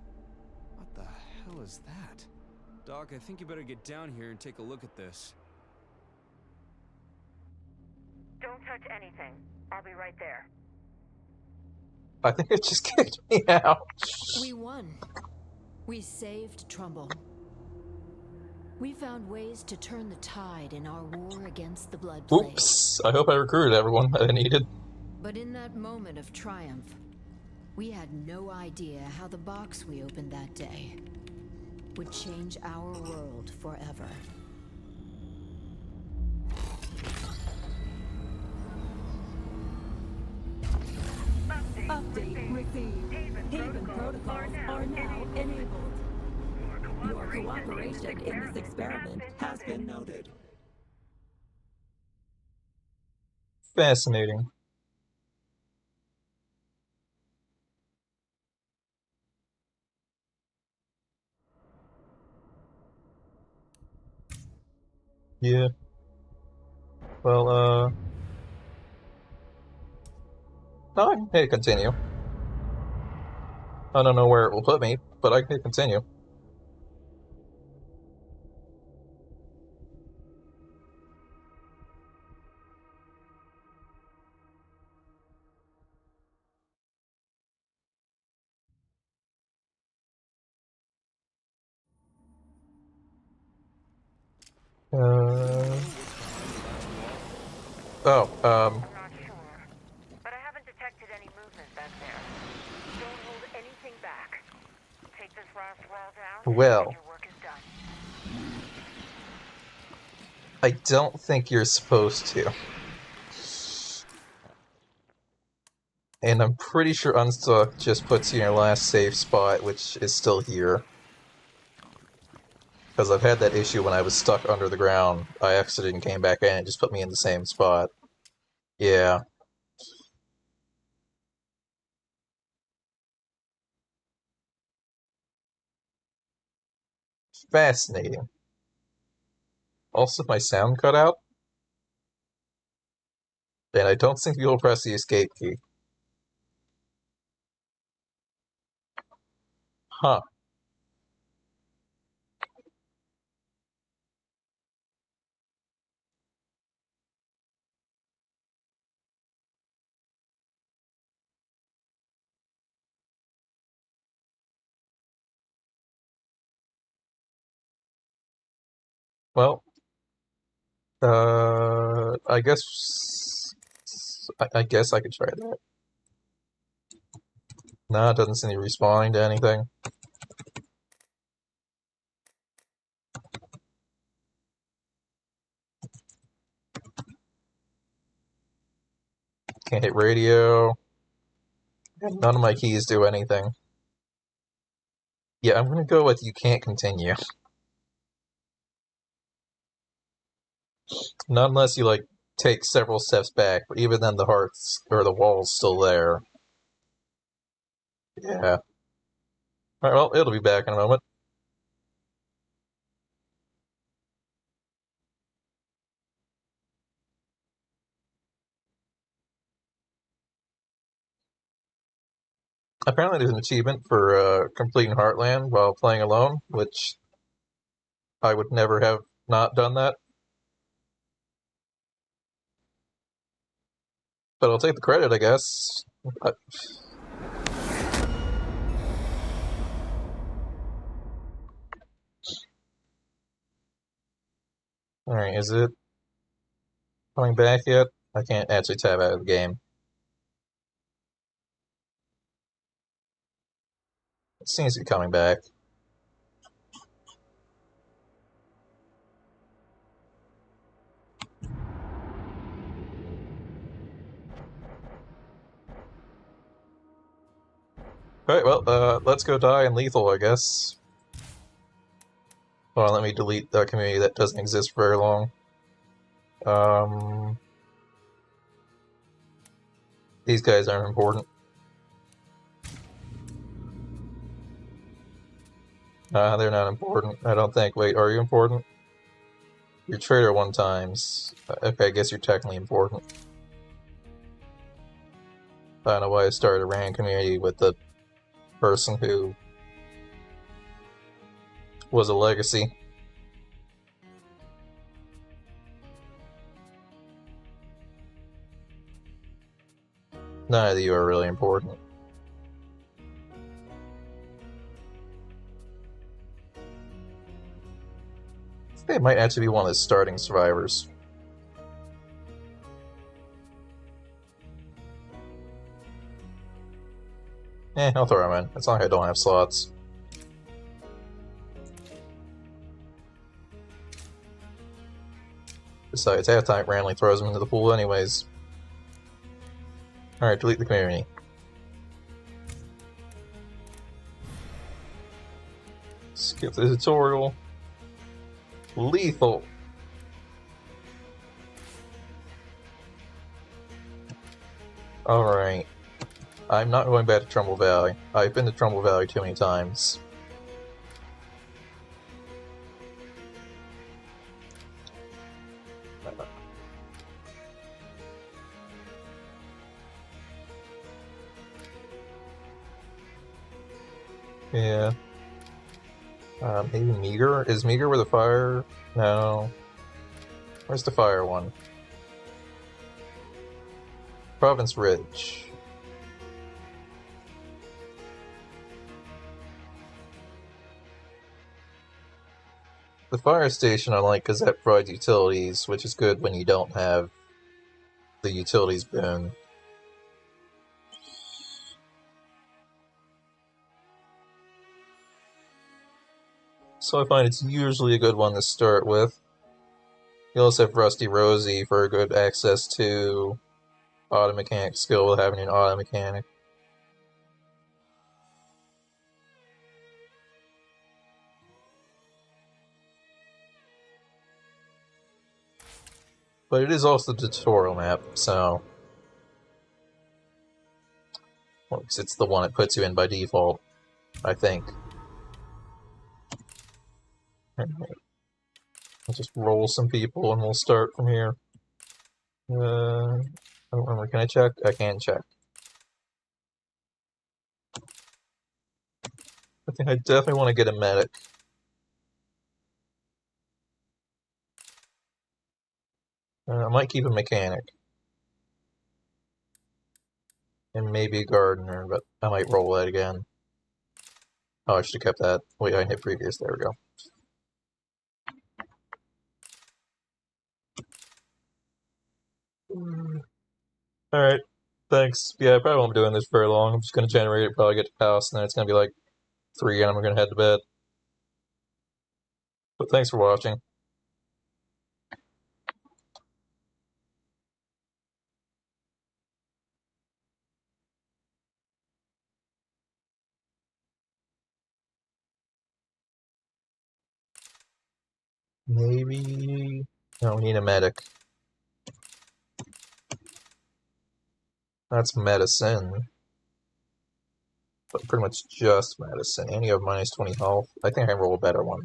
What the hell is that? Doc, I think you better get down here and take a look at this. Don't touch anything. I'll be right there. I think it just kicked me out. We won. We saved Trumbull. We found ways to turn the tide in our war against the Blood Plague. Oops. I hope I recruited everyone I needed. But in that moment of triumph, we had no idea how the box we opened that day would change our world forever. Update received. Haven protocols are now enabled. Your cooperation in this experiment has been noted. Fascinating. Yeah. Well, no, I can hit continue. I don't know where it will put me, but I can hit continue. I'm not sure, but I haven't detected any movement back there. Don't hold anything back. Take this last wall down, Well. and your work is done. I don't think you're supposed to. And I'm pretty sure Unstuck just puts you in your last safe spot, which is still here. Because I've had that issue when I was stuck under the ground. I exited and came back in and it just put me in the same spot. Yeah. Fascinating. Also, my sound cut out. And I don't think you'll press the escape key. Huh. Well, I guess I guess I could try that. No, it doesn't seem to be responding to anything. Can't hit radio. None of my keys do anything. Yeah, I'm gonna go with you can't continue. Not unless you, like, take several steps back, but even then the hearts, or the wall's still there. Yeah. Alright, well, it'll be back in a moment. Apparently there's an achievement for completing Heartland while playing alone, which I would never have not done that. But I'll take the credit, I guess. Alright, is it coming back yet? I can't actually tab out of the game. It seems to be coming back. Alright, well, let's go die in lethal, I guess. Hold on, let me delete the community that doesn't exist for very long. These guys aren't important. They're not important, I don't think. Wait, are you important? You're traitor 1 times. Okay, I guess you're technically important. I don't know why I started a random community with the person who was a legacy. None of you are really important. They might actually be one of the starting survivors. I'll throw them in, as long as I don't have slots. Besides, half-time randomly throws them into the pool anyways. Alright, delete the community. Skip the tutorial. Lethal. Alright. I'm not going back to Trumbull Valley. I've been to Trumbull Valley too many times. Yeah. Maybe Meager? Is Meager where the fire? No. Where's the fire one? Province Ridge. The fire station I like because that provides utilities, which is good when you don't have the utilities boon. So I find it's usually a good one to start with. You also have Rusty Rosie for good access to auto mechanic skill with having an auto mechanic. But it is also the tutorial map, so... Well, it's the one it puts you in by default, I think. I'll just roll some people and we'll start from here. I don't remember. Can I check? I can check. I think I definitely want to get a medic. I might keep a mechanic. And maybe a gardener, but I might roll that again. Oh, I should have kept that. Wait, I hit previous. There we go. Alright, thanks. Yeah, I probably won't be doing this very long. I'm just going to generate it, probably get to the house, and then it's going to be like 3 and I'm going to head to bed. But thanks for watching. Maybe... No, we need a medic. That's medicine. But pretty much just medicine. And you have minus 20 health. I think I can roll a better one.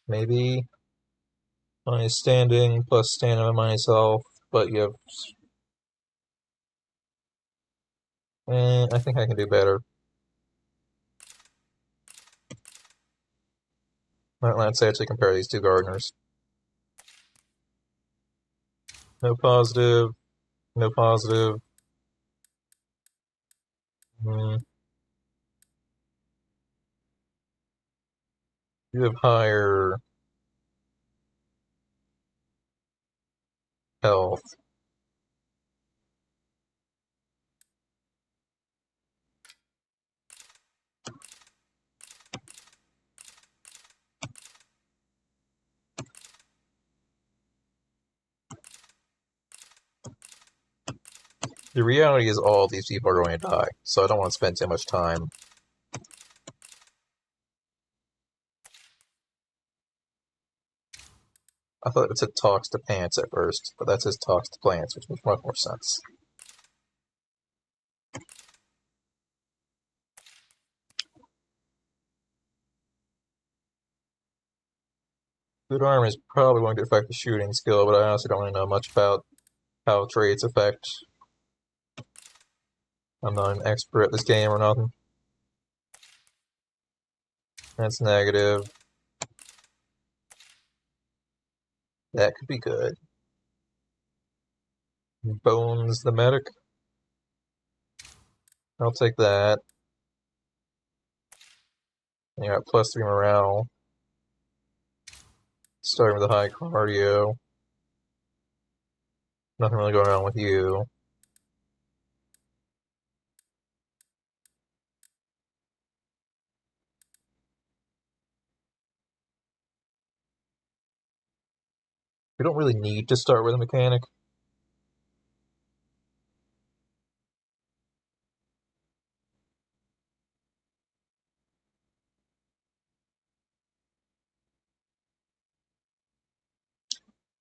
Maybe minus standing plus stamina minus health, but you have... I think I can do better. Alright, let's actually compare these two gardeners. No positive, no positive. Hmm. You have higher health. The reality is all these people are going to die, so I don't want to spend too much time. I thought it said talks to pants at first, but that says talks to plants, which makes much more sense. Good armor is probably going to affect the shooting skill, but I honestly don't really know much about how traits affect. I'm not an expert at this game or nothing. That's negative. That could be good. Bones the medic. I'll take that. And you got +3 morale. Starting with a high cardio. Nothing really going on with you. We don't really need to start with a mechanic.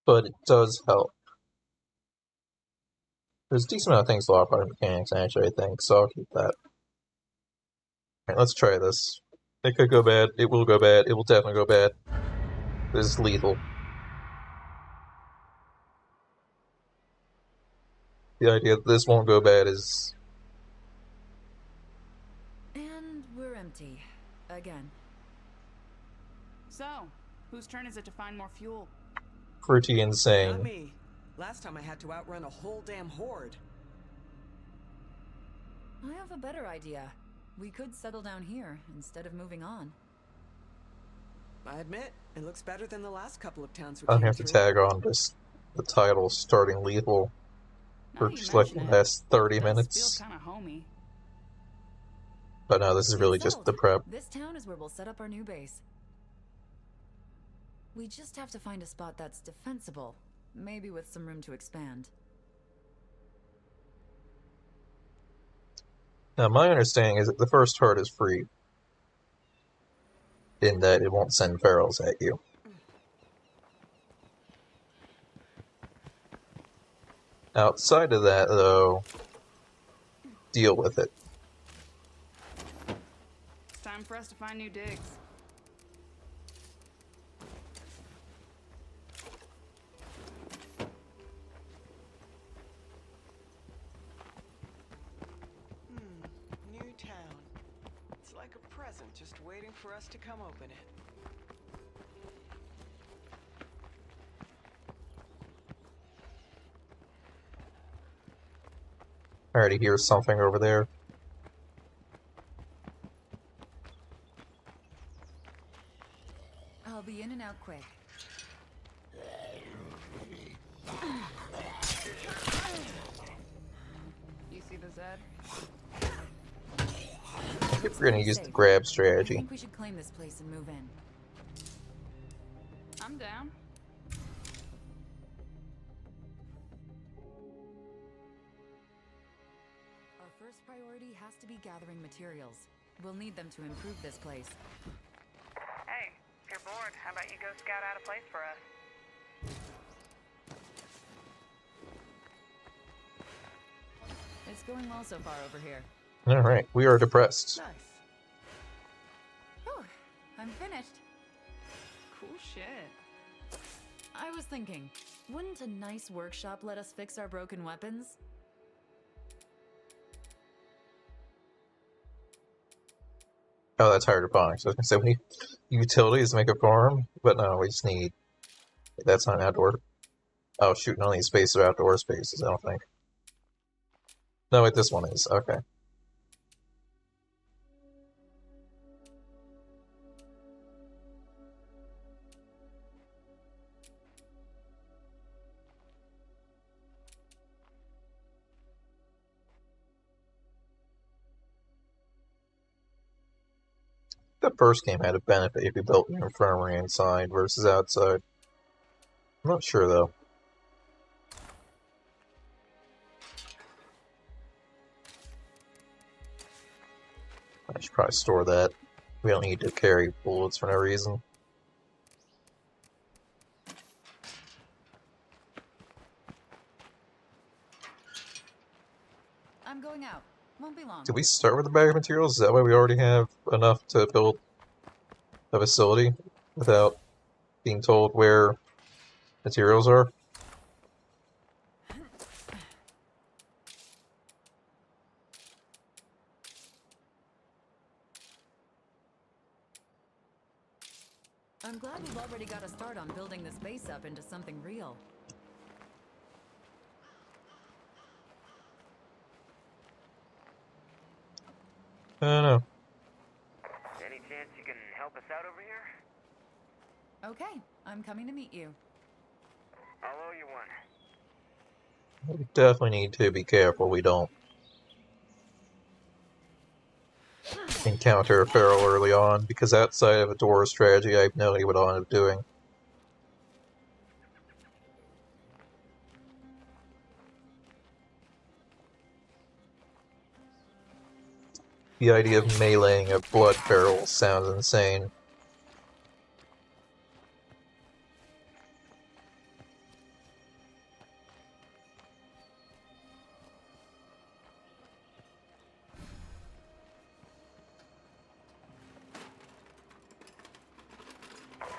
But it does help. There's a decent amount of things to offer out of mechanics, actually, I think, so I'll keep that. Alright, let's try this. It could go bad, it will go bad, it will definitely go bad. This is lethal. The idea that this won't go bad is... And we're empty. Again. So, whose turn is it to find more fuel? pretty insane. Not me. Last time I had to outrun a whole damn horde. I have a better idea. We could settle down here instead of moving on. I admit, it looks better than the last couple of towns we I came have to through. tag on just the title starting lethal for just like the last 30 minutes. Feel kind of homey. But no, this is really just the prep. This town is where we'll set up our new base. We just have to find a spot that's defensible, maybe with some room to expand. Now, my understanding is that the first heart is free, in that it won't send ferals at you. Outside of that, though, deal with it. It's time for us to find new digs. New town. It's like a present just waiting for us to come open it. I already hear something over there. I'll be in and out quick. You see the Zed? I think we're gonna use the grab I strategy. think we should claim this place and move in. I'm down. Our first priority has to be gathering materials. We'll need them to improve this place. Hey, if you're bored, how about you go scout out a place for us? It's going well so far over here. Alright, we are depressed. Nice. Whew, I'm finished. Cool shit. I was thinking, wouldn't a nice workshop let us fix our broken weapons? Oh, that's hydroponics. I was gonna say we need utilities to make a farm, but no, we just need... That's not outdoor. Oh shoot, none of these spaces are outdoor spaces, I don't think. No, wait, this one is. Okay. The first game had a benefit if you built an infirmary inside versus outside. I'm not sure though. I should probably store that. We don't need to carry bullets for no reason. I'm going out. Won't be long. Did we start with the bag of materials? Is that why we already have enough to build a facility without being told where materials are? I'm glad we've already got a start on building this base up into something real. I don't know. Any chance you can help us out over here? Okay, I'm coming to meet you. I'll owe you one. We definitely need to be careful we don't encounter a feral early on, because outside of a Dora strategy, I have no idea what I'll end up doing. The idea of meleeing a blood feral sounds insane.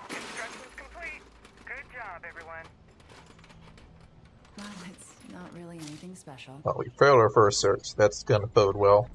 Construction's complete. Good job, everyone. Well, it's not really anything special. Well, we failed our first search. That's gonna bode well.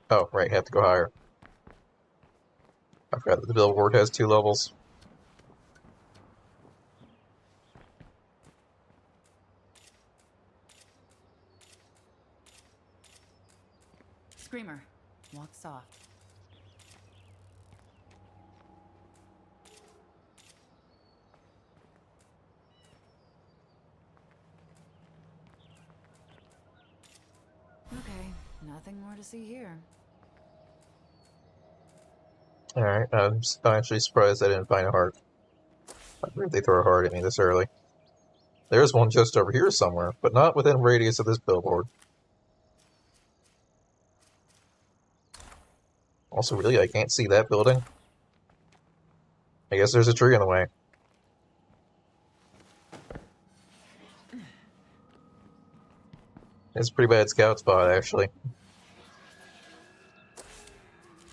Oh, right, have to go higher. I forgot that the billboard has 2 levels. Screamer, walk soft. Okay, nothing more to see here. Alright, I'm actually surprised I didn't find a heart. I heard they throw a heart at me this early. There's one just over here somewhere, but not within radius of this billboard. Also, really, I can't see that building. I guess there's a tree in the way. It's a pretty bad scout spot, actually.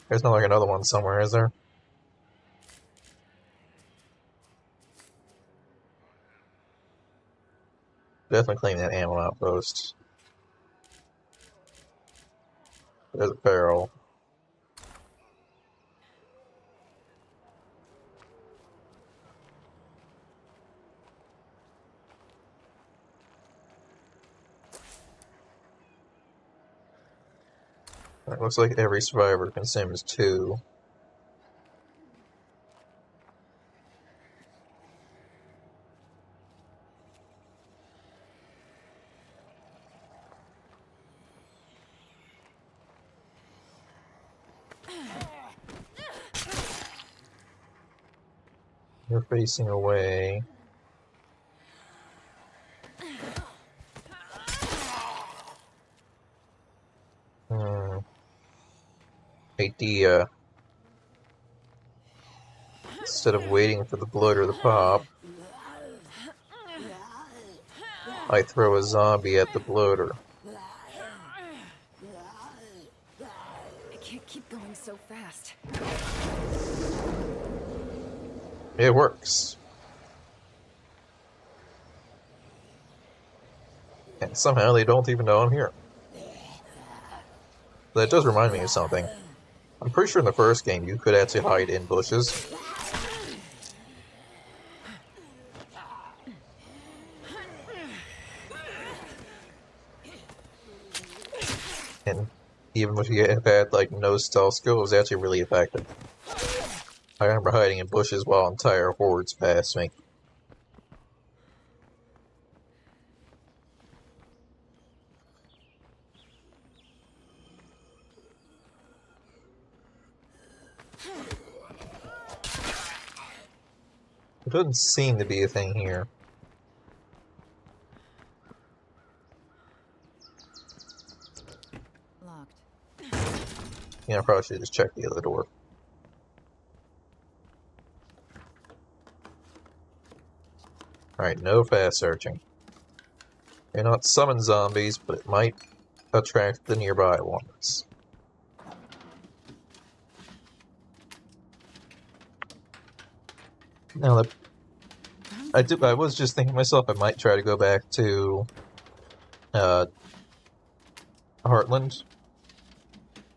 There's not like another one somewhere, is there? Definitely clean that ammo outpost. There's a barrel. It looks like every survivor consumes 2. You're facing away. Idea. Instead of waiting for the bloater to pop, I throw a zombie at the bloater. I can't keep going so fast. It works. And somehow they don't even know I'm here. That does remind me of something. I'm pretty sure in the first game you could actually hide in bushes. And even if you have had like no stealth skill, it was actually really effective. I remember hiding in bushes while entire hordes passed me. There doesn't seem to be a thing here. Locked. Yeah, I probably should just check the other door. Alright, no fast searching. May not summon zombies, but it might attract the nearby ones. Now that I was just thinking to myself, I might try to go back to Heartland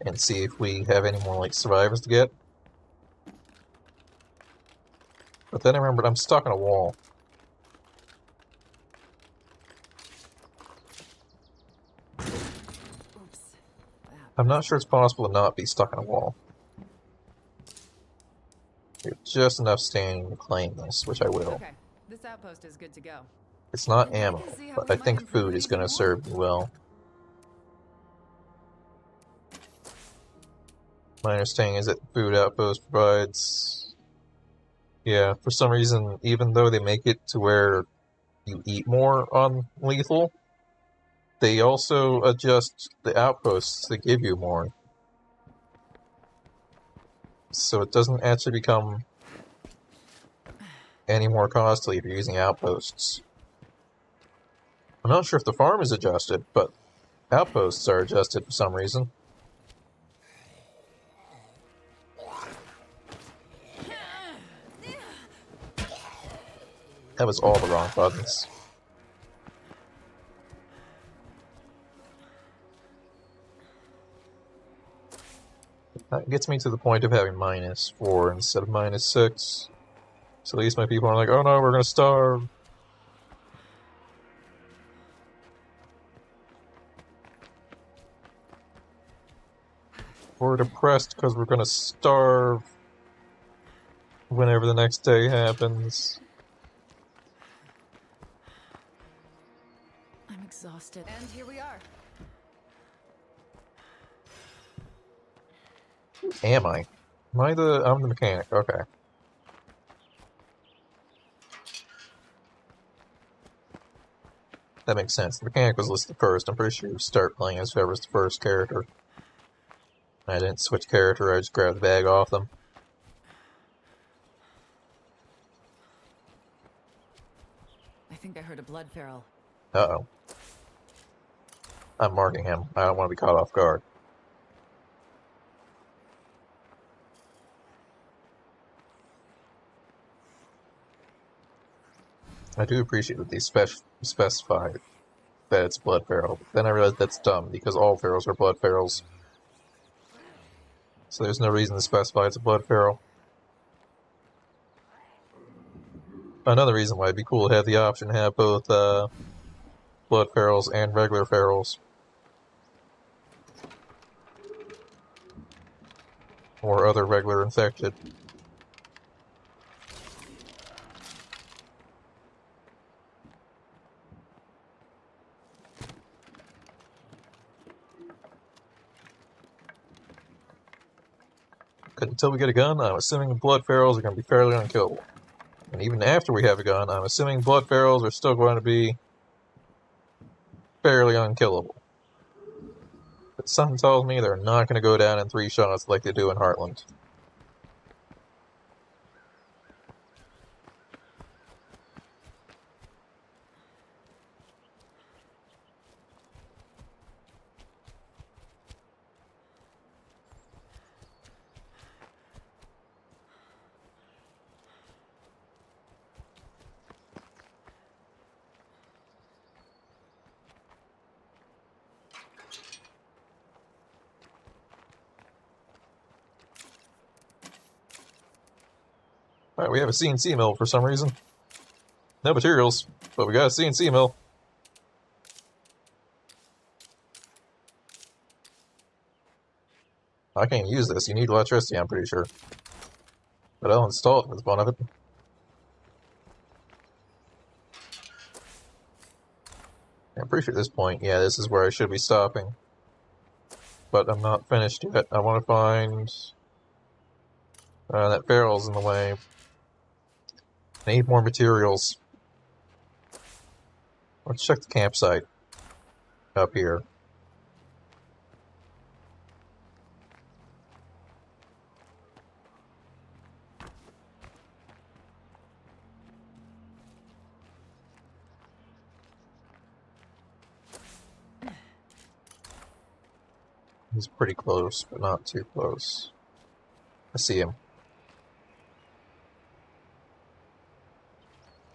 and see if we have any more like survivors to get. But then I remembered I'm stuck on a wall. I'm not sure it's possible to not be stuck on a wall. There's just enough standing to claim this, which I will. Okay, this outpost is good to go. It's not ammo, but I think food is going to serve me well. My understanding is that the food outpost provides... Yeah, for some reason, even though they make it to where you eat more on lethal, they also adjust the outposts to give you more. So it doesn't actually become any more costly if you're using outposts. I'm not sure if the farm is adjusted, but outposts are adjusted for some reason. That was all the wrong buttons. That gets me to the point of having -4 instead of -6. So at least my people are like, oh no, we're gonna starve. We're depressed because we're gonna starve whenever the next day happens. I'm exhausted. And here we are. Am I? I'm the mechanic, okay. That makes sense. The mechanic was listed first. I'm pretty sure you start playing as whoever's the first character. I didn't switch character, I just grabbed the bag off them. I think I heard a blood feral. Uh-oh. I'm marking him. I don't want to be caught off guard. I do appreciate that they specify that it's blood feral. But then I realized that's dumb, because all ferals are blood ferals. So there's no reason to specify it's a blood feral. Another reason why it'd be cool to have the option to have both blood ferals and regular ferals. Or other regular infected. Until we get a gun, I'm assuming the blood ferals are going to be fairly unkillable. And even after we have a gun, I'm assuming blood ferals are still going to be fairly unkillable. But something tells me they're not going to go down in 3 shots like they do in Heartland. Alright, we have a CNC mill for some reason. No materials, but we got a CNC mill. I can't use this. You need electricity, I'm pretty sure. But I'll install it for the fun of it. I'm pretty sure at this point, yeah, this is where I should be stopping. But I'm not finished yet. I want to find... that barrel's in the way. I need more materials. Let's check the campsite. Up here. He's pretty close, but not too close. I see him.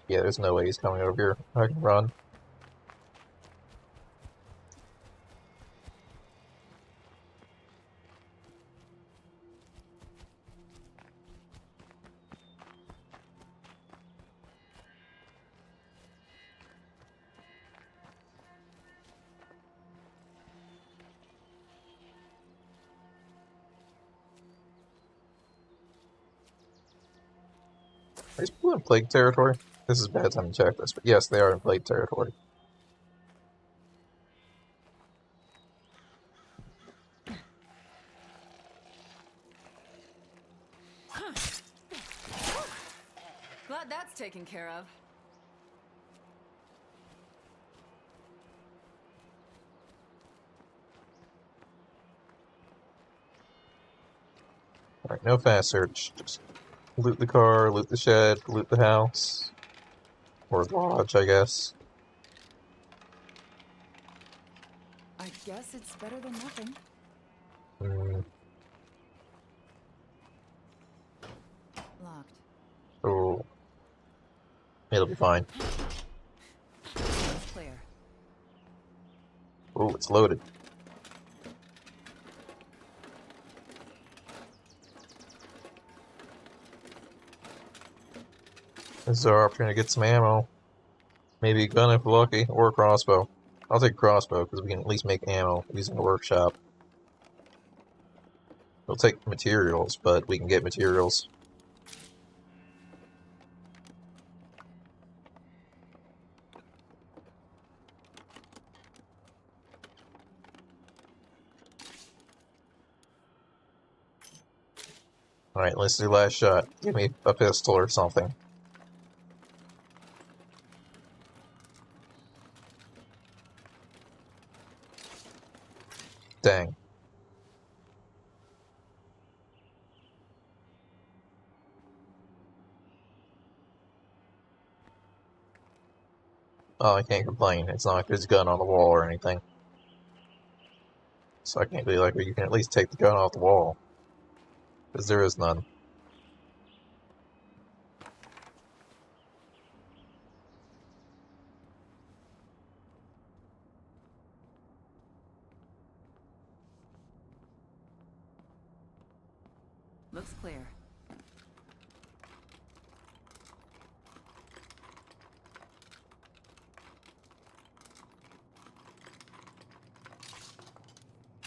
Yeah, there's no way he's coming over here. I can run. Are these people in plague territory? This is a bad time to check this, but yes, they are in plague territory. Glad that's taken care of. Alright, no fast search. Just loot the car, loot the shed, loot the house. Or lodge, I guess. I guess it's better than nothing. Locked. Oh. It'll be fine. It's clear. Oh, it's loaded. This is our opportunity to get some ammo. Maybe a gun if we're lucky, or a crossbow. I'll take crossbow, because we can at least make ammo using the workshop. We'll take materials, but we can get materials. Alright, let's do last shot. Give me a pistol or something. Dang. Oh, I can't complain. It's not like there's a gun on the wall or anything. So I can't be like, well, you can at least take the gun off the wall. Because there is none. Looks clear.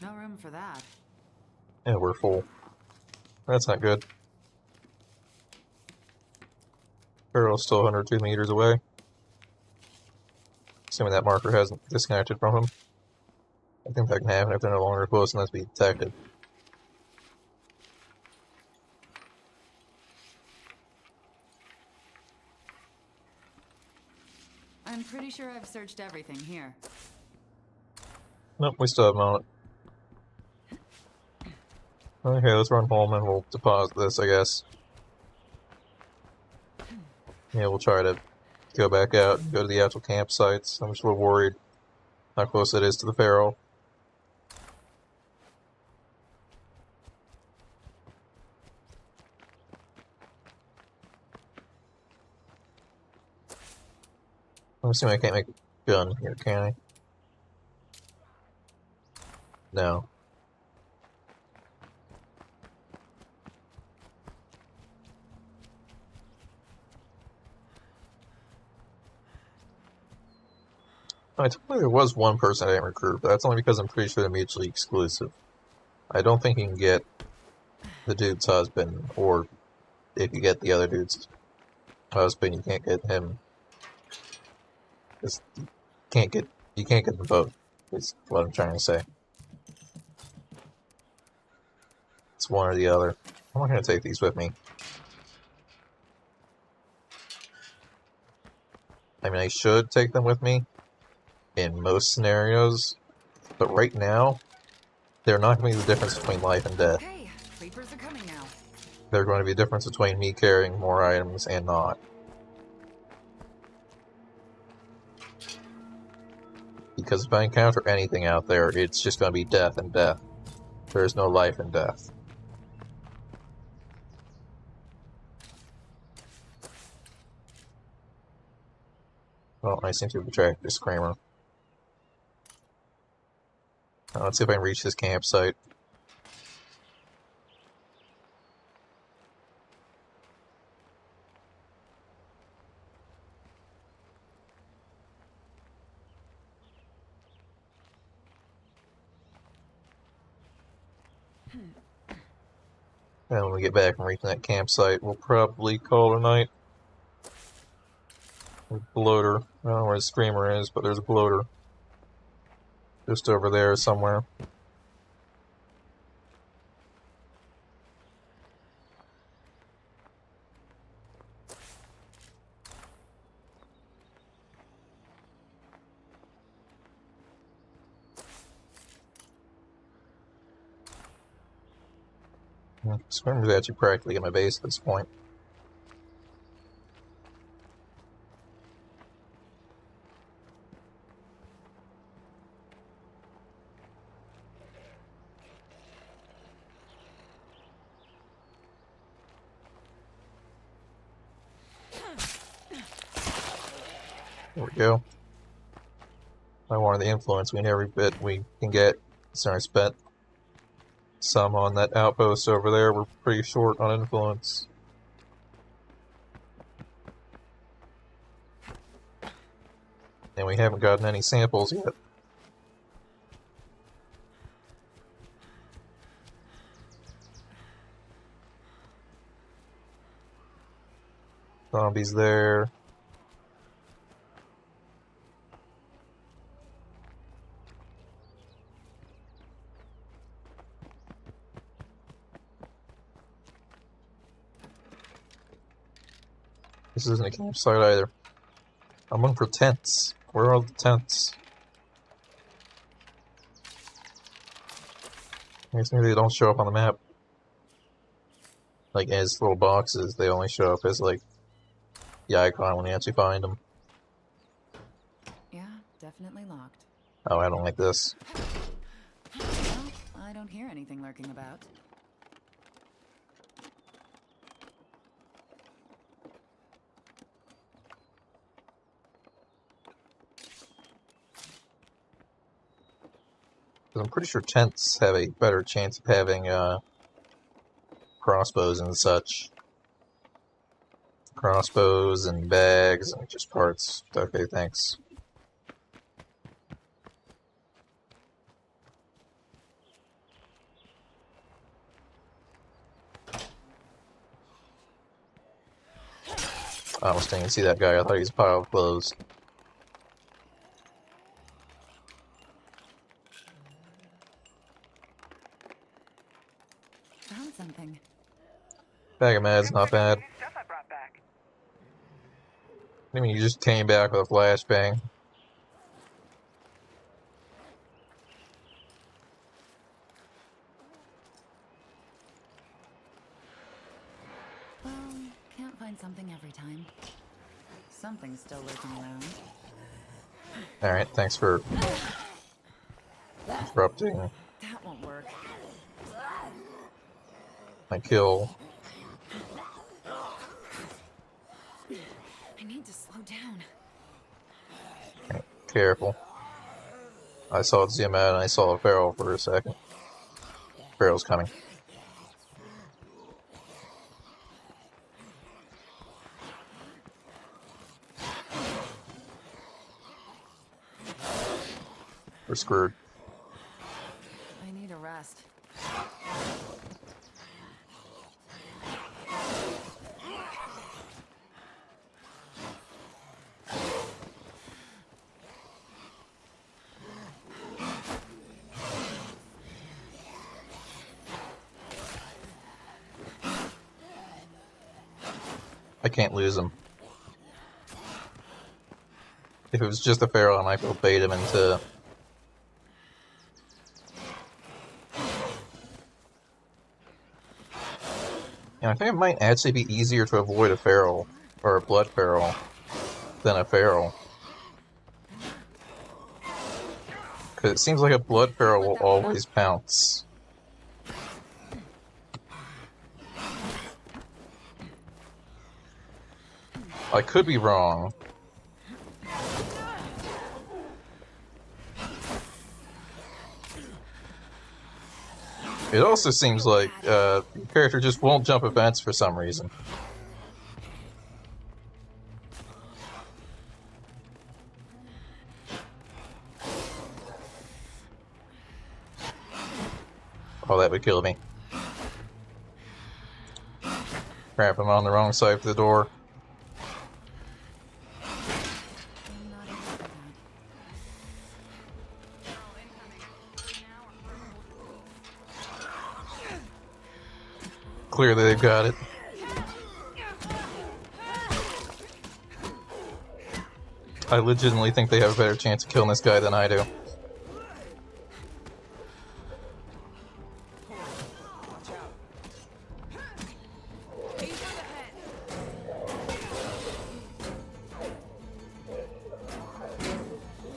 No room for that. Yeah, we're full. That's not good. Barrel's still 102 meters away. Assuming that marker hasn't disconnected from him. I think that can happen if they're no longer close enough to be detected. I'm pretty sure I've searched everything here. Nope, we still have him on it. Okay, let's run home and we'll deposit this, I guess. Yeah, we'll try to go back out and go to the actual campsites. I'm just a little worried how close it is to the Pharaoh. I'm assuming I can't make a gun here, can I? No. I told you there was one person I didn't recruit, but that's only because I'm pretty sure they're mutually exclusive. I don't think you can get the dude's husband, or if you get the other dude's husband, you can't get him. You can't get them both. Is what I'm trying to say. It's one or the other. I'm not going to take these with me. I mean, I should take them with me in most scenarios, but right now, they're not going to be the difference between life and death. Okay, Reapers are coming now. They're going to be a difference between me carrying more items and not. Because if I encounter anything out there, it's just going to be death and death. There's no life and death. Well, I seem to have attracted a screamer. Now, let's see if I can reach this campsite. And when we get back and reach that campsite, we'll probably call it a night. Bloater. I don't know where the screamer is, but there's a bloater. Just over there somewhere. Screamer's actually practically at my base at this point. There we go. I wanted the influence. We need every bit we can get. So I spent some on that outpost over there. We're pretty short on influence. And we haven't gotten any samples yet. Zombies there. This isn't a campsite either. I'm looking for tents. Where are all the tents? I guess maybe they don't show up on the map. Like as little boxes, they only show up as like the icon when you actually find them. Yeah, definitely locked. Oh, I don't like this. Well, I don't hear anything lurking about. I'm pretty sure tents have a better chance of having crossbows and such. Crossbows and bags and just parts. Okay, thanks. I almost didn't even see that guy. I thought he was a pile of clothes. Found something. Bag of meds, not bad. Stuff I brought back. I mean, you just came back with a flashbang. Well, can't find something every time. Something's still lurking around. Alright, thanks for interrupting That won't work. my kill. I need to slow down. Right, careful. I saw it zoom out and I saw a barrel for a second. Barrel's coming. We're screwed. I need a rest. I can't lose him. If it was just a feral, I might be able to bait him into... And I think it might actually be easier to avoid a feral, or a blood feral, than a feral. Because it seems like a blood feral will always pounce. I could be wrong. It also seems like the character just won't jump a fence for some reason. Oh, that would kill me. Crap, I'm on the wrong side of the door. Clearly they've got it. I legitimately think they have a better chance of killing this guy than I do.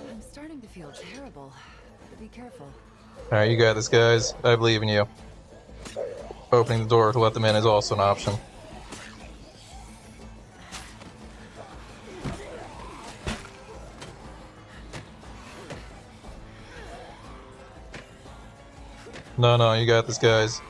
I'm starting to feel terrible. Be careful. Alright, you got this, guys. I believe in you. Opening the door to let them in is also an option. No, you got this, guys.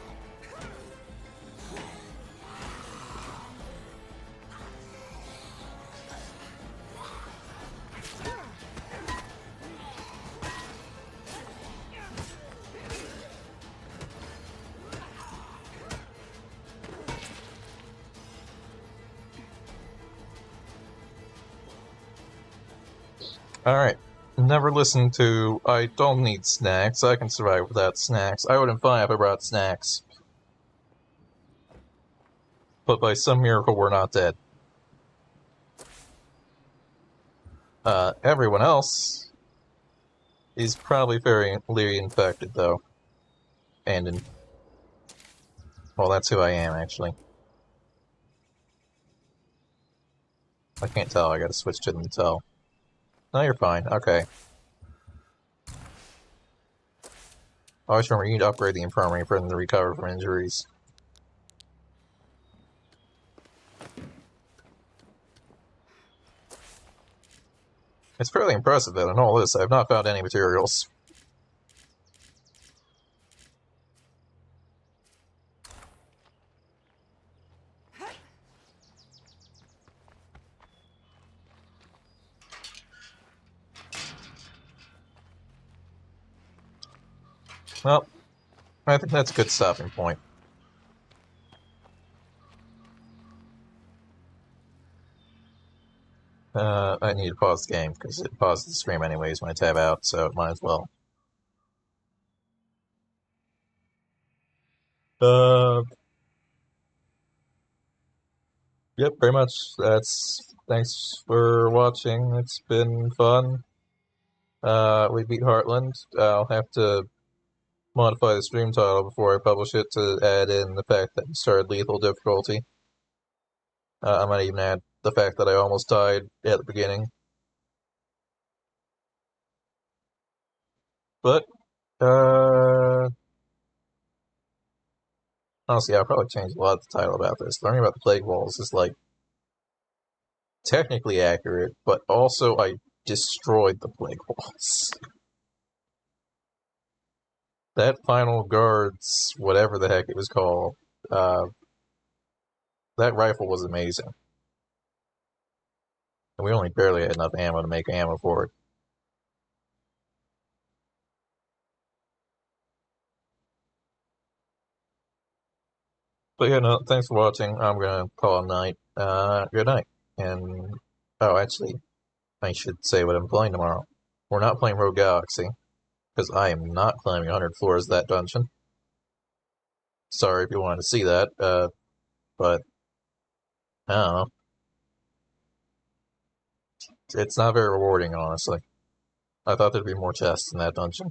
Alright. Never listen to, I don't need snacks, I can survive without snacks. I would have been fine if I brought snacks. But by some miracle, we're not dead. Everyone else is probably fairly infected, though. And well, that's who I am, actually. I can't tell, I gotta switch to them to tell. No, you're fine, okay. Always remember, you need to upgrade the infirmary for them to recover from injuries. It's fairly impressive that in all this, I have not found any materials. Well, I think that's a good stopping point. I need to pause the game, because it pauses the stream anyways when I tab out, so might as well. Yep, pretty much. Thanks for watching. It's been fun. We beat Heartland. I'll have to modify the stream title before I publish it to add in the fact that we started lethal difficulty. I might even add the fact that I almost died at the beginning. But, honestly, I'll probably change a lot of the title about this. Learning about the Plague Walls is, like, technically accurate, but also I destroyed the Plague Walls. That final guard's, whatever the heck it was called, that rifle was amazing. And we only barely had enough ammo to make ammo for it. But yeah, no, thanks for watching. I'm gonna call it a night. Good night. And, oh, actually, I should say what I'm playing tomorrow. We're not playing Rogue Galaxy, because I am not climbing 100 floors of that dungeon. Sorry if you wanted to see that, but, I don't know. It's not very rewarding, honestly. I thought there'd be more chests in that dungeon.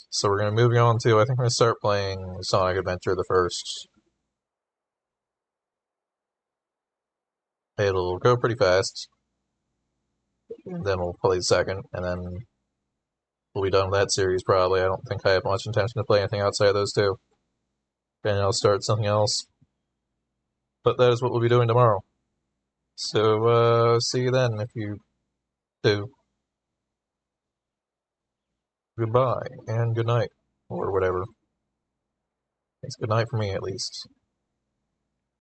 So we're going to move on to, I think we're going to start playing Sonic Adventure the first. It'll go pretty fast. Then we'll play the second, and then we'll be done with that series probably. I don't think I have much intention to play anything outside of those two. Then I'll start something else. But that is what we'll be doing tomorrow. So, see you then if you do. Goodbye, and good night, or whatever. It's good night for me, at least.